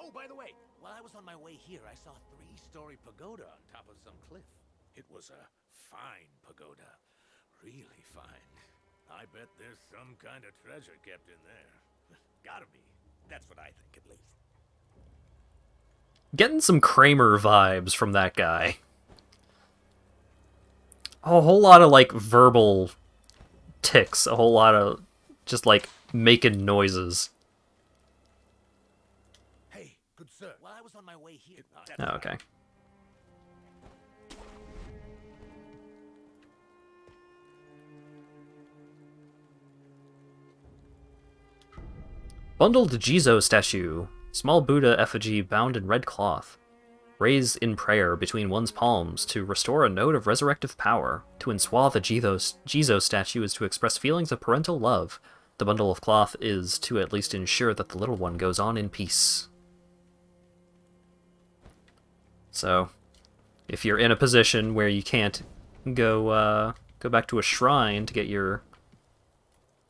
Oh, by the way, while I was on my way here, I saw a 3-story pagoda on top of some cliff. It was a fine pagoda. Really fine. I bet there's some kind of treasure kept in there. Gotta be. That's what I think, at least. Getting some Kramer vibes from that guy. A whole lot of, like, verbal tics. A whole lot of just, like, making noises. Hey, good sir. While I was on my way here... Oh, okay. Bundled Jizo statue. Small Buddha effigy bound in red cloth. Raised in prayer between one's palms to restore a note of resurrective power. To enswathe a Jizo statue is to express feelings of parental love. The bundle of cloth is to at least ensure that the little one goes on in peace. So, if you're in a position where you can't go back to a shrine to get your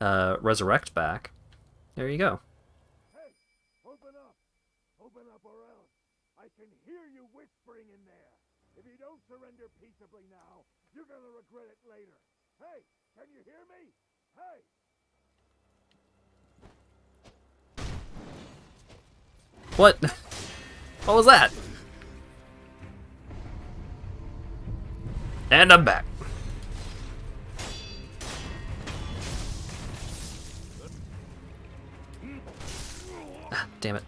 resurrect back, there you go. Hey, open up! Open up or else I can hear you whispering in there. If you don't surrender peaceably now, you're gonna regret it later. Hey, can you hear me? Hey! What? What was that? And I'm back. Ah, damn it.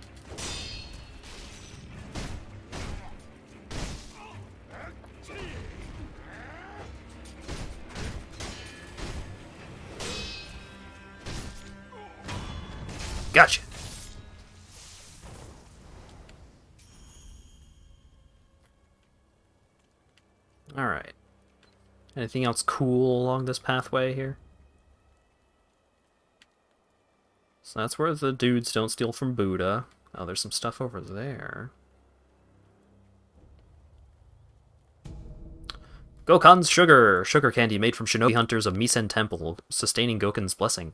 Gotcha. Alright. Anything else cool along this pathway here? So that's where the dudes don't steal from Buddha. Oh, there's some stuff over there. Gokan's Sugar! Sugar candy made from shinobi hunters of Misen Temple, sustaining Goken's blessing.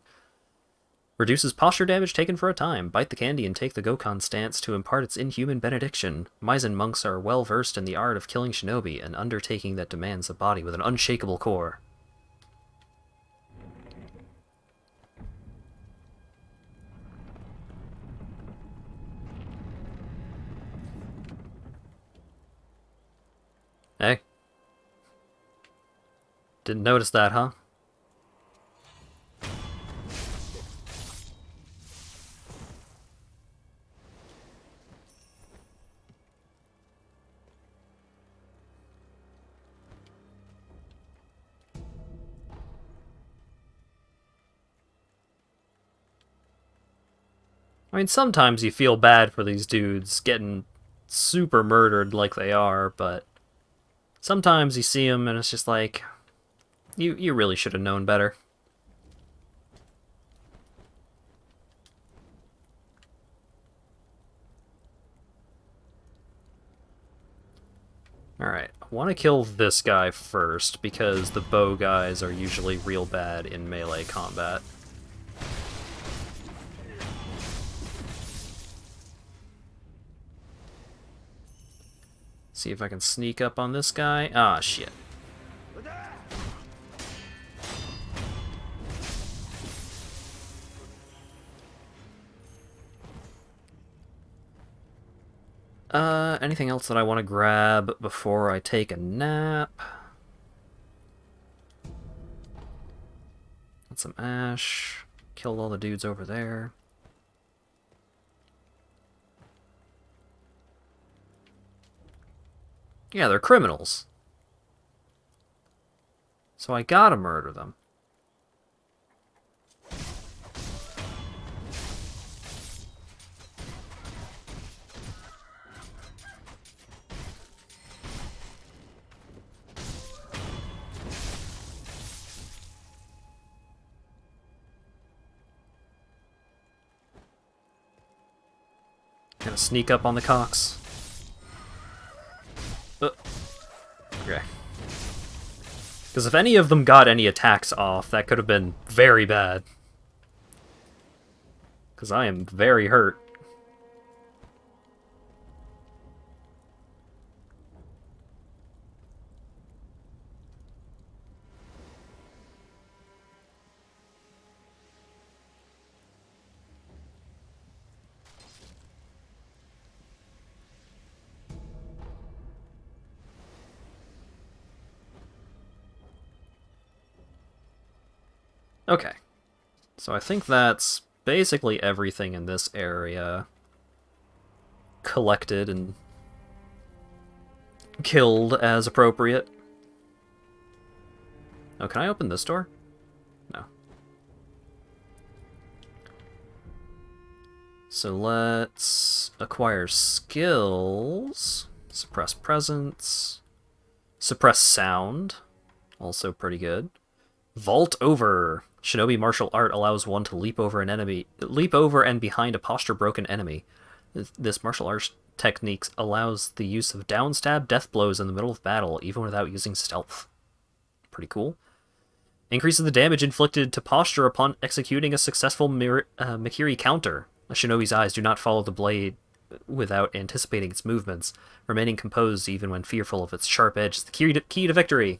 Reduces posture damage taken for a time. Bite the candy and take the Gokan stance to impart its inhuman benediction. Misen monks are well versed in the art of killing shinobi, an undertaking that demands a body with an unshakable core. Hey. Didn't notice that, huh? I mean, sometimes you feel bad for these dudes getting super murdered like they are, but sometimes you see them and it's just like, you really should have known better. Alright, I want to kill this guy first, because the bow guys are usually real bad in melee combat. See if I can sneak up on this guy. Ah, shit. Anything else that I want to grab before I take a nap? Got some ash. Killed all the dudes over there. Yeah, they're criminals. So I gotta murder them. Gonna sneak up on the cocks. Okay. Because if any of them got any attacks off, that could have been very bad. Because I am very hurt. Okay. So I think that's basically everything in this area collected and killed as appropriate. Oh, can I open this door? No. So let's acquire skills. Suppress presence. Suppress sound. Also pretty good. Vault over. Shinobi martial art allows one to leap over and behind a posture broken enemy. This martial arts technique allows the use of downstab death blows in the middle of battle, even without using stealth. Pretty cool. Increases the damage inflicted to posture upon executing a successful Mikiri counter. A shinobi's eyes do not follow the blade without anticipating its movements, remaining composed even when fearful of its sharp edge is the key to victory.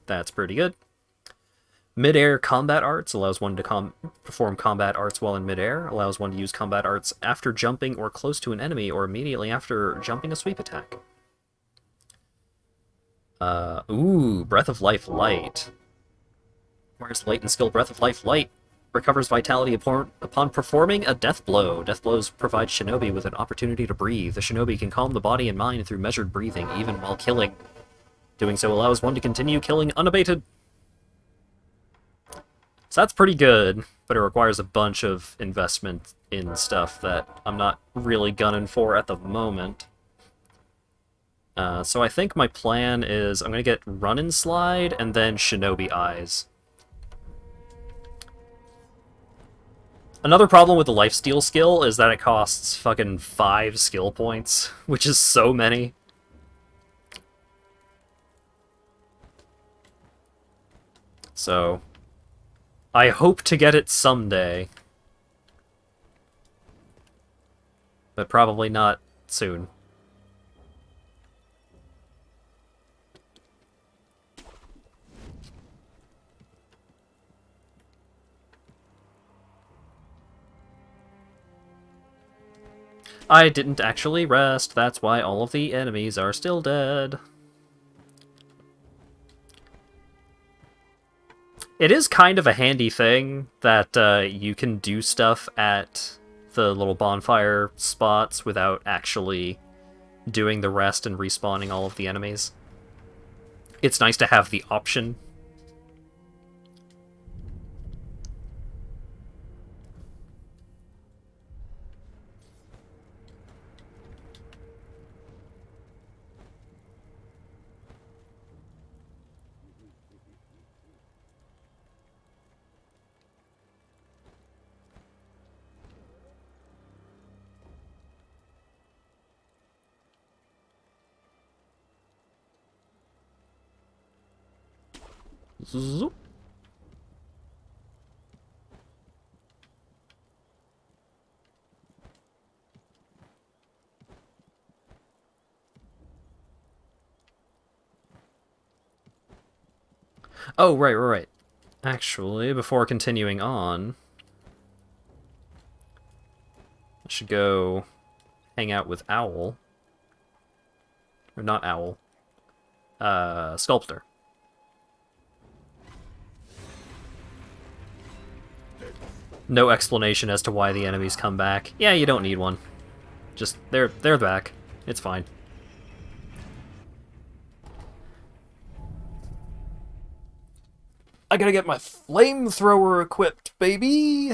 That's pretty good. Mid-air combat arts allows one to perform combat arts while in mid-air, allows one to use combat arts after jumping or close to an enemy or immediately after jumping a sweep attack. Breath of Life Light. Requires latent skill Breath of Life Light. Recovers vitality upon performing a death blow. Death blows provide shinobi with an opportunity to breathe. The shinobi can calm the body and mind through measured breathing, even while killing. Doing so allows one to continue killing unabated. So that's pretty good, but it requires a bunch of investment in stuff that I'm not really gunning for at the moment. So I think my plan is I'm going to get Run and Slide and then Shinobi Eyes. Another problem with the Lifesteal skill is that it costs fucking 5 skill points, which is so many. So I hope to get it someday. But probably not soon. I didn't actually rest, that's why all of the enemies are still dead. It is kind of a handy thing that you can do stuff at the little bonfire spots without actually doing the rest and respawning all of the enemies. It's nice to have the option. Zoop. Oh, right. Actually, before continuing on, I should go hang out with Owl. Or not owl. Sculptor. No explanation as to why the enemies come back. Yeah, you don't need one. Just, they're back. It's fine. I gotta get my flamethrower equipped, baby!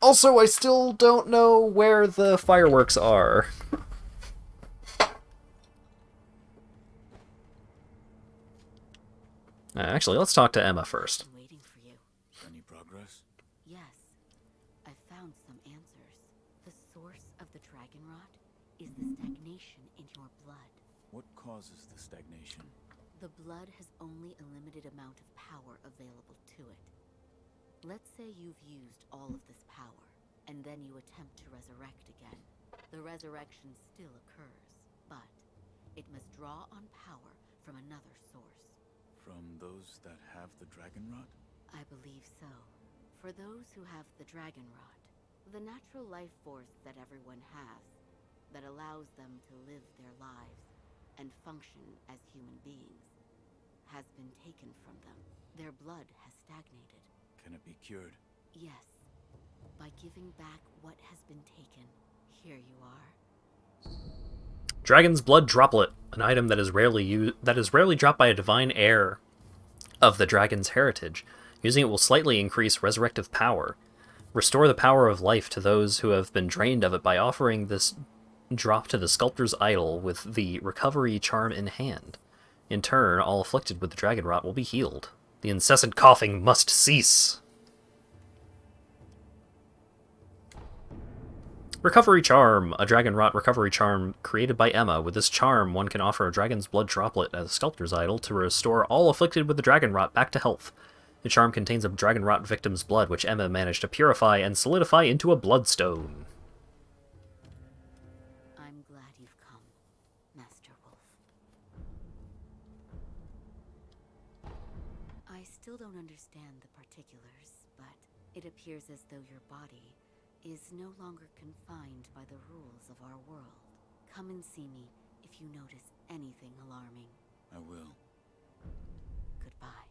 Also, I still don't know where the fireworks are. Actually, let's talk to Emma first. I'm waiting for you. Any progress? Yes, I found some answers. The source of the dragon rot is the stagnation in your blood. What causes the stagnation? The blood has only a limited amount of power available to it. Let's say you've used all of this power, and then you attempt to resurrect again. The resurrection still occurs, but it must draw on power from another source. From those that have the dragon rot? I believe so. For those who have the dragon rot, the natural life force that everyone has, that allows them to live their lives and function as human beings, has been taken from them. Their blood has stagnated. Can it be cured? Yes. By giving back what has been taken. Here you are. Dragon's Blood Droplet, an item that is rarely dropped by a divine heir of the dragon's heritage. Using it will slightly increase resurrective power. Restore the power of life to those who have been drained of it by offering this drop to the sculptor's idol with the recovery charm in hand. In turn, all afflicted with the dragon rot will be healed. The incessant coughing must cease. Recovery Charm, a dragon rot recovery charm created by Emma. With this charm, one can offer a dragon's blood droplet as a sculptor's idol to restore all afflicted with the dragon rot back to health. The charm contains a dragon rot victim's blood, which Emma managed to purify and solidify into a bloodstone. I'm glad you've come, Master Wolf. I still don't understand the particulars, but it appears as though your body is no longer confined by the rules of our world. Come and see me if you notice anything alarming. I will. Goodbye.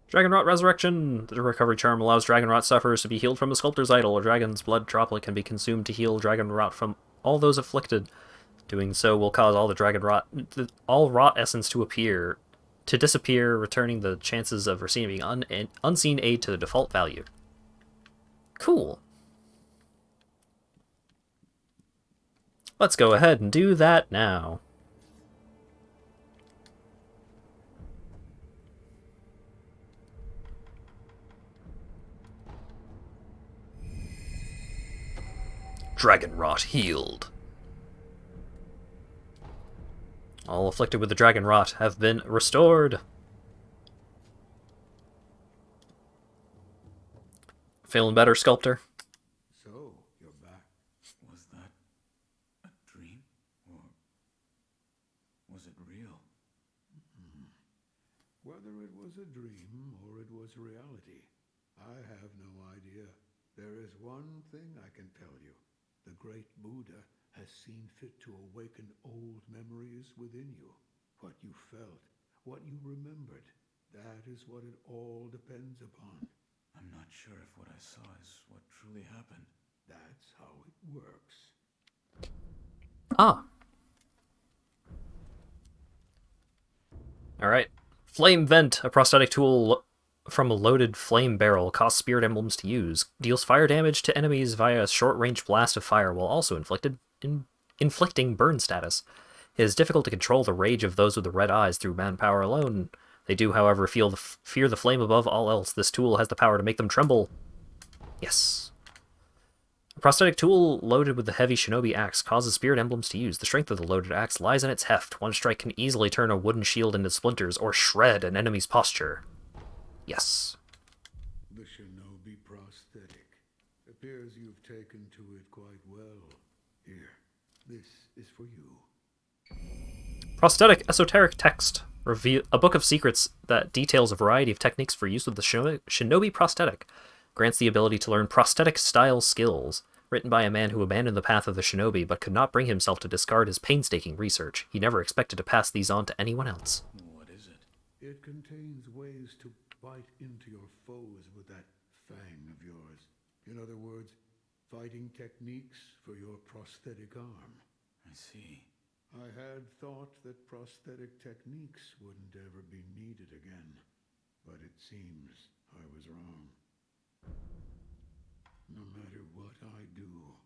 Dragon Rot Resurrection! The recovery charm allows dragon rot sufferers to be healed from the sculptor's idol. A dragon's blood droplet can be consumed to heal dragon rot from all those afflicted. Doing so will cause all rot essence to disappear, returning the chances of receiving unseen aid to the default value. Cool. Let's go ahead and do that now. Dragon Rot healed. All afflicted with the Dragon Rot have been restored. Feeling better, Sculptor? So, you're back. Was that a dream? Or was it real? Whether it was a dream or it was reality, I have no idea. There is one thing I can tell you. The great Buddha has seen fit to awaken old memories within you. What you felt, what you remembered, that is what it all depends upon. I'm not sure if what I saw is what truly happened. That's how it works. Ah. Alright. Flame Vent, a prosthetic tool from a loaded flame barrel, costs spirit emblems to use. Deals fire damage to enemies via a short-range blast of fire, while also inflicting burn status. It is difficult to control the rage of those with the red eyes through manpower alone. They do, however, fear the flame above all else. This tool has the power to make them tremble. Yes. A prosthetic tool loaded with the heavy shinobi axe causes spirit emblems to use. The strength of the loaded axe lies in its heft. One strike can easily turn a wooden shield into splinters or shred an enemy's posture. Yes. The shinobi prosthetic. Appears you've taken to it quite well. Here, this is for you. Prosthetic esoteric text. A book of secrets that details a variety of techniques for use with the shinobi prosthetic. Grants the ability to learn prosthetic style skills. Written by a man who abandoned the path of the shinobi but could not bring himself to discard his painstaking research. He never expected to pass these on to anyone else. What is it? It contains ways to bite into your foes with that fang of yours. In other words, fighting techniques for your prosthetic arm. I see. I had thought that prosthetic techniques wouldn't ever be needed again, but it seems I was wrong. No matter what I do,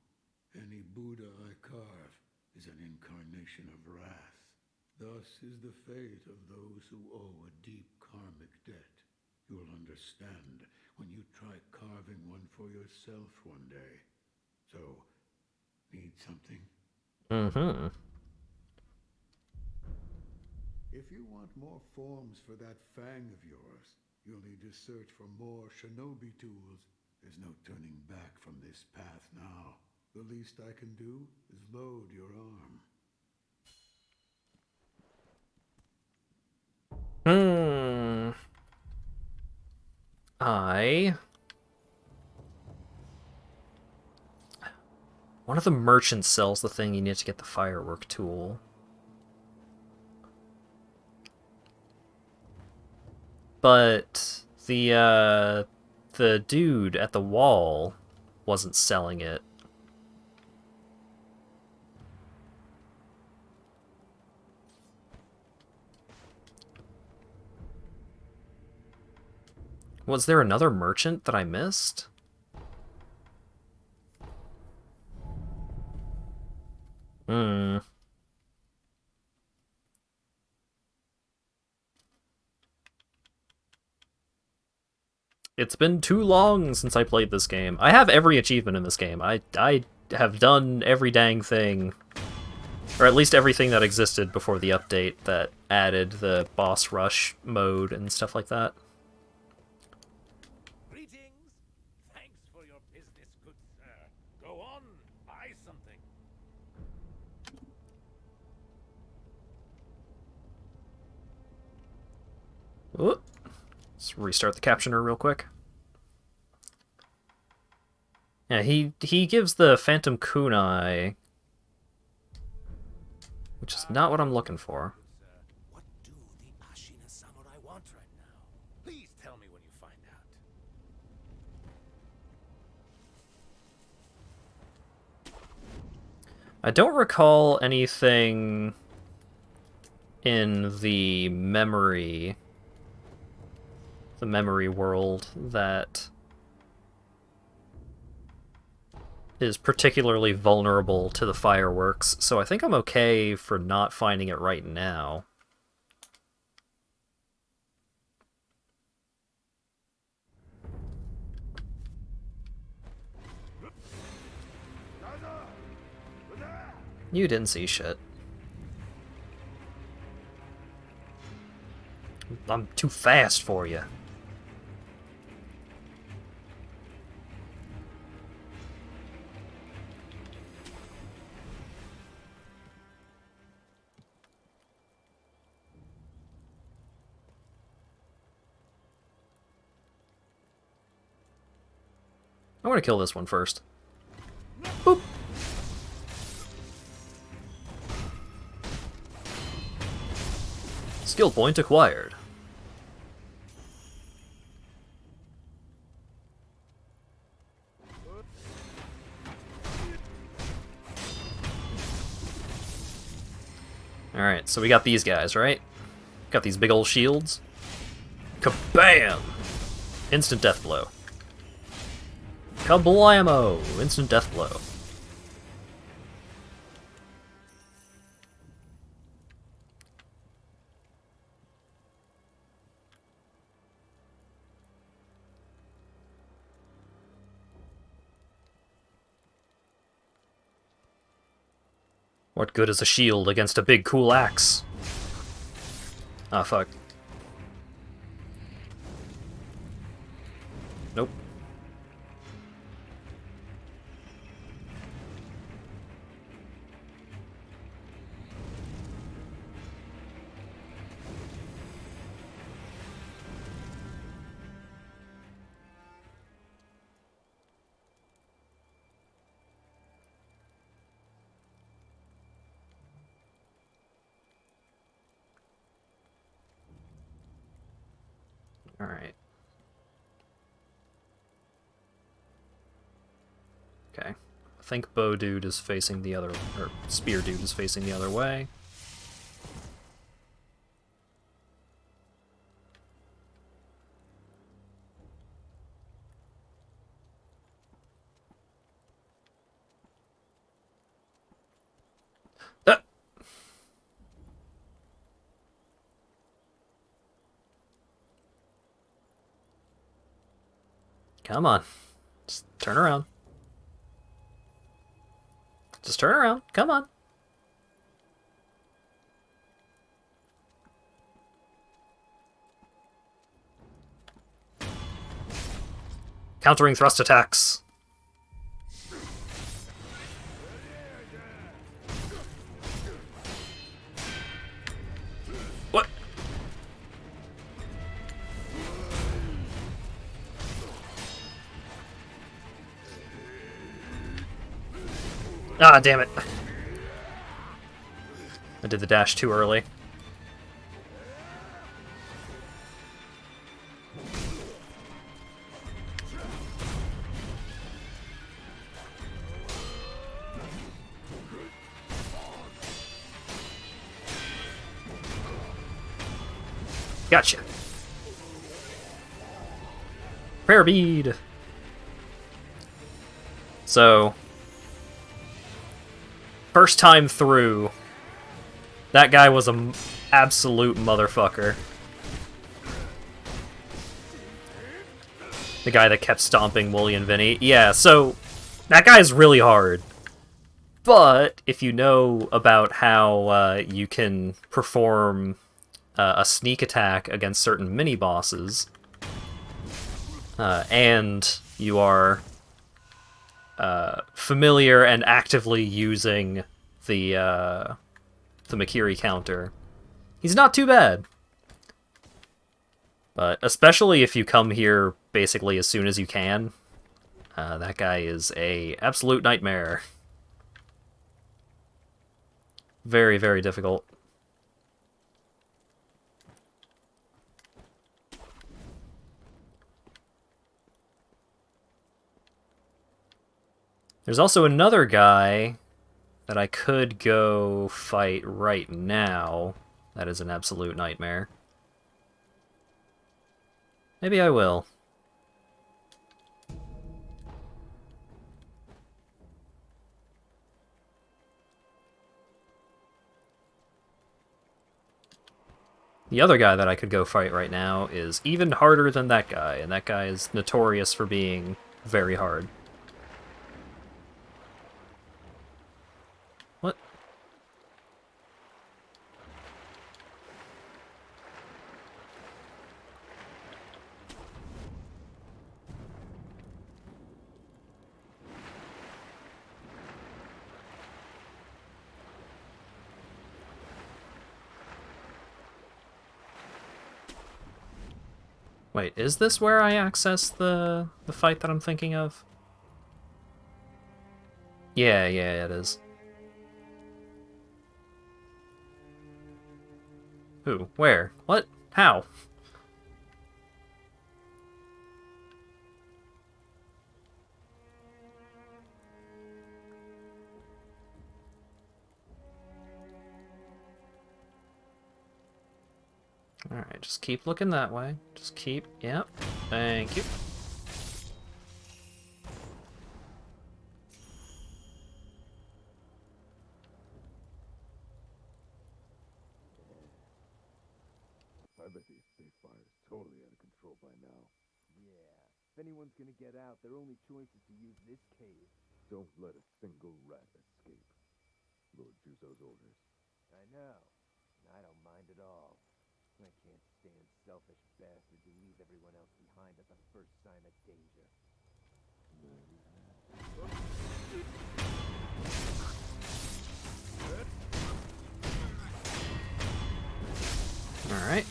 any Buddha I carve is an incarnation of wrath. Thus is the fate of those who owe a deep karmic debt. You'll understand when you try carving one for yourself one day. So, need something? Mm-hmm. If you want more forms for that fang of yours, you'll need to search for more shinobi tools. There's no turning back from this path now. The least I can do is load your arm. One of the merchants sells the thing you need to get the firework tool. But the dude at the wall wasn't selling it. Was there another merchant that I missed? It's been too long since I played this game. I have every achievement in this game. I have done every dang thing. Or at least everything that existed before the update that added the boss rush mode and stuff like that. Greetings. Thanks for your business, good sir. Go on, buy something. Ooh. Let's restart the captioner real quick. Yeah, he gives the Phantom Kunai, which is not what I'm looking for. What do the Ashina samurai want right now? Please tell me when you find out. I don't recall anything in the memory world that is particularly vulnerable to the fireworks, so I think I'm okay for not finding it right now. You didn't see shit. I'm too fast for you. I want to kill this one first. Boop. Skill point acquired. Alright, so we got these guys, right? Got these big old shields. Kabam! Instant death blow. Kablamo! Instant death blow. What good is a shield against a big cool axe? Ah, fuck. Nope. Alright. Okay. I think bow dude is facing the other, or spear dude is facing the other way. Come on. Just turn around. Just turn around. Come on. Countering thrust attacks. What? Ah, damn it. I did the dash too early. Gotcha. Prayer bead. So, first time through, that guy was an absolute motherfucker. The guy that kept stomping Wooly and Vinny. Yeah, so that guy's really hard. But if you know about how you can perform a sneak attack against certain mini-bosses, and you are familiar and actively using the Makiri counter, he's not too bad. But especially if you come here basically as soon as you can, that guy is a absolute nightmare. Very, very difficult. There's also another guy that I could go fight right now. That is an absolute nightmare. Maybe I will. The other guy that I could go fight right now is even harder than that guy, and that guy is notorious for being very hard. What? Wait, is this where I access the fight that I'm thinking of? Yeah, it is. Who? Where? What? How? Alright, just keep looking that way. Just keep... Yep. Thank you. I bet the estate fire is totally out of control by now. Yeah. If anyone's gonna get out, their only choice is to use this cave. Don't let a single rat escape. Lord Juzo's orders. I know. And I don't mind at all. I can't stand selfish bastards who leave everyone else behind at the first sign of danger. All right.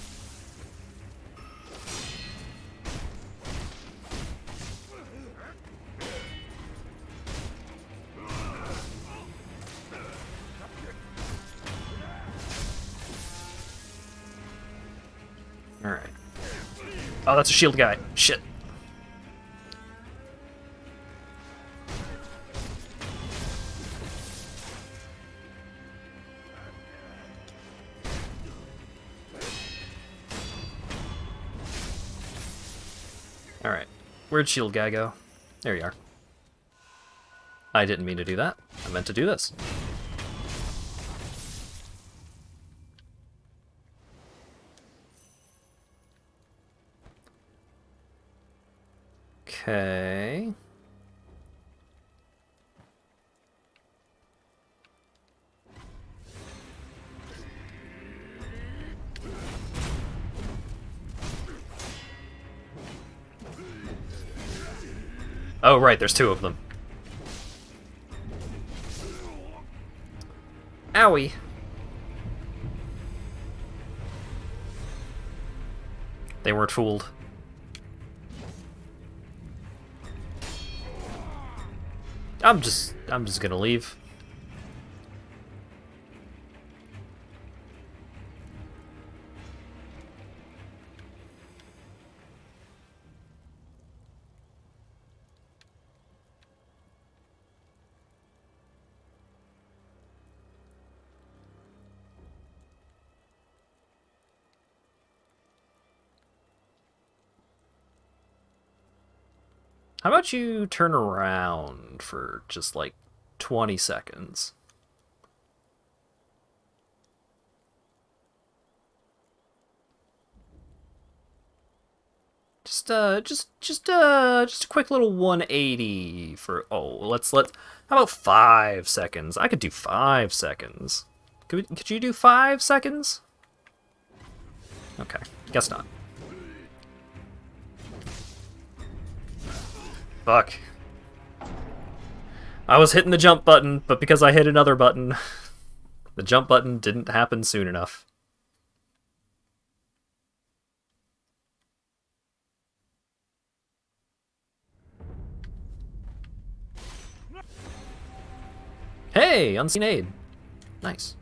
All right. Oh, that's a shield guy. Shit. Alright. Where'd shield guy go? There you are. I didn't mean to do that. I meant to do this. Okay. Oh, right, there's two of them. Owie. They weren't fooled. I'm just gonna leave. How about you turn around for just like 20 seconds? Just a quick little 180 for, how about 5 seconds? I could do 5 seconds. Could you do 5 seconds? Okay, guess not. Fuck. I was hitting the jump button, but because I hit another button, the jump button didn't happen soon enough. Hey, unseen aid. Nice.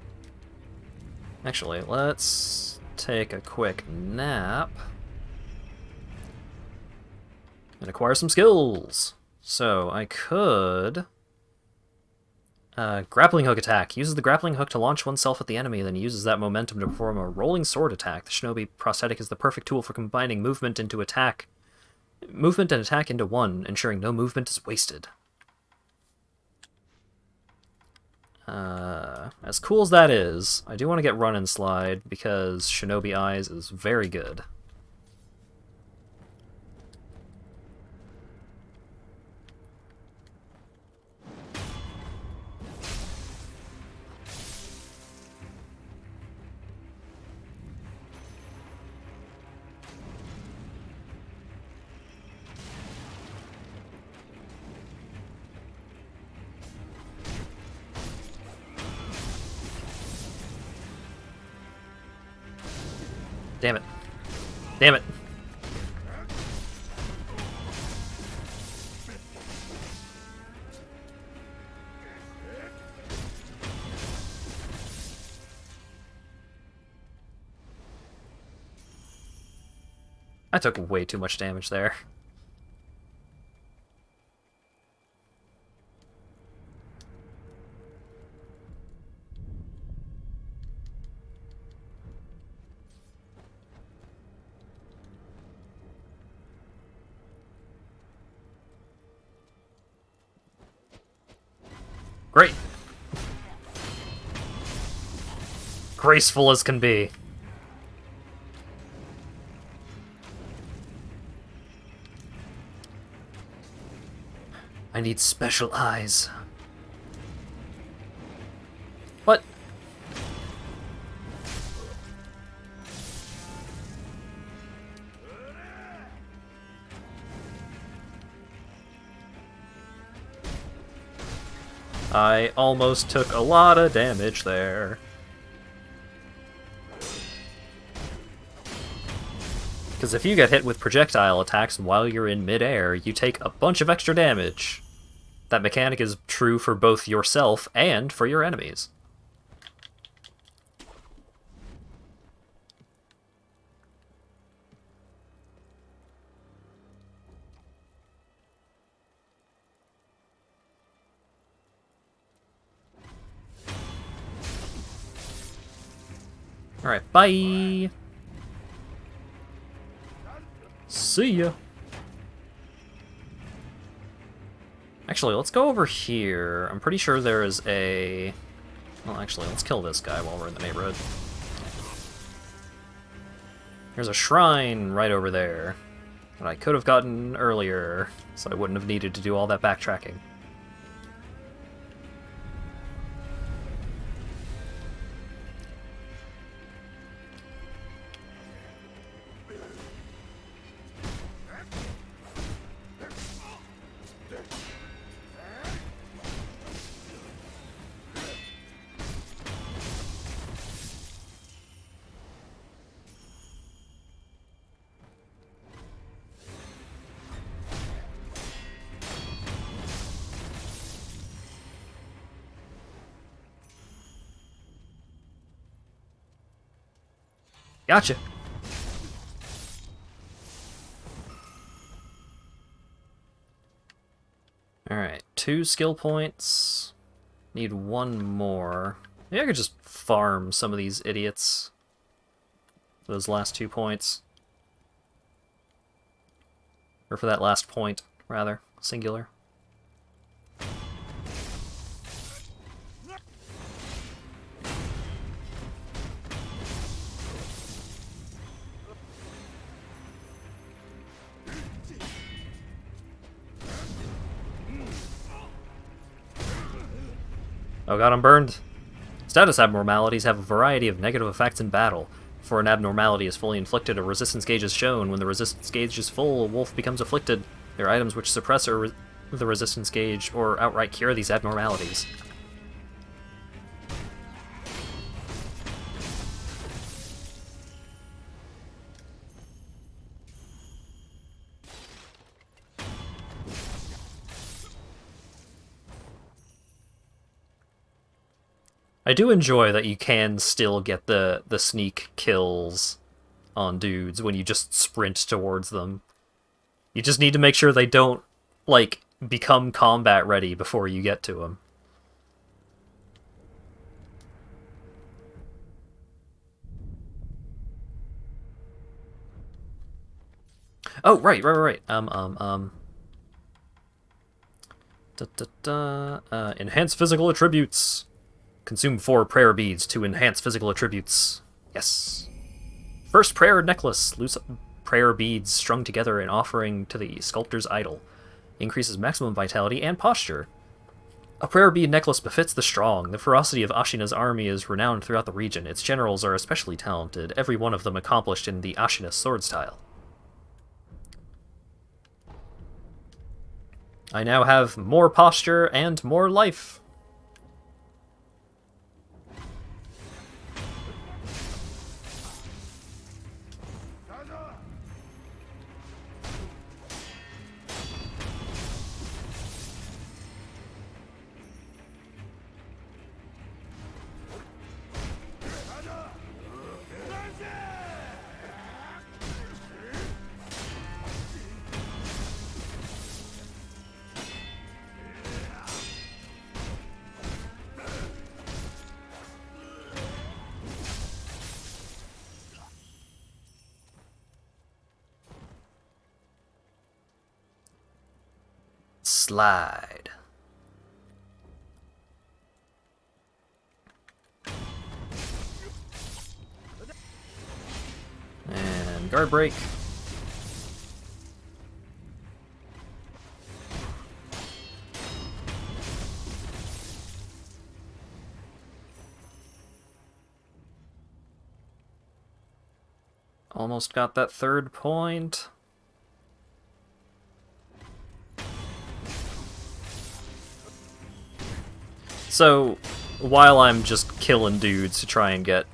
Actually, let's take a quick nap and acquire some skills. So I could... grappling hook attack. Uses the grappling hook to launch oneself at the enemy, then uses that momentum to perform a rolling sword attack. The shinobi prosthetic is the perfect tool for combining movement and attack into one, ensuring no movement is wasted. As cool as that is, I do want to get Run and Slide, because Shinobi Eyes is very good. Damn it. Damn it. I took way too much damage there. Great. Graceful as can be. I need special eyes. What? I almost took a lot of damage there. Because if you get hit with projectile attacks while you're in midair, you take a bunch of extra damage. That mechanic is true for both yourself and for your enemies. Alright, bye! See ya! Actually, let's go over here. I'm pretty sure there is a... Well, actually, let's kill this guy while we're in the neighborhood. There's a shrine right over there that I could have gotten earlier, so I wouldn't have needed to do all that backtracking. Gotcha. Alright, 2 skill points. Need 1 more. Maybe I could just farm some of these idiots. Those last 2 points. Or for that last point, rather. Singular. Oh god, I'm burned. Status abnormalities have a variety of negative effects in battle. Before an abnormality is fully inflicted, a resistance gauge is shown. When the resistance gauge is full, a wolf becomes afflicted. There are items which suppress the resistance gauge or outright cure these abnormalities. I do enjoy that you can still get the sneak kills on dudes when you just sprint towards them. You just need to make sure they don't, like, become combat ready before you get to them. Oh, right. Enhance physical attributes. Consume 4 prayer beads to enhance physical attributes. Yes. First prayer necklace. Loose prayer beads strung together in offering to the sculptor's idol. Increases maximum vitality and posture. A prayer bead necklace befits the strong. The ferocity of Ashina's army is renowned throughout the region. Its generals are especially talented, every one of them accomplished in the Ashina sword style. I now have more posture and more life. Slide. And guard break. Almost got that 3rd point. So, while I'm just killing dudes to try and get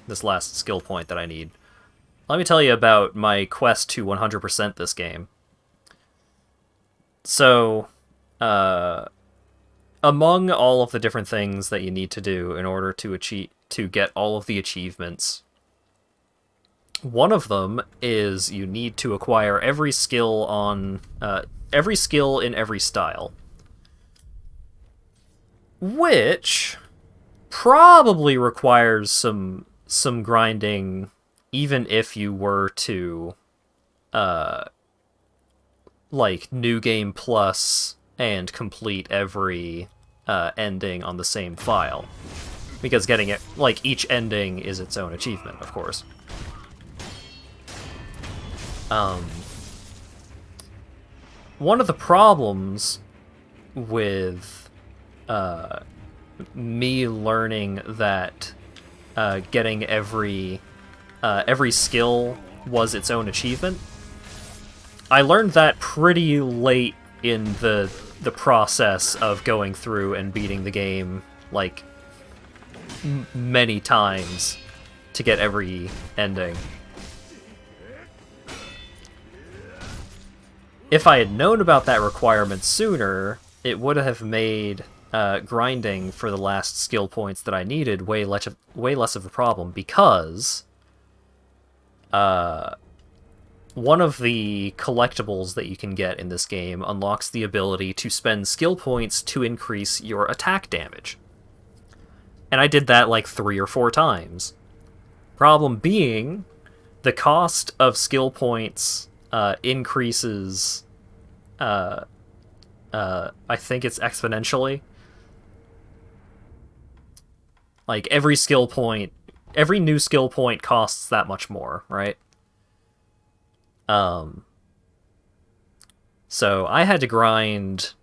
this last skill point that I need, let me tell you about my quest to 100% this game. So, among all of the different things that you need to do in order to get all of the achievements, one of them is you need to acquire every skill in every style. Which probably requires some some grinding, even if you were to, like, New Game Plus and complete every ending on the same file. Because getting it, like, each ending is its own achievement, of course. One of the problems with me learning that getting every skill was its own achievement, I learned that pretty late in the process of going through and beating the game, like, many times to get every ending. If I had known about that requirement sooner, it would have made grinding for the last skill points that I needed way less of a problem, because one of the collectibles that you can get in this game unlocks the ability to spend skill points to increase your attack damage. And I did that like 3 or 4 times. Problem being, the cost of skill points increases, I think it's exponentially. Like, every new skill point costs that much more, right? So I had to grind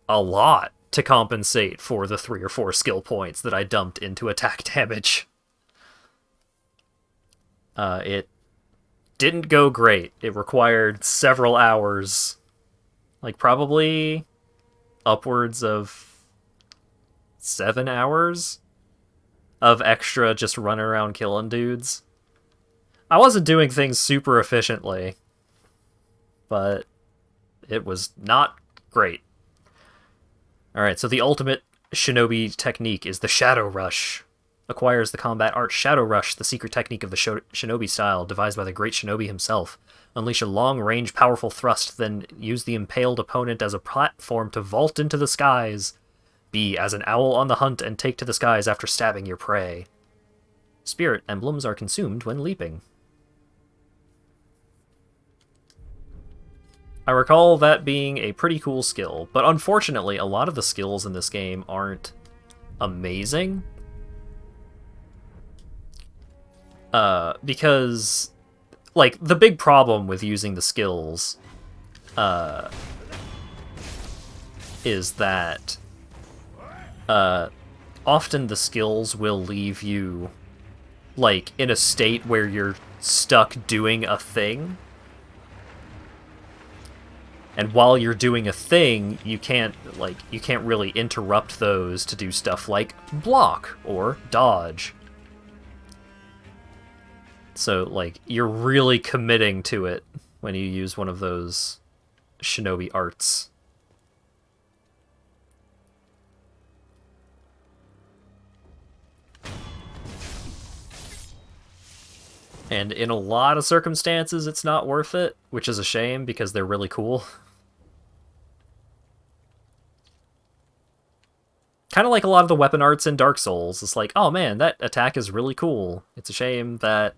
a lot to compensate for the 3 or 4 skill points that I dumped into attack damage. It didn't go great. It required several hours, like probably upwards of 7 hours of extra just running around killing dudes. I wasn't doing things super efficiently, but it was not great. Alright, so the ultimate shinobi technique is the Shadow Rush. Acquires the combat art Shadow Rush, the secret technique of the shinobi style, devised by the great shinobi himself. Unleash a long-range, powerful thrust, then use the impaled opponent as a platform to vault into the skies. Be as an owl on the hunt and take to the skies after stabbing your prey. Spirit emblems are consumed when leaping. I recall that being a pretty cool skill, but unfortunately a lot of the skills in this game aren't amazing. Because, like, the big problem with using the skills is that often the skills will leave you, like, in a state where you're stuck doing a thing. And while you're doing a thing, you can't really interrupt those to do stuff like block or dodge. So, like, you're really committing to it when you use one of those shinobi arts. And in a lot of circumstances, it's not worth it, which is a shame because they're really cool. Kind of like a lot of the weapon arts in Dark Souls. It's like, oh man, that attack is really cool. It's a shame that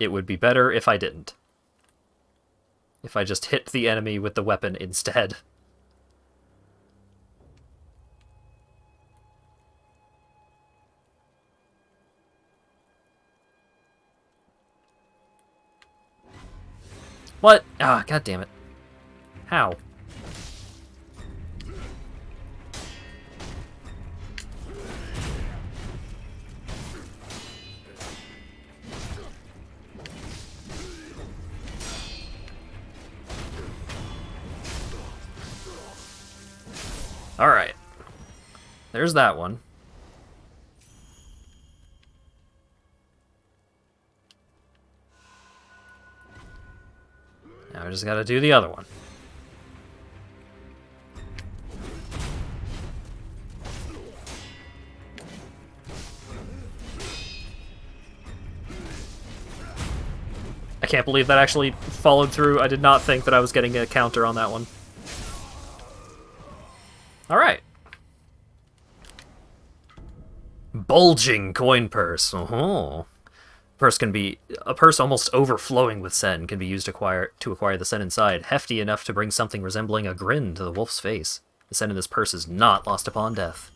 it would be better if I didn't. If I just hit the enemy with the weapon instead. What? Ah, god damn it. How? Alright. There's that one. Now I just gotta do the other one. I can't believe that actually followed through. I did not think that I was getting a counter on that one. Alright. Bulging coin purse. Uh-huh. A purse almost overflowing with sen can be used to acquire the sen inside, hefty enough to bring something resembling a grin to the wolf's face. The sen in this purse is not lost upon death.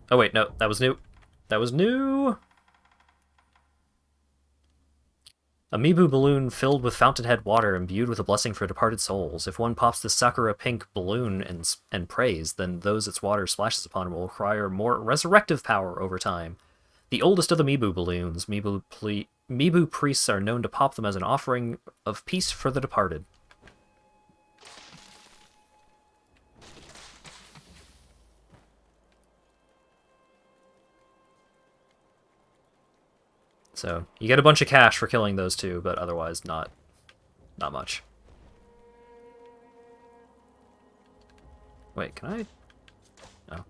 Oh wait, no, that was new. That was new! A Mibu balloon filled with fountainhead water imbued with a blessing for departed souls. If one pops this sakura pink balloon and prays, then those its water splashes upon will acquire more resurrective power over time. The oldest of the Mibu balloons, Mibu priests are known to pop them as an offering of peace for the departed. So, you get a bunch of cash for killing those two, but otherwise not much. Wait, can I? No.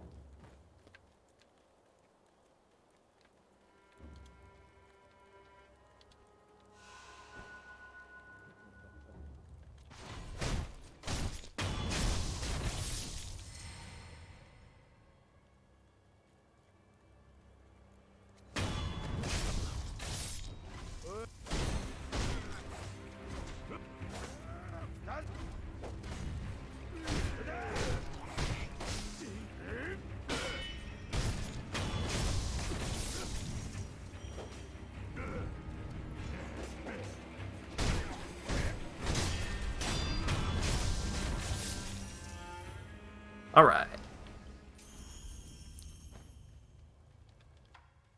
Alright.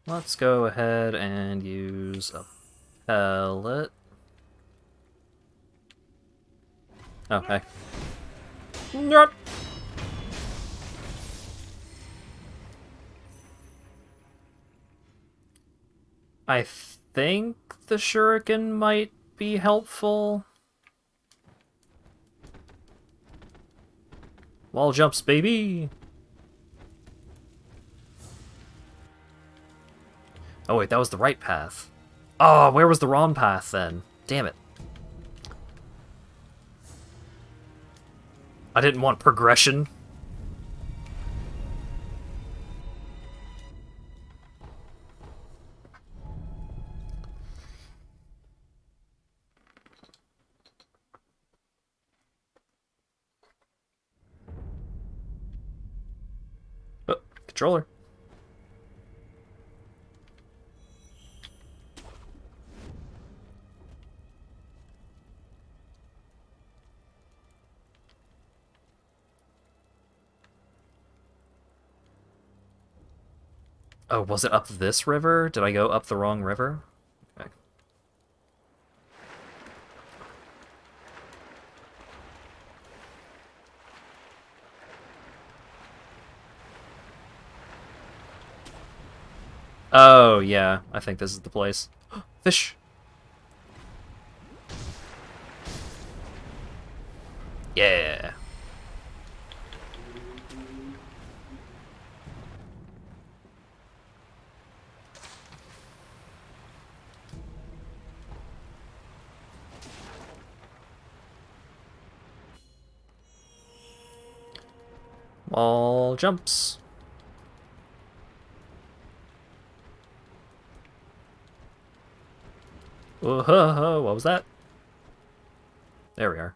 Let's go ahead and use a pellet. Oh, hey. Yep. I think the shuriken might be helpful. Wall jumps, baby! Oh wait, that was the right path. Oh, where was the wrong path then? Damn it. I didn't want progression. Oh, controller. Oh, was it up this river? Did I go up the wrong river? Okay. Oh, yeah. I think this is the place. Fish! Yeah! Wall jumps. Whoa, what was that? There we are.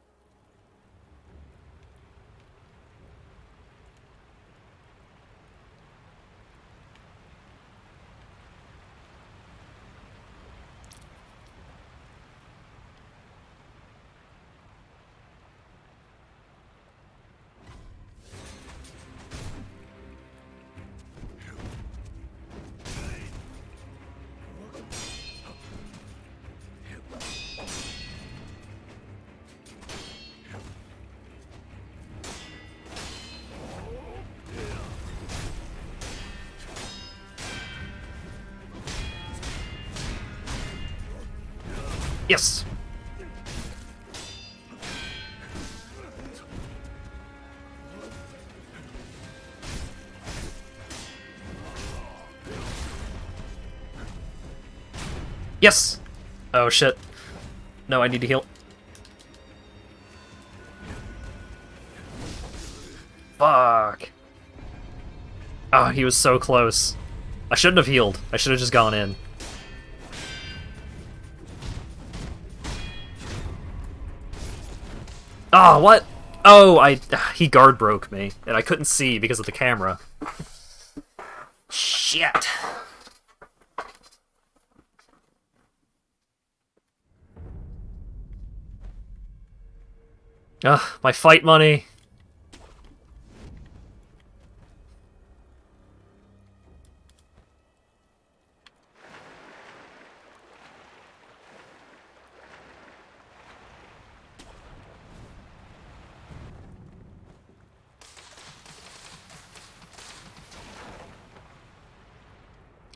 Yes! Yes! Oh shit. No, I need to heal. Fuck. Oh, he was so close. I shouldn't have healed. I should have just gone in. Oh, what? Oh, he guard broke me, and I couldn't see because of the camera. Shit. Ugh, my fight money.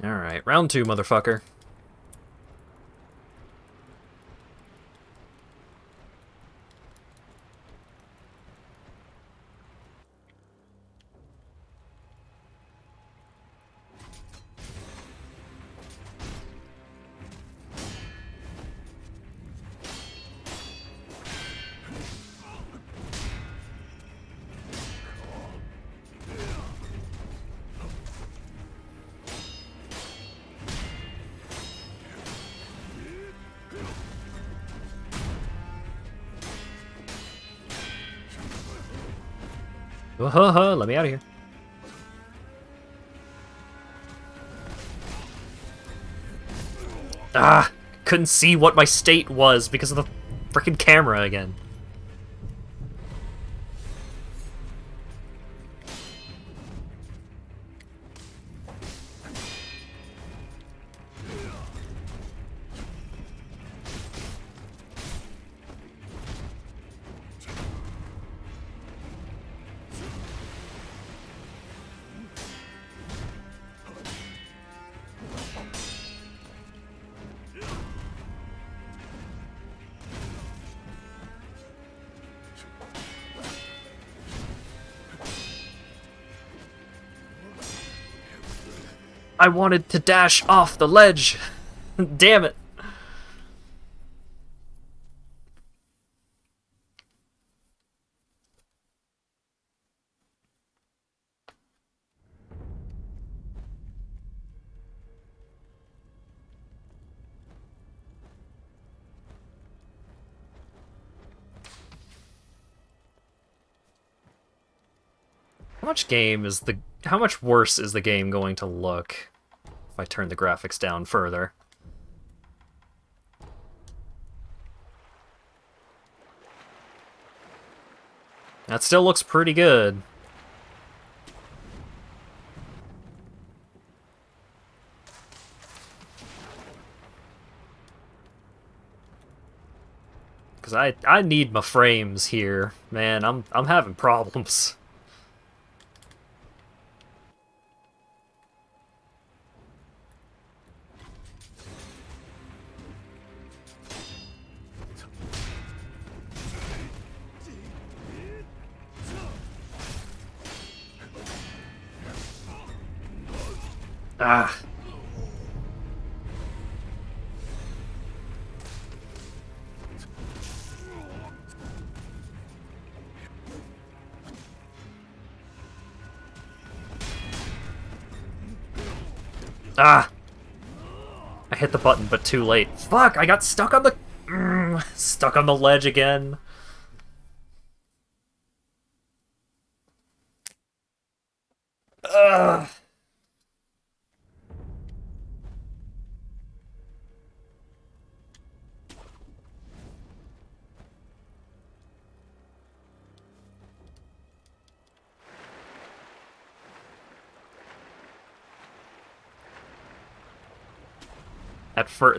Alright, round 2, motherfucker. Let me out of here. Ah! Couldn't see what my state was because of the freaking camera again. I wanted to dash off the ledge. Damn it. How much worse is the game going to look if I turn the graphics down further? That still looks pretty good. Cause I need my frames here, man. I'm having problems. Ah. Ah! I hit the button, but too late. Fuck! I got stuck on the... stuck on the ledge again. Ugh.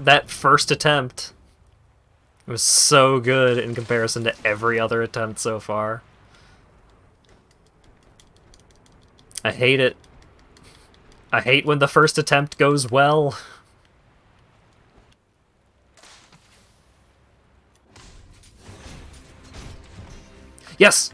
That first attempt was so good in comparison to every other attempt so far. I hate it. I hate when the first attempt goes well. Yes!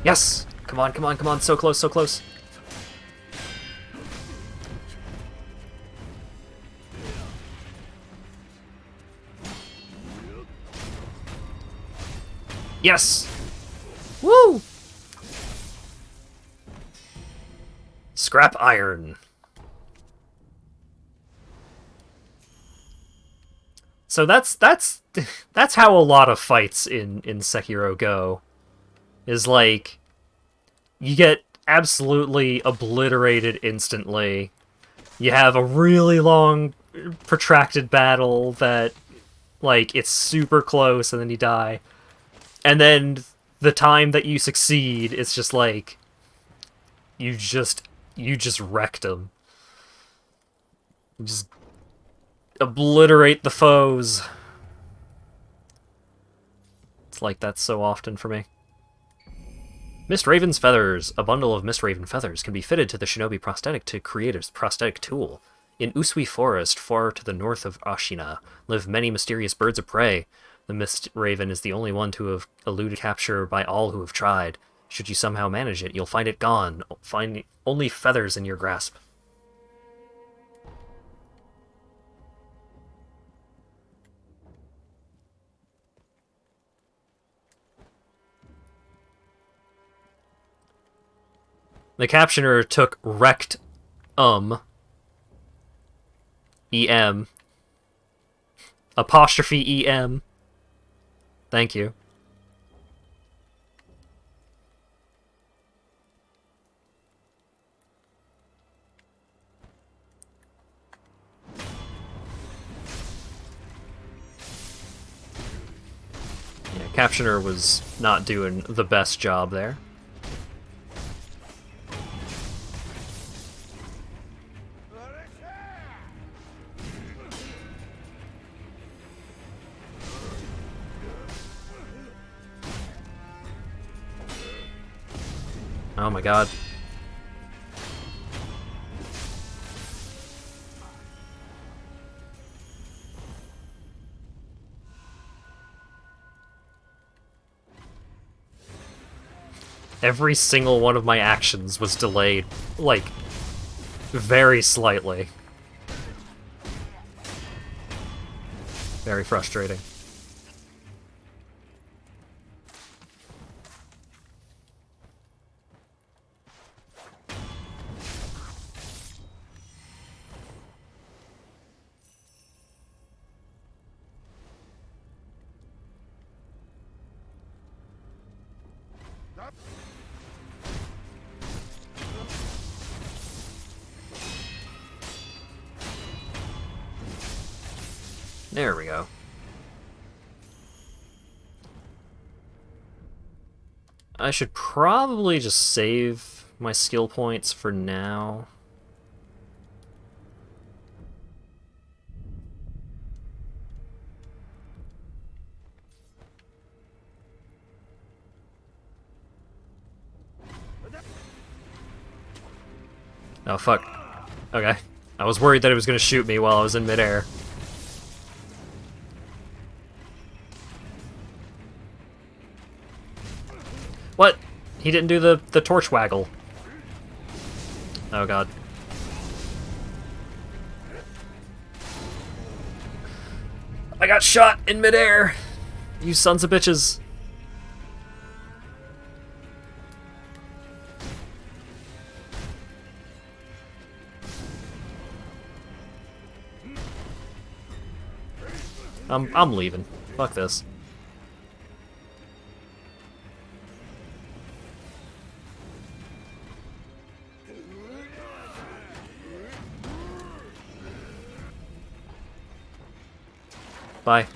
Yes! Come on, come on, come on. So close, so close. Yes! Woo! Scrap iron. So that's how a lot of fights in Sekiro go. Is like you get absolutely obliterated instantly. You have a really long protracted battle that like it's super close and then you die. And then the time that you succeed, it's just like you just wrecked them. You just obliterate the foes. It's like that so often for me. Mist Raven's Feathers. A bundle of Mist Raven feathers can be fitted to the shinobi prosthetic to create a prosthetic tool. In Usui Forest, far to the north of Ashina, live many mysterious birds of prey. The Mist Raven is the only one to have eluded capture by all who have tried. Should you somehow manage it, you'll find it gone. Find only feathers in your grasp. The captioner took wrecked EM apostrophe EM. Thank you. Yeah, captioner was not doing the best job there. Oh my god. Every single one of my actions was delayed, like, very slightly. Very frustrating. There we go. I should probably just save my skill points for now. Oh, fuck. Okay. I was worried that it was going to shoot me while I was in midair. What? He didn't do the torch waggle. Oh god. I got shot in midair! You sons of bitches. I'm leaving. Fuck this. Bye.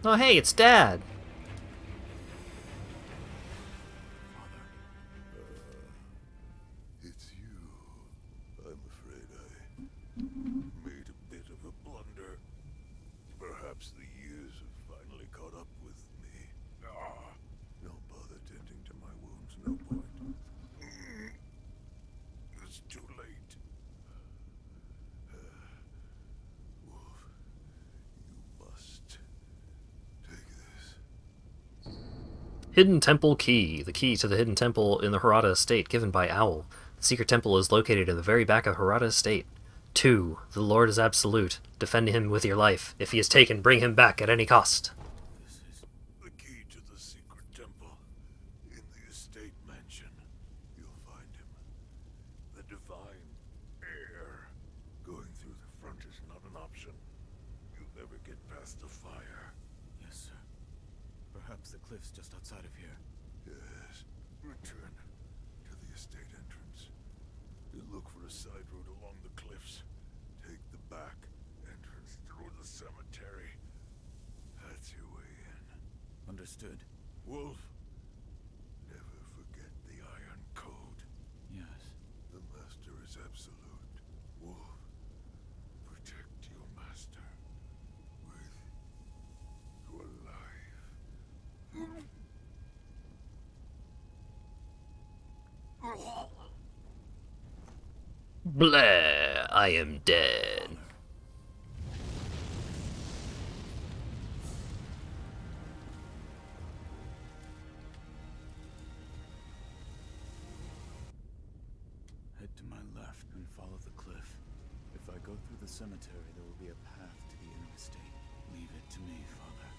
Oh hey, it's Dad! It's you. I'm afraid I made a bit of a blunder. Perhaps the years have finally caught up with me. No, Hidden Temple Key. The key to the hidden temple in the Hirata estate, given by Owl. The secret temple is located in the very back of Hirata estate. 2. The Lord is absolute. Defend him with your life. If he is taken, bring him back at any cost. This is the key to the secret temple. In the estate mansion, you'll find him. The divine heir. Going through the front is not an option. You'll never get past the fire. Yes, sir. Perhaps the cliff's just outside of here. Yes. Return to the estate entrance. You look for a side road along the cliffs. Take the back entrance through the cemetery. That's your way in. Understood. Wolf, never forget the Iron Code. Yes. The Master is absolute. Wolf, protect your Master with your life. Blah, I am dead. Head to my left and follow the cliff. If I go through the cemetery, there will be a path to the inner estate. Leave it to me, Father.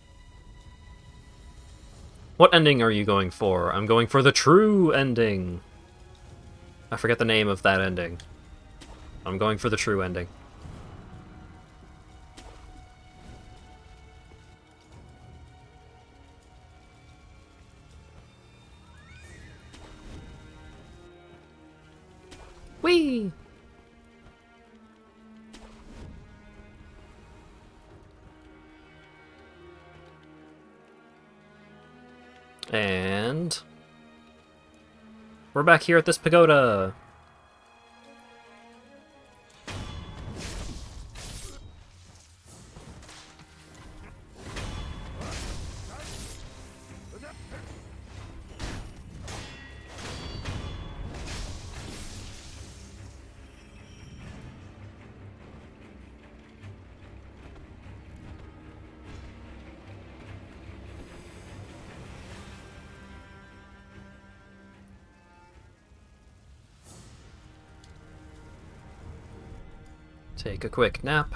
What ending are you going for? I'm going for the true ending. I forget the name of that ending. I'm going for the true ending. Whee! And we're back here at this pagoda. Take a quick nap.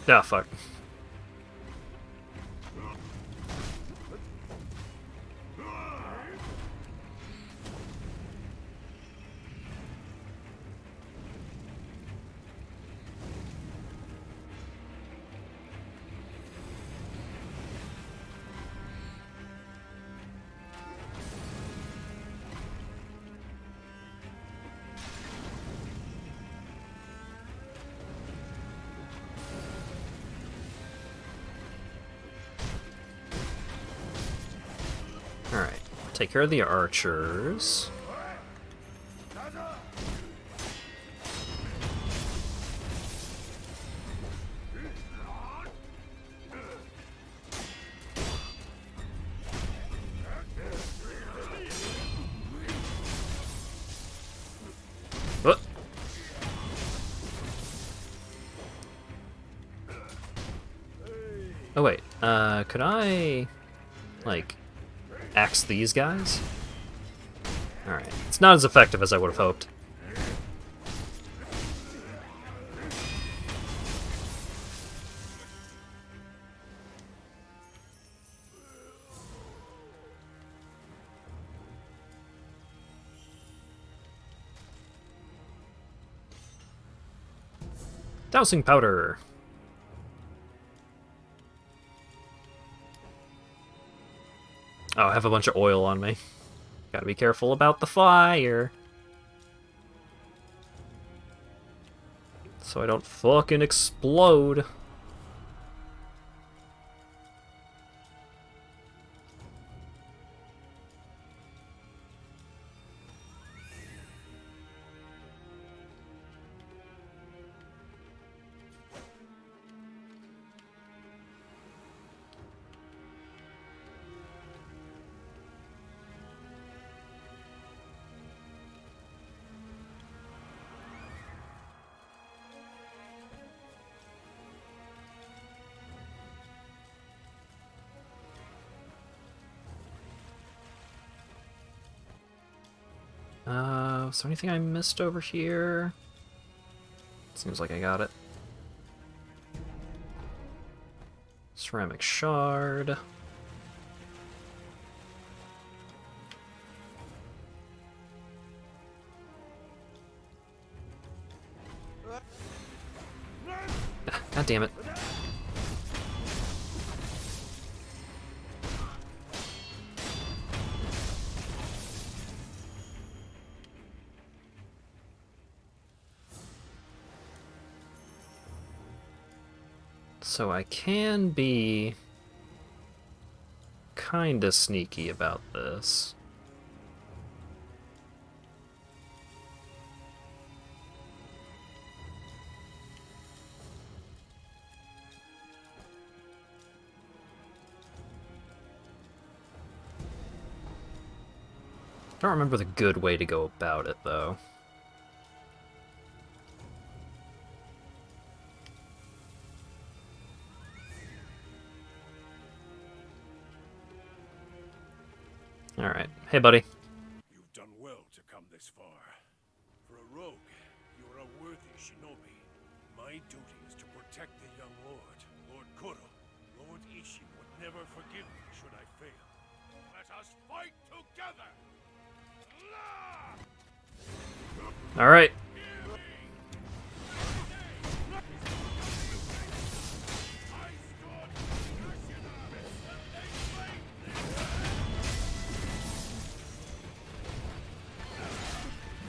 Ah, fuck. Alright, take care of the archers. What? Oh wait, could I, like, axe these guys? Alright, it's not as effective as I would have hoped. Dousing powder. Oh, I have a bunch of oil on me. Gotta be careful about the fire. So I don't fucking explode. Is there anything I missed over here? Seems like I got it. Ceramic shard. God damn it. So I can be kinda sneaky about this. I don't remember the good way to go about it, though. Alright. Hey, buddy. You've done well to come this far. For a rogue, you are a worthy shinobi. My duty is to protect the young lord, Lord Kuro. Lord Ishin would never forgive me should I fail. Let us fight together! Alright.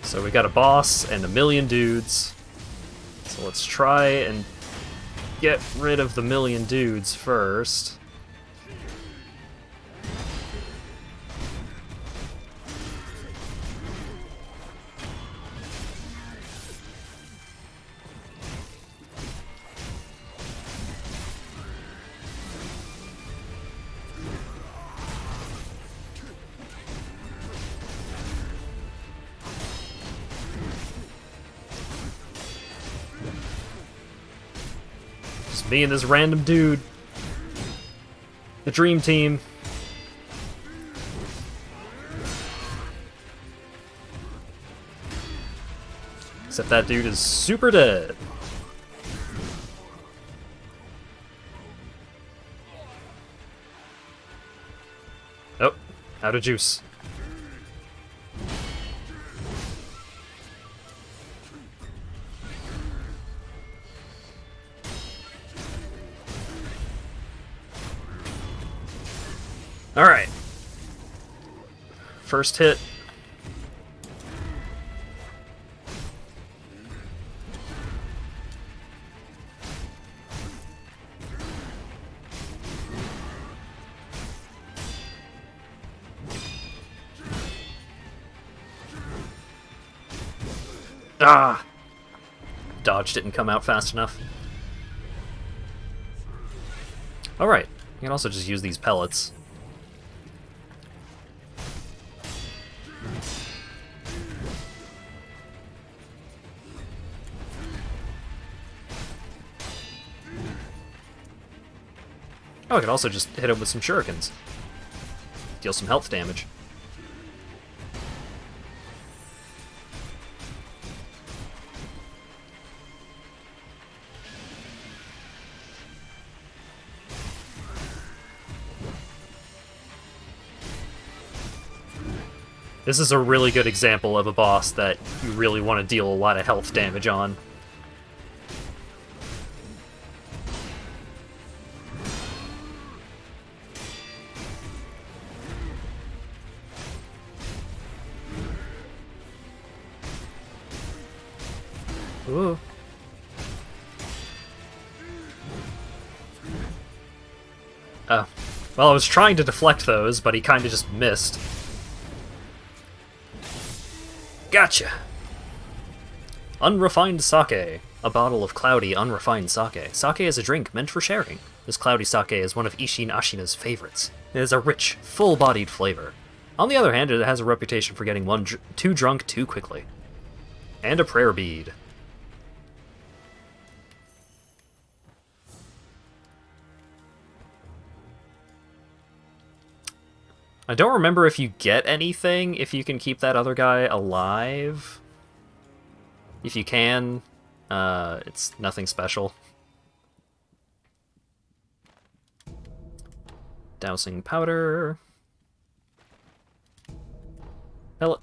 So we got a boss and a million dudes. So let's try and get rid of the million dudes first. Just me and this random dude. The dream team. Except that dude is super dead. Oh, out of juice. Alright. First hit. Ah! Dodge didn't come out fast enough. Alright, you can also just use these pellets. Oh, I could also just hit him with some shurikens. Deal some health damage. This is a really good example of a boss that you really want to deal a lot of health damage on. Ooh. Oh. Well, I was trying to deflect those, but he kind of just missed. Gotcha! Unrefined sake. A bottle of cloudy, unrefined sake. Sake is a drink meant for sharing. This cloudy sake is one of Ishin Ashina's favorites. It has a rich, full-bodied flavor. On the other hand, it has a reputation for getting too drunk too quickly. And a prayer bead. I don't remember if you get anything if you can keep that other guy alive. If you can, it's nothing special. Dousing powder. Pellet.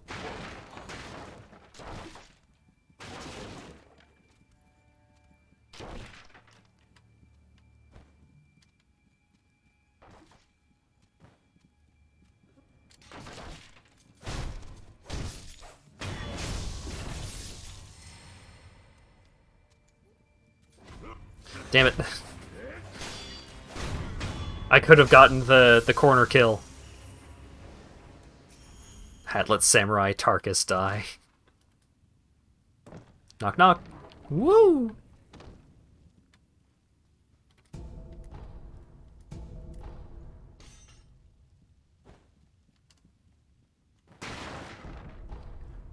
Damn it. I could have gotten the corner kill. Had let Samurai Tarkus die. Knock knock. Woo!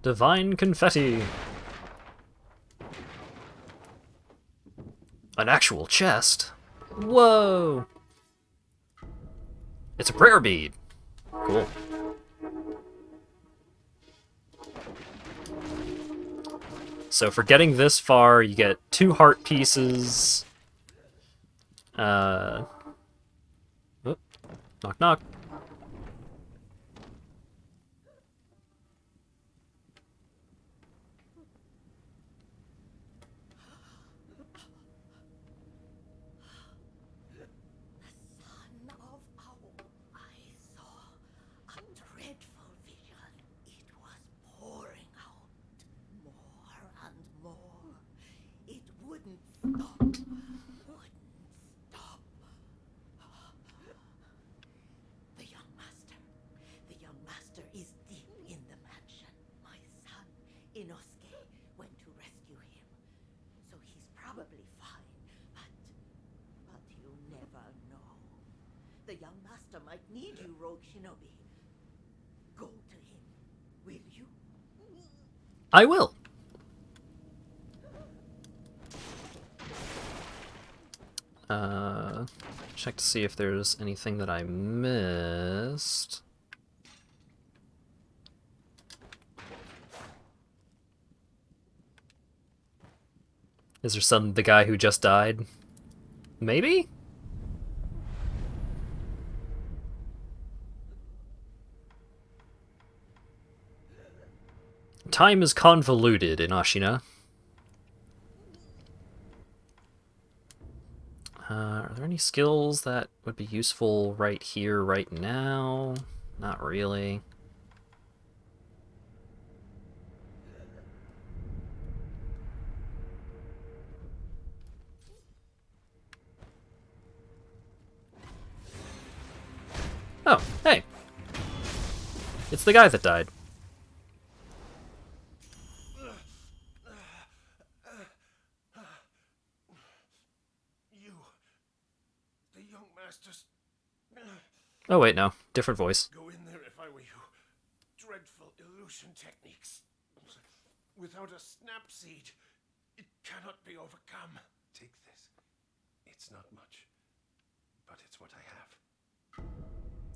Divine confetti. An actual chest? Whoa! It's a prayer bead. Cool. So for getting this far, you get 2 heart pieces. Knock knock. Inosuke went to rescue him, so he's probably fine, but you never know. The young master might need you, rogue shinobi. Go to him, will you? I will. Check to see if there's anything that I missed. Is there the guy who just died? Maybe? Time is convoluted in Ashina. Are there any skills that would be useful right here, right now? Not really. Oh, hey. It's the guy that died. You... the young masters... Oh wait, no. Different voice. Go in there if I were you. Dreadful illusion techniques. Without a snap seed, it cannot be overcome. Take this. It's not much, but it's what I have.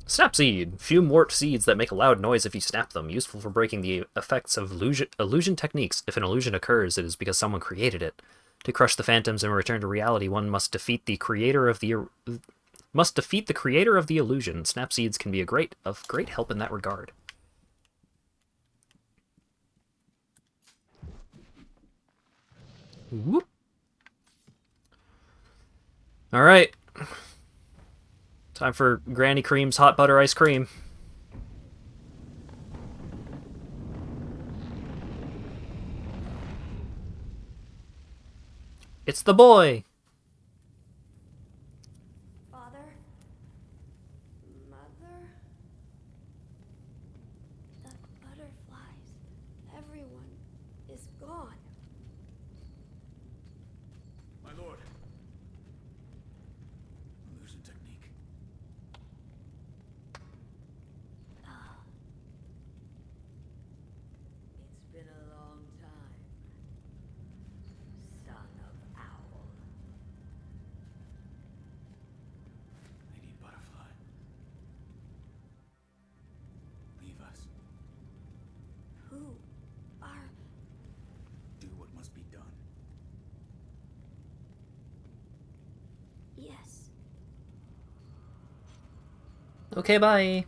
Snapseed! Few warped seeds that make a loud noise if you snap them, useful for breaking the effects of illusion techniques. If an illusion occurs, it is because someone created it. To crush the phantoms and return to reality, one must defeat the creator of the illusion. Snapseeds can be of great help in that regard. Whoop. All right. Time for Granny Cream's hot butter ice cream. It's the boy. Father? Mother? The butterflies. Everyone is gone. My lord. Illusion technique. It's been a long time, son of Owl. Okay, bye.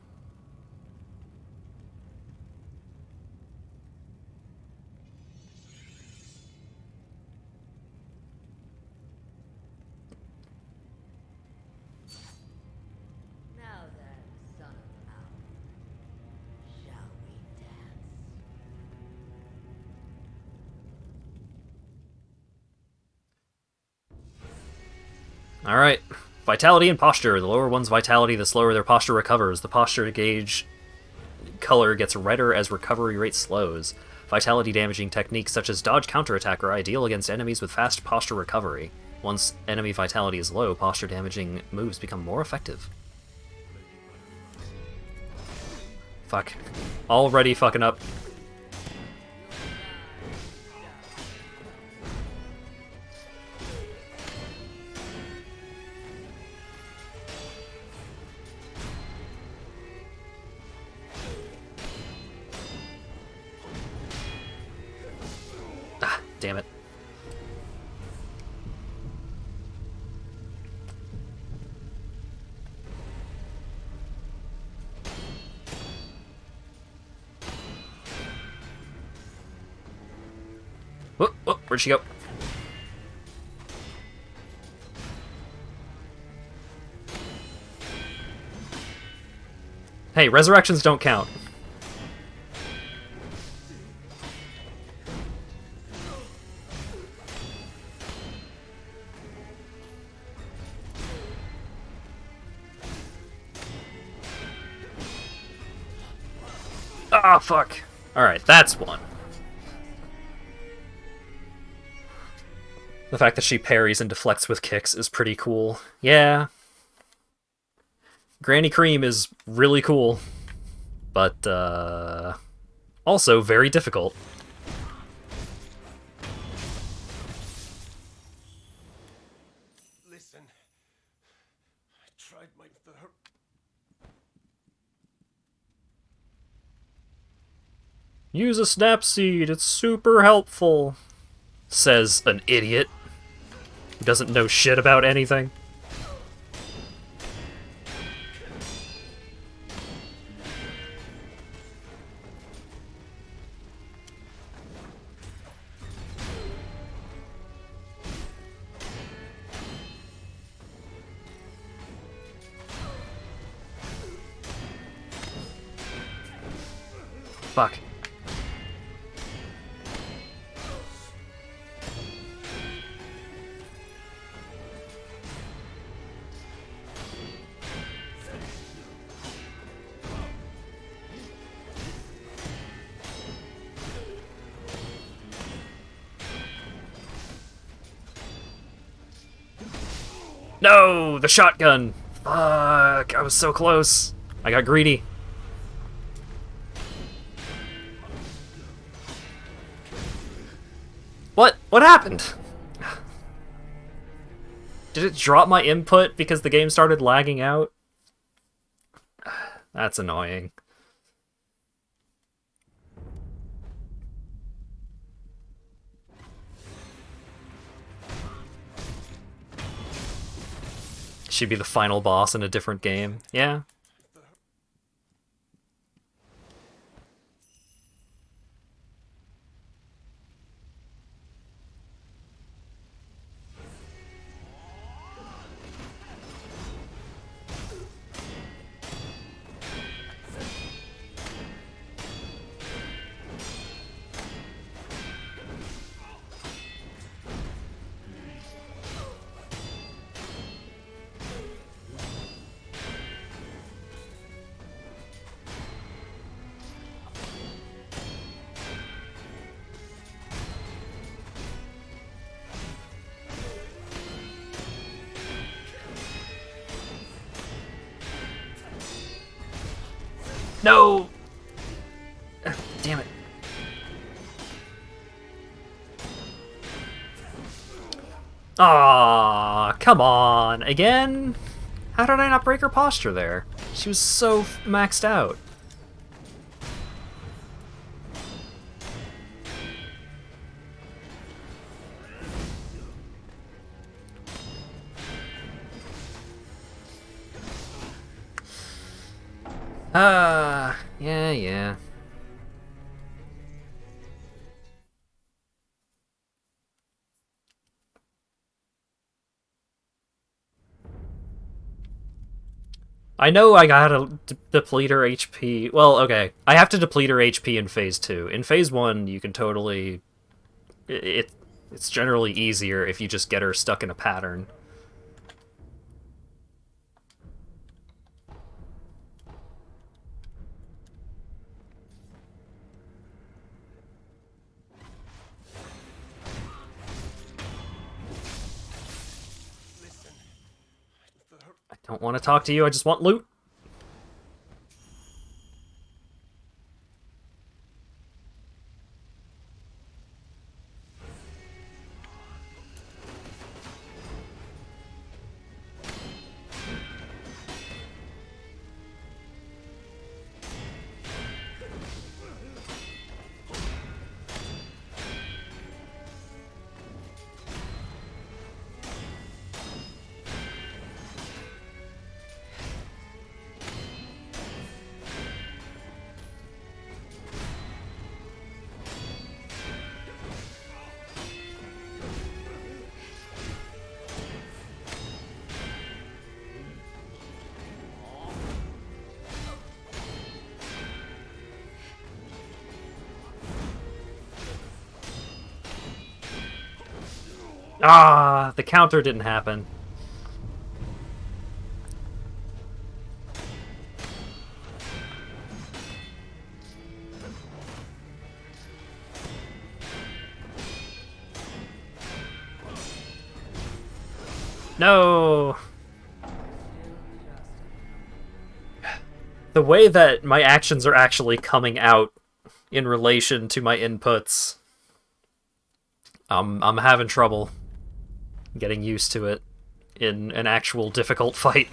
Now then, son of Al, shall we dance? Alright. Vitality and posture. The lower one's vitality, the slower their posture recovers. The posture gauge color gets redder as recovery rate slows. Vitality damaging techniques such as dodge counterattack are ideal against enemies with fast posture recovery. Once enemy vitality is low, posture damaging moves become more effective. Fuck. Already fucking up. Ah, damn it. Whoop, whoop, where'd she go? Hey, resurrections don't count. Ah, fuck. Alright, that's one. The fact that she parries and deflects with kicks is pretty cool. Yeah. Granny Cream is really cool. But, also very difficult. Listen, I tried my Use a snap seed, it's super helpful, says an idiot who doesn't know shit about anything. Fuck. No, the shotgun. Fuck, I was so close. I got greedy. What? What happened? Did it drop my input because the game started lagging out? That's annoying. She'd be the final boss in a different game. Yeah. No! Damn it. Ah, come on. Again? How did I not break her posture there? She was so maxed out. Yeah. I know I gotta deplete her HP. Well, okay. I have to deplete her HP in Phase 2. In Phase 1, you can totally... It's generally easier if you just get her stuck in a pattern. I don't want to talk to you, I just want loot. Ah, the counter didn't happen. No! The way that my actions are actually coming out in relation to my inputs, I'm having trouble getting used to it in an actual difficult fight.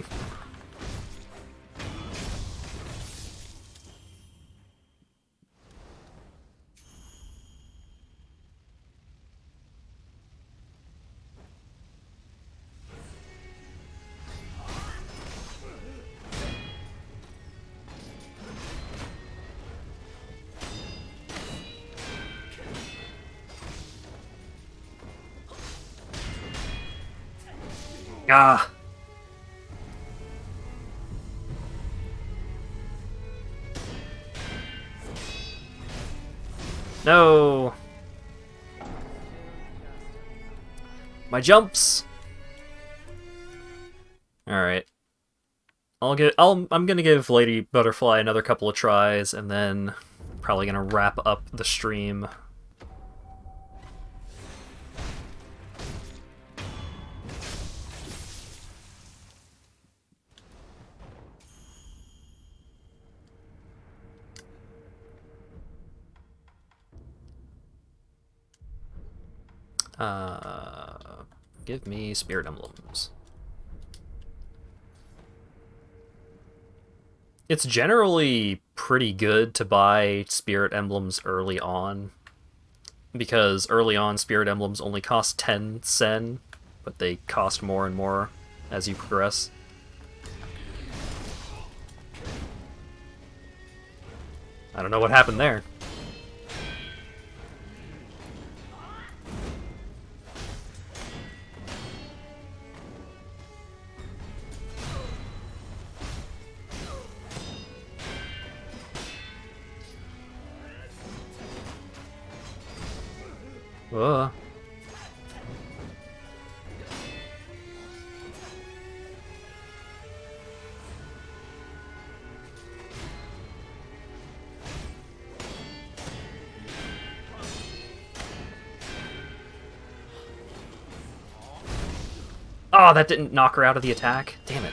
Ah! No! My jumps! Alright. I'm gonna give Lady Butterfly another couple of tries, and then probably gonna wrap up the stream. Give me Spirit Emblems. It's generally pretty good to buy Spirit Emblems early on, because early on Spirit Emblems only cost 10 sen, but they cost more and more as you progress. I don't know what happened there. Whoa. Oh, that didn't knock her out of the attack. Damn it.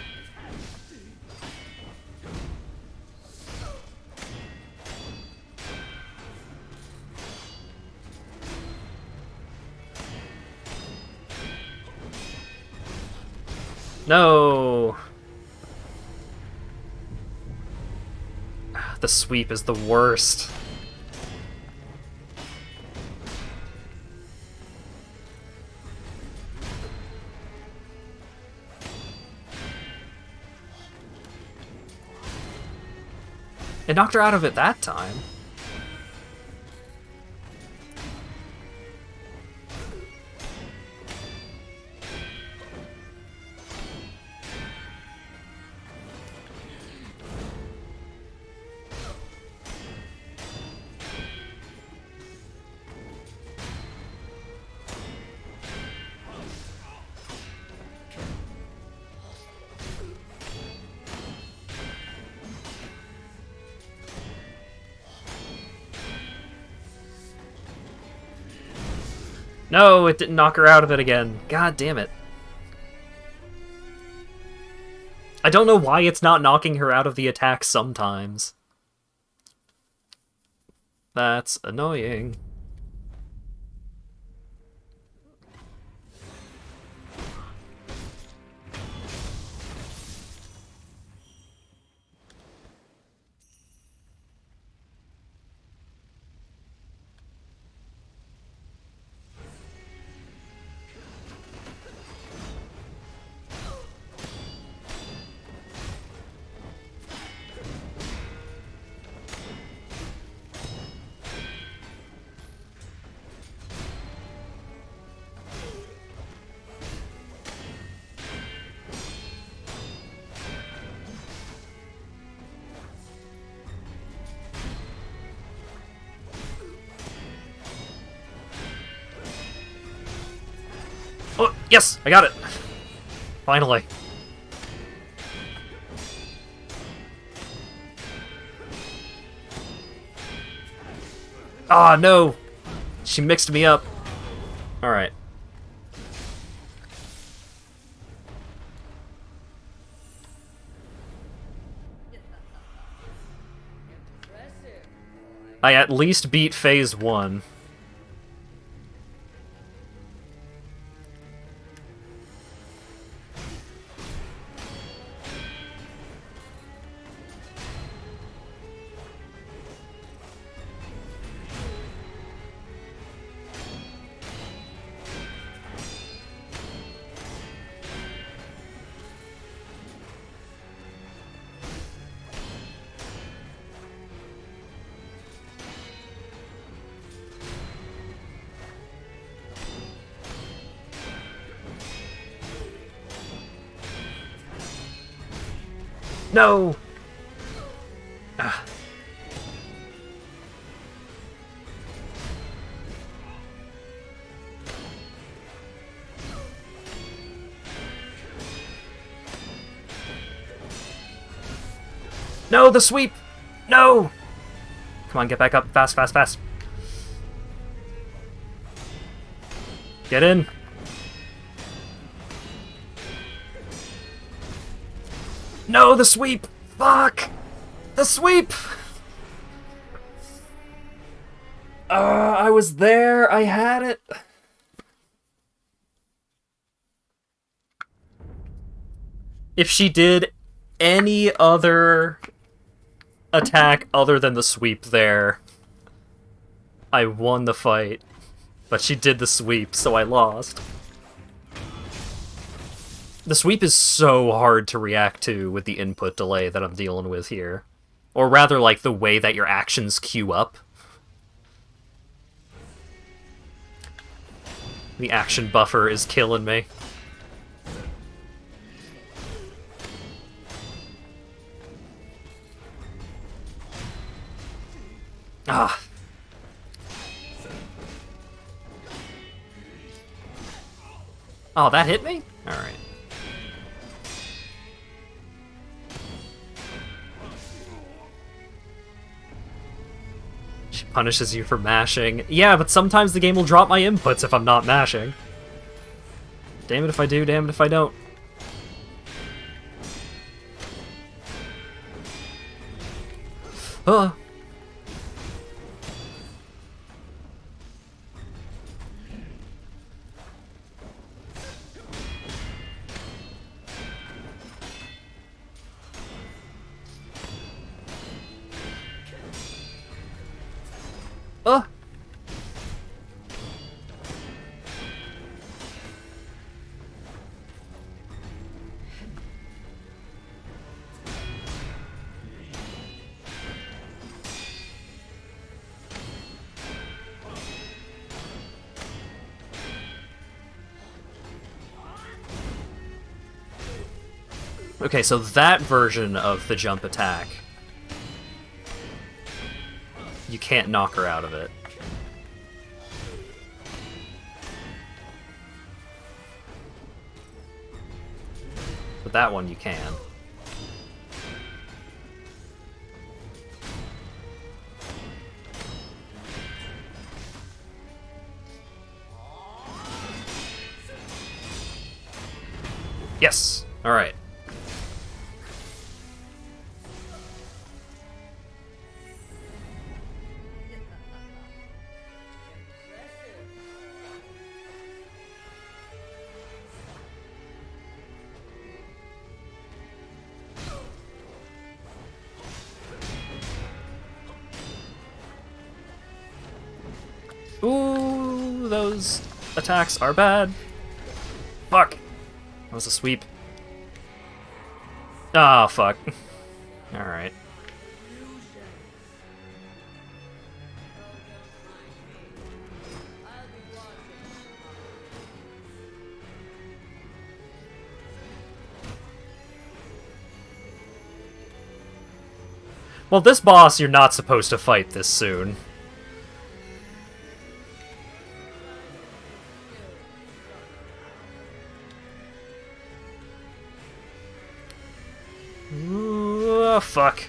No! The sweep is the worst. It knocked her out of it that time. No, it didn't knock her out of it again. God damn it. I don't know why it's not knocking her out of the attack sometimes. That's annoying. Oh, yes! I got it! Finally. Ah, no! She mixed me up. Alright. I at least beat Phase 1. No! Ah. No, the sweep! No! Come on, get back up. Fast, fast, fast. Get in. No, the sweep! Fuck! The sweep! I was there. I had it. If she did any other attack other than the sweep there, I won the fight. But she did the sweep, so I lost. The sweep is so hard to react to with the input delay that I'm dealing with here. Or rather, like, the way that your actions queue up. The action buffer is killing me. Ah. Oh, that hit me? Alright. She punishes you for mashing. Yeah, but sometimes the game will drop my inputs if I'm not mashing. Damn it if I do, damn it if I don't. Huh. Okay, so that version of the jump attack, you can't knock her out of it. But that one you can. Yes! Alright. Ooh, those attacks are bad. Fuck. That was a sweep. Ah, oh, fuck. Alright. Well, this boss you're not supposed to fight this soon. Ooh, fuck.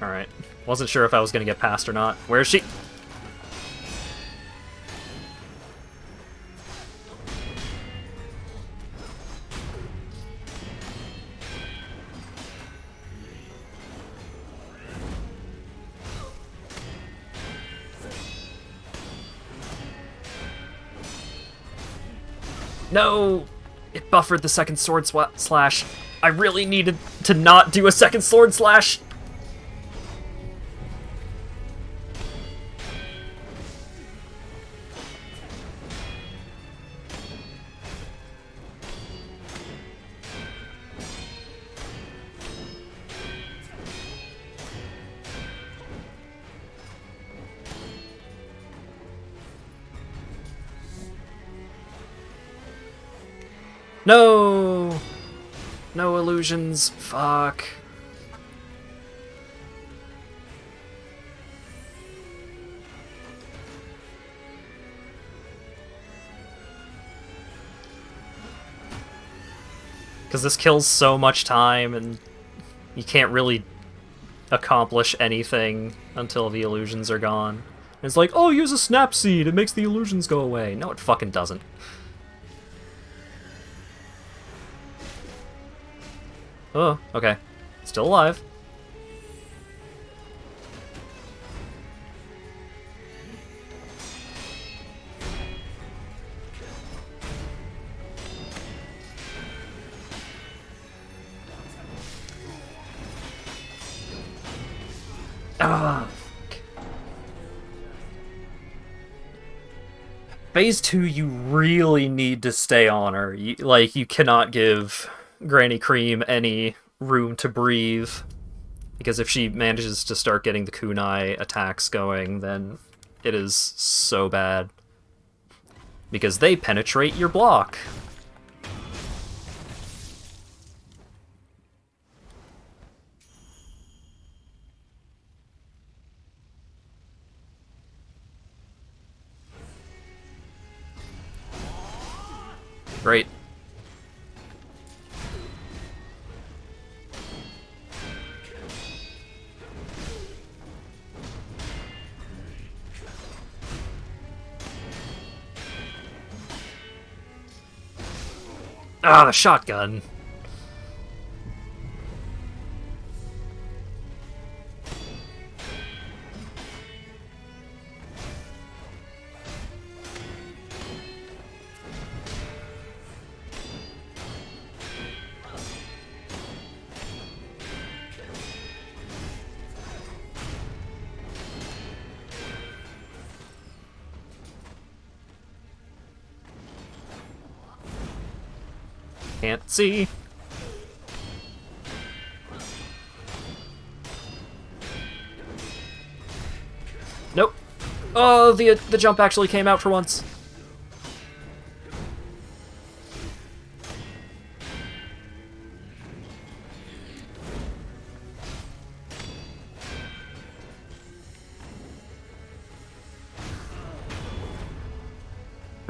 Alright. Wasn't sure if I was gonna get past or not. Where is she? No! It buffered the second sword slash. I really needed to not do a second sword slash. No! No illusions. Fuck. Because this kills so much time, and you can't really accomplish anything until the illusions are gone. And it's like, oh, use a snap seed, it makes the illusions go away. No, it fucking doesn't. Oh, okay. Still alive. Ah. Phase 2, you really need to stay on her. You cannot give Granny Cream any room to breathe, because if she manages to start getting the kunai attacks going, then it is so bad, because they penetrate your block. Great. Ah, the shotgun. Can't see. Nope. Oh, the jump actually came out for once.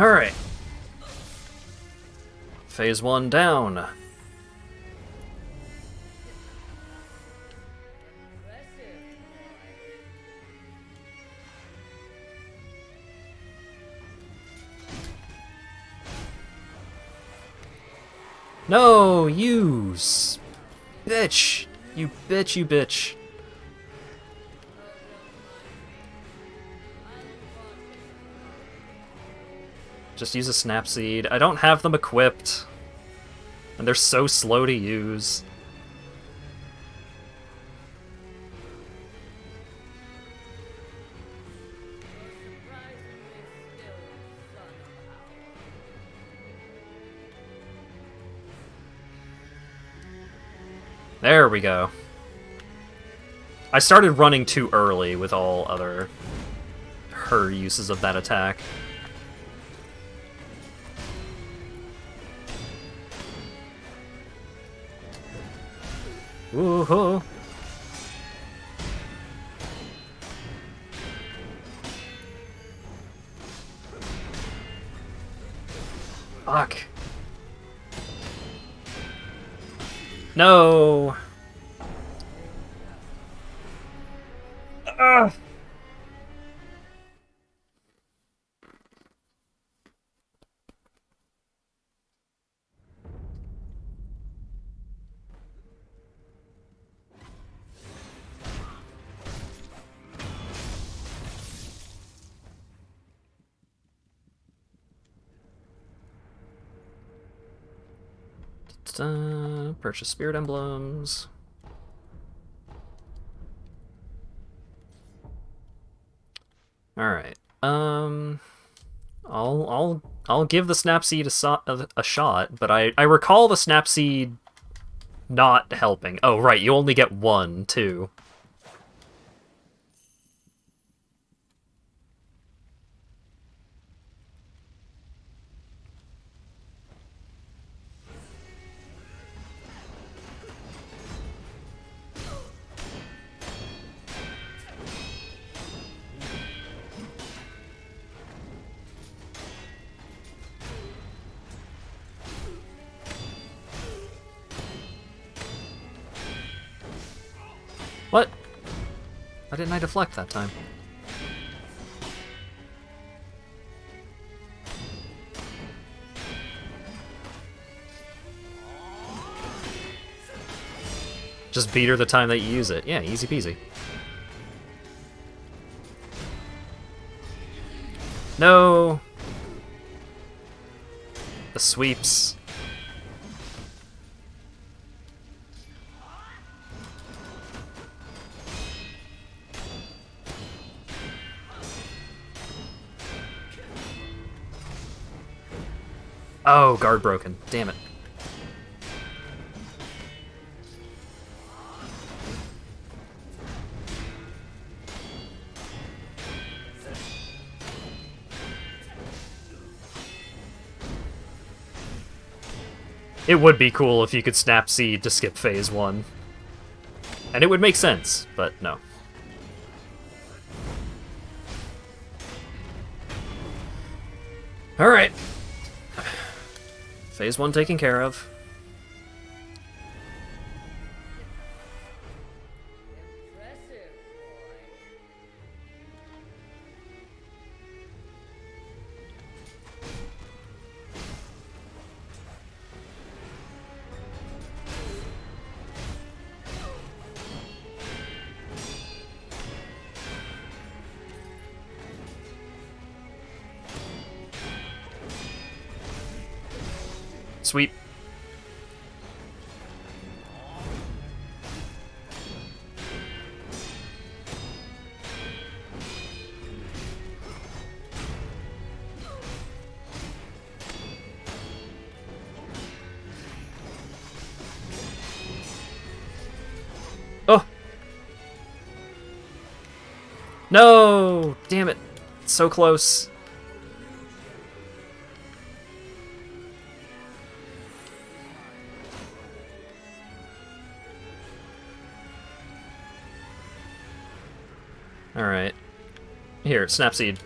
Alright. Phase 1 down. No, bitch! You bitch, you bitch. Just use a Snapseed. I don't have them equipped. And they're so slow to use. There we go. I started running too early with all her uses of that attack. Woohoo! Fuck. No! Ugh! Purchase spirit emblems. All right. I'll give the Snapseed a shot, but I recall the Snapseed not helping. Oh right, you only get one too. What? Why didn't I deflect that time? Just beat her the time that you use it. Yeah, easy peasy. No! The sweeps. Oh, guard broken. Damn it. It would be cool if you could Snapseed to skip phase 1. And it would make sense, but no. Alright. Phase 1 taken care of. Sweet. Oh! No! Damn it. So close. Alright. Here, Snapseed.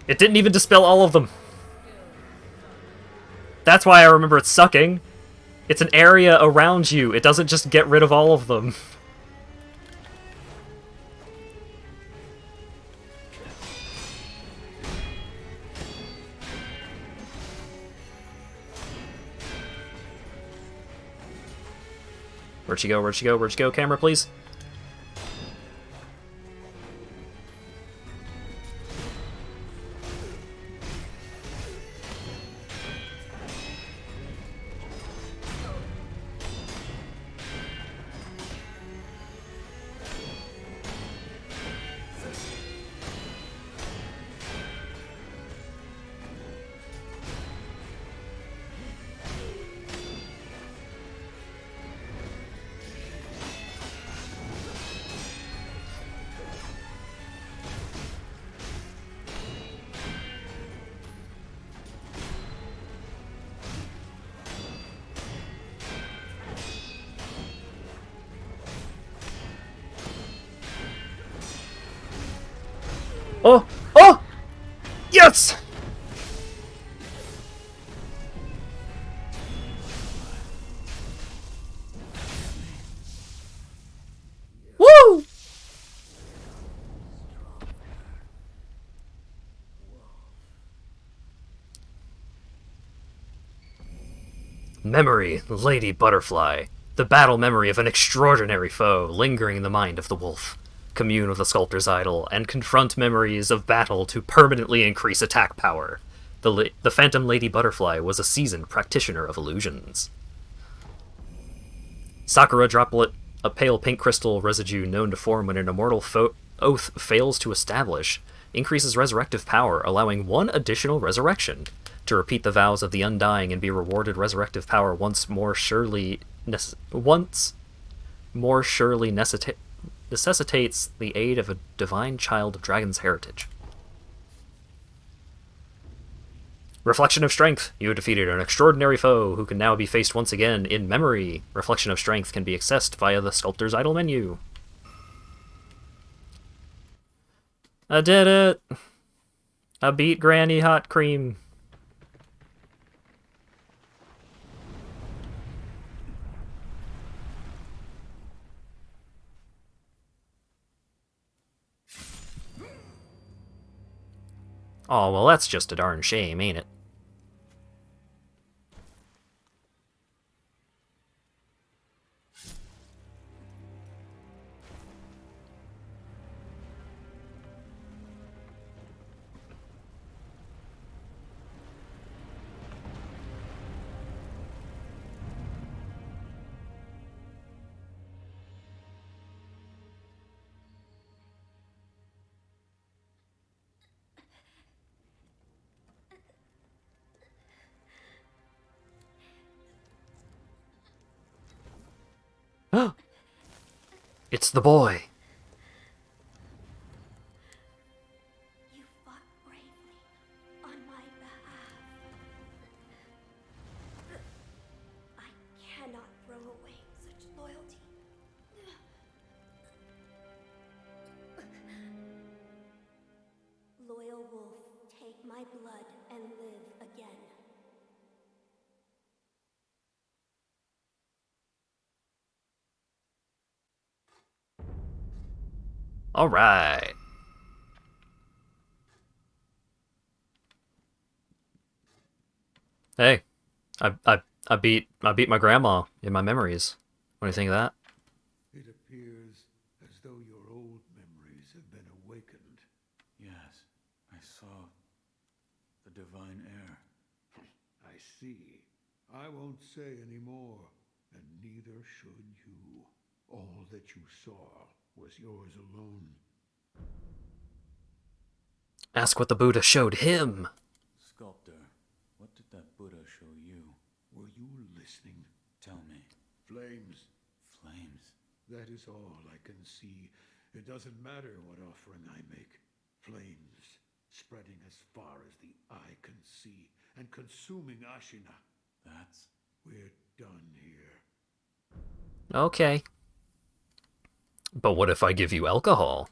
It didn't even dispel all of them. That's why I remember it sucking. It's an area around you. It doesn't just get rid of all of them. Where'd she go? Where'd she go? Where'd she go? Camera, please. Oh! Oh! Yes! Woo! Memory, Lady Butterfly. The battle memory of an extraordinary foe lingering in the mind of the wolf. Commune with the sculptor's idol, and confront memories of battle to permanently increase attack power. The Phantom Lady Butterfly was a seasoned practitioner of illusions. Sakura Droplet, a pale pink crystal residue known to form when an immortal oath fails to establish, increases resurrective power, allowing one additional resurrection. To repeat the vows of the Undying and be rewarded resurrective power once more surely necessitates the aid of a divine child of Dragon's heritage. Reflection of Strength. You have defeated an extraordinary foe who can now be faced once again in memory. Reflection of Strength can be accessed via the Sculptor's Idol menu. I did it! I beat Granny Hot Cream. Oh, well, that's just a darn shame, ain't it? It's the boy. You fought bravely on my behalf. I cannot throw away such loyalty. Loyal wolf, take my blood and live again. All right. Hey, I beat my grandma in my memories. What do you think of that? It appears as though your old memories have been awakened. Yes, I saw the divine heir. I see. I won't say any more, and neither should you. All that you saw was yours alone. Ask what the Buddha showed him. Sculptor, what did that Buddha show you? Were you listening? Tell me. Flames. Flames. That is all I can see. It doesn't matter what offering I make. Flames, spreading as far as the eye can see, and consuming Ashina. That's... We're done here. Okay. But what if I give you alcohol?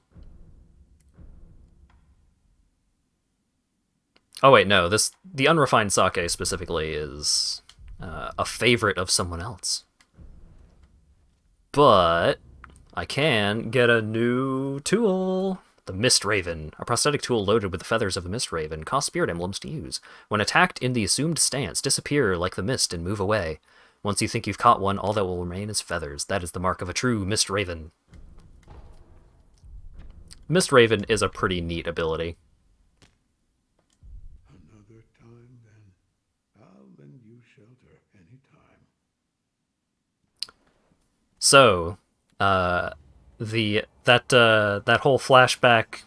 Oh wait, no. The unrefined sake specifically is a favorite of someone else. But I can get a new tool. The Mist Raven, a prosthetic tool loaded with the feathers of the Mist Raven, costs spirit emblems to use. When attacked in the assumed stance, disappear like the mist and move away. Once you think you've caught one, all that will remain is feathers. That is the mark of a true Mist Raven. Mist Raven is a pretty neat ability. Another time, then. I'll lend you shelter anytime. So, that whole flashback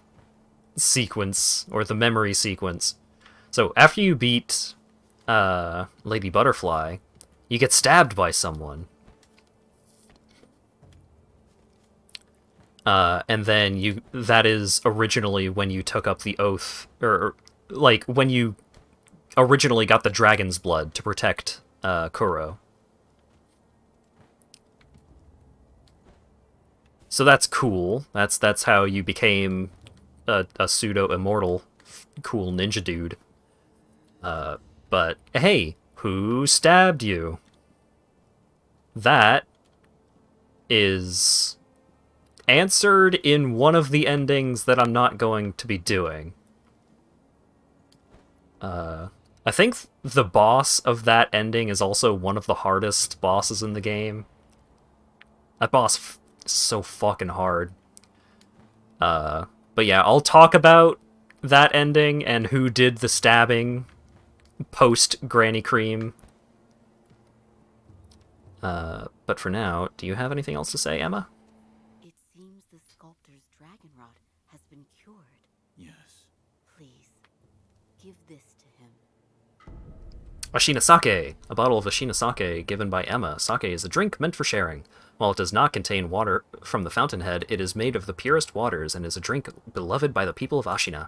sequence, or the memory sequence. So after you beat Lady Butterfly, you get stabbed by someone. And then that is originally when you took up the oath, or like when you originally got the dragon's blood to protect Kuro. So that's cool. That's how you became a pseudo-immortal, cool ninja dude. But hey, who stabbed you? That is answered in one of the endings that I'm not going to be doing. I think the boss of that ending is also one of the hardest bosses in the game. That boss is so fucking hard. But yeah, I'll talk about that ending and who did the stabbing post Granny Cream. But for now, do you have anything else to say, Emma? It seems the sculptor's dragon rot has been cured. Yes. Please, give this to him. Ashina Sake, a bottle of Ashina Sake given by Emma. Sake is a drink meant for sharing. While it does not contain water from the fountainhead, it is made of the purest waters and is a drink beloved by the people of Ashina.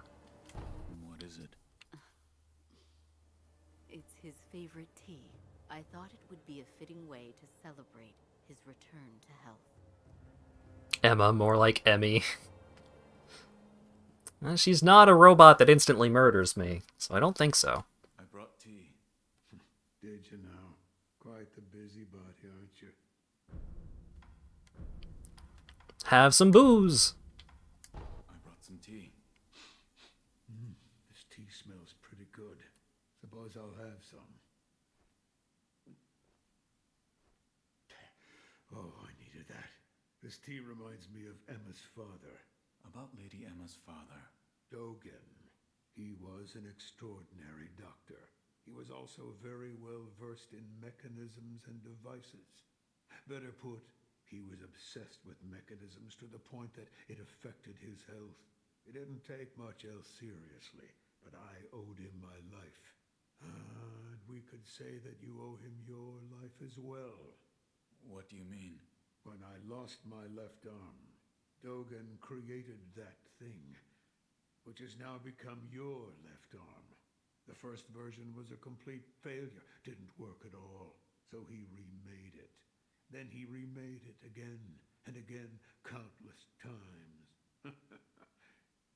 What is it? It's his favorite tea. I thought it would be a fitting way to celebrate his return to health. Emma, more like Emmy. She's not a robot that instantly murders me, so I don't think so. I brought tea. Did you now? Quite the busybody, aren't you? Have some booze! I brought some tea. This tea smells pretty good. Suppose I'll have some. Oh, I needed that. This tea reminds me of Emma's father. About Lady Emma's father. Dogen. He was an extraordinary doctor. He was also very well versed in mechanisms and devices. Better put, he was obsessed with mechanisms to the point that it affected his health. It didn't take much else seriously, but I owed him my life. And we could say that you owe him your life as well. What do you mean? When I lost my left arm, Dogen created that thing, which has now become your left arm. The first version was a complete failure, didn't work at all, so he remade it. Then he remade it again and again, countless times.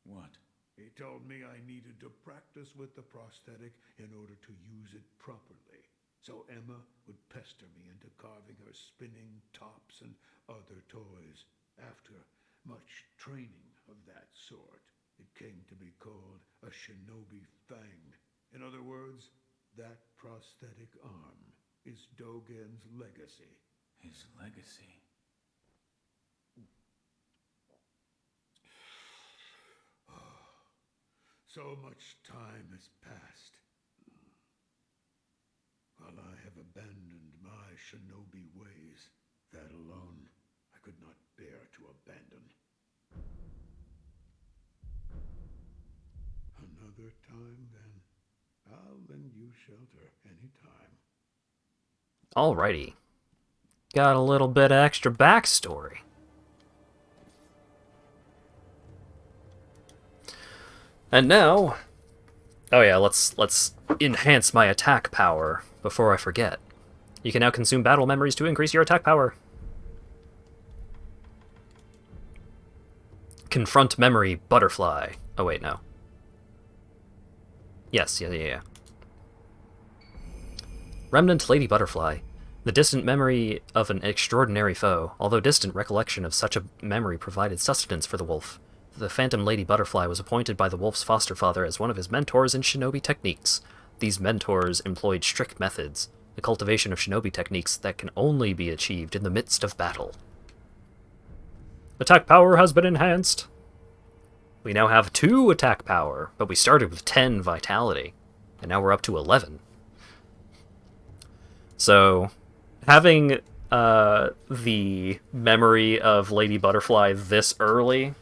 What? He told me I needed to practice with the prosthetic in order to use it properly. So Emma would pester me into carving her spinning tops and other toys. After much training of that sort, it came to be called a shinobi fang. In other words, that prosthetic arm is Dogen's legacy. His legacy. So much time has passed. While I have abandoned my shinobi ways, that alone I could not bear to abandon. Another time, then. I'll lend you shelter anytime. Alrighty. Got a little bit of extra backstory. And now... Oh yeah, let's enhance my attack power before I forget. You can now consume battle memories to increase your attack power. Confront memory, butterfly. Oh wait, no. Yes, yeah. Remnant Lady Butterfly. The distant memory of an extraordinary foe. Although distant, recollection of such a memory provided sustenance for the wolf. The Phantom Lady Butterfly was appointed by the wolf's foster father as one of his mentors in shinobi techniques. These mentors employed strict methods, the cultivation of shinobi techniques that can only be achieved in the midst of battle. Attack power has been enhanced. We now have 2 attack power, but we started with 10 vitality, and now we're up to 11. So, having the memory of Lady Butterfly this early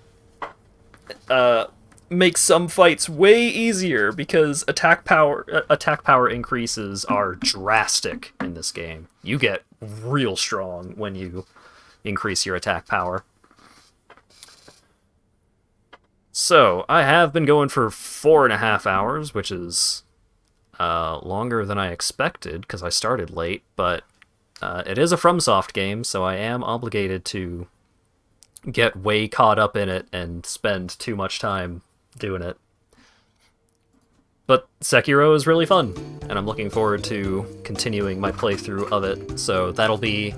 makes some fights way easier, because attack power increases are drastic in this game. You get real strong when you increase your attack power. So, I have been going for 4.5 hours, which is longer than I expected, because I started late, but it is a FromSoft game, so I am obligated to get way caught up in it and spend too much time doing it. But Sekiro is really fun, and I'm looking forward to continuing my playthrough of it, so that'll be,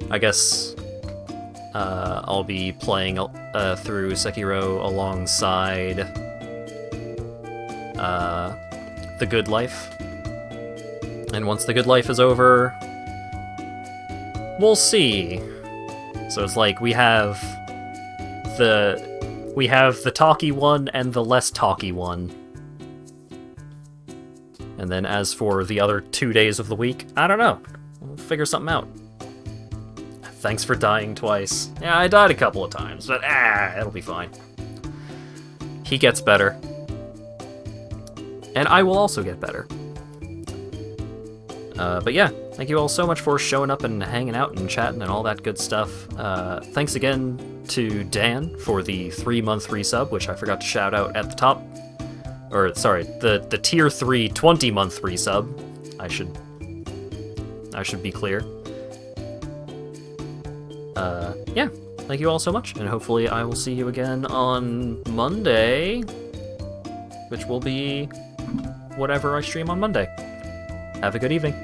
I guess, I'll be playing through Sekiro alongside The Good Life. And once The Good Life is over, we'll see. So it's like we have the talky one and the less talky one. And then as for the other 2 days of the week, I don't know. We'll figure something out. Thanks for dying twice. Yeah, I died a couple of times, but it'll be fine. He gets better. And I will also get better. But yeah, thank you all so much for showing up and hanging out and chatting and all that good stuff. Thanks again to Dan for the 3-month resub, which I forgot to shout out at the top. Or, sorry, the Tier 3 20-month resub. I should be clear. Yeah, thank you all so much, and hopefully I will see you again on Monday, which will be whatever I stream on Monday. Have a good evening.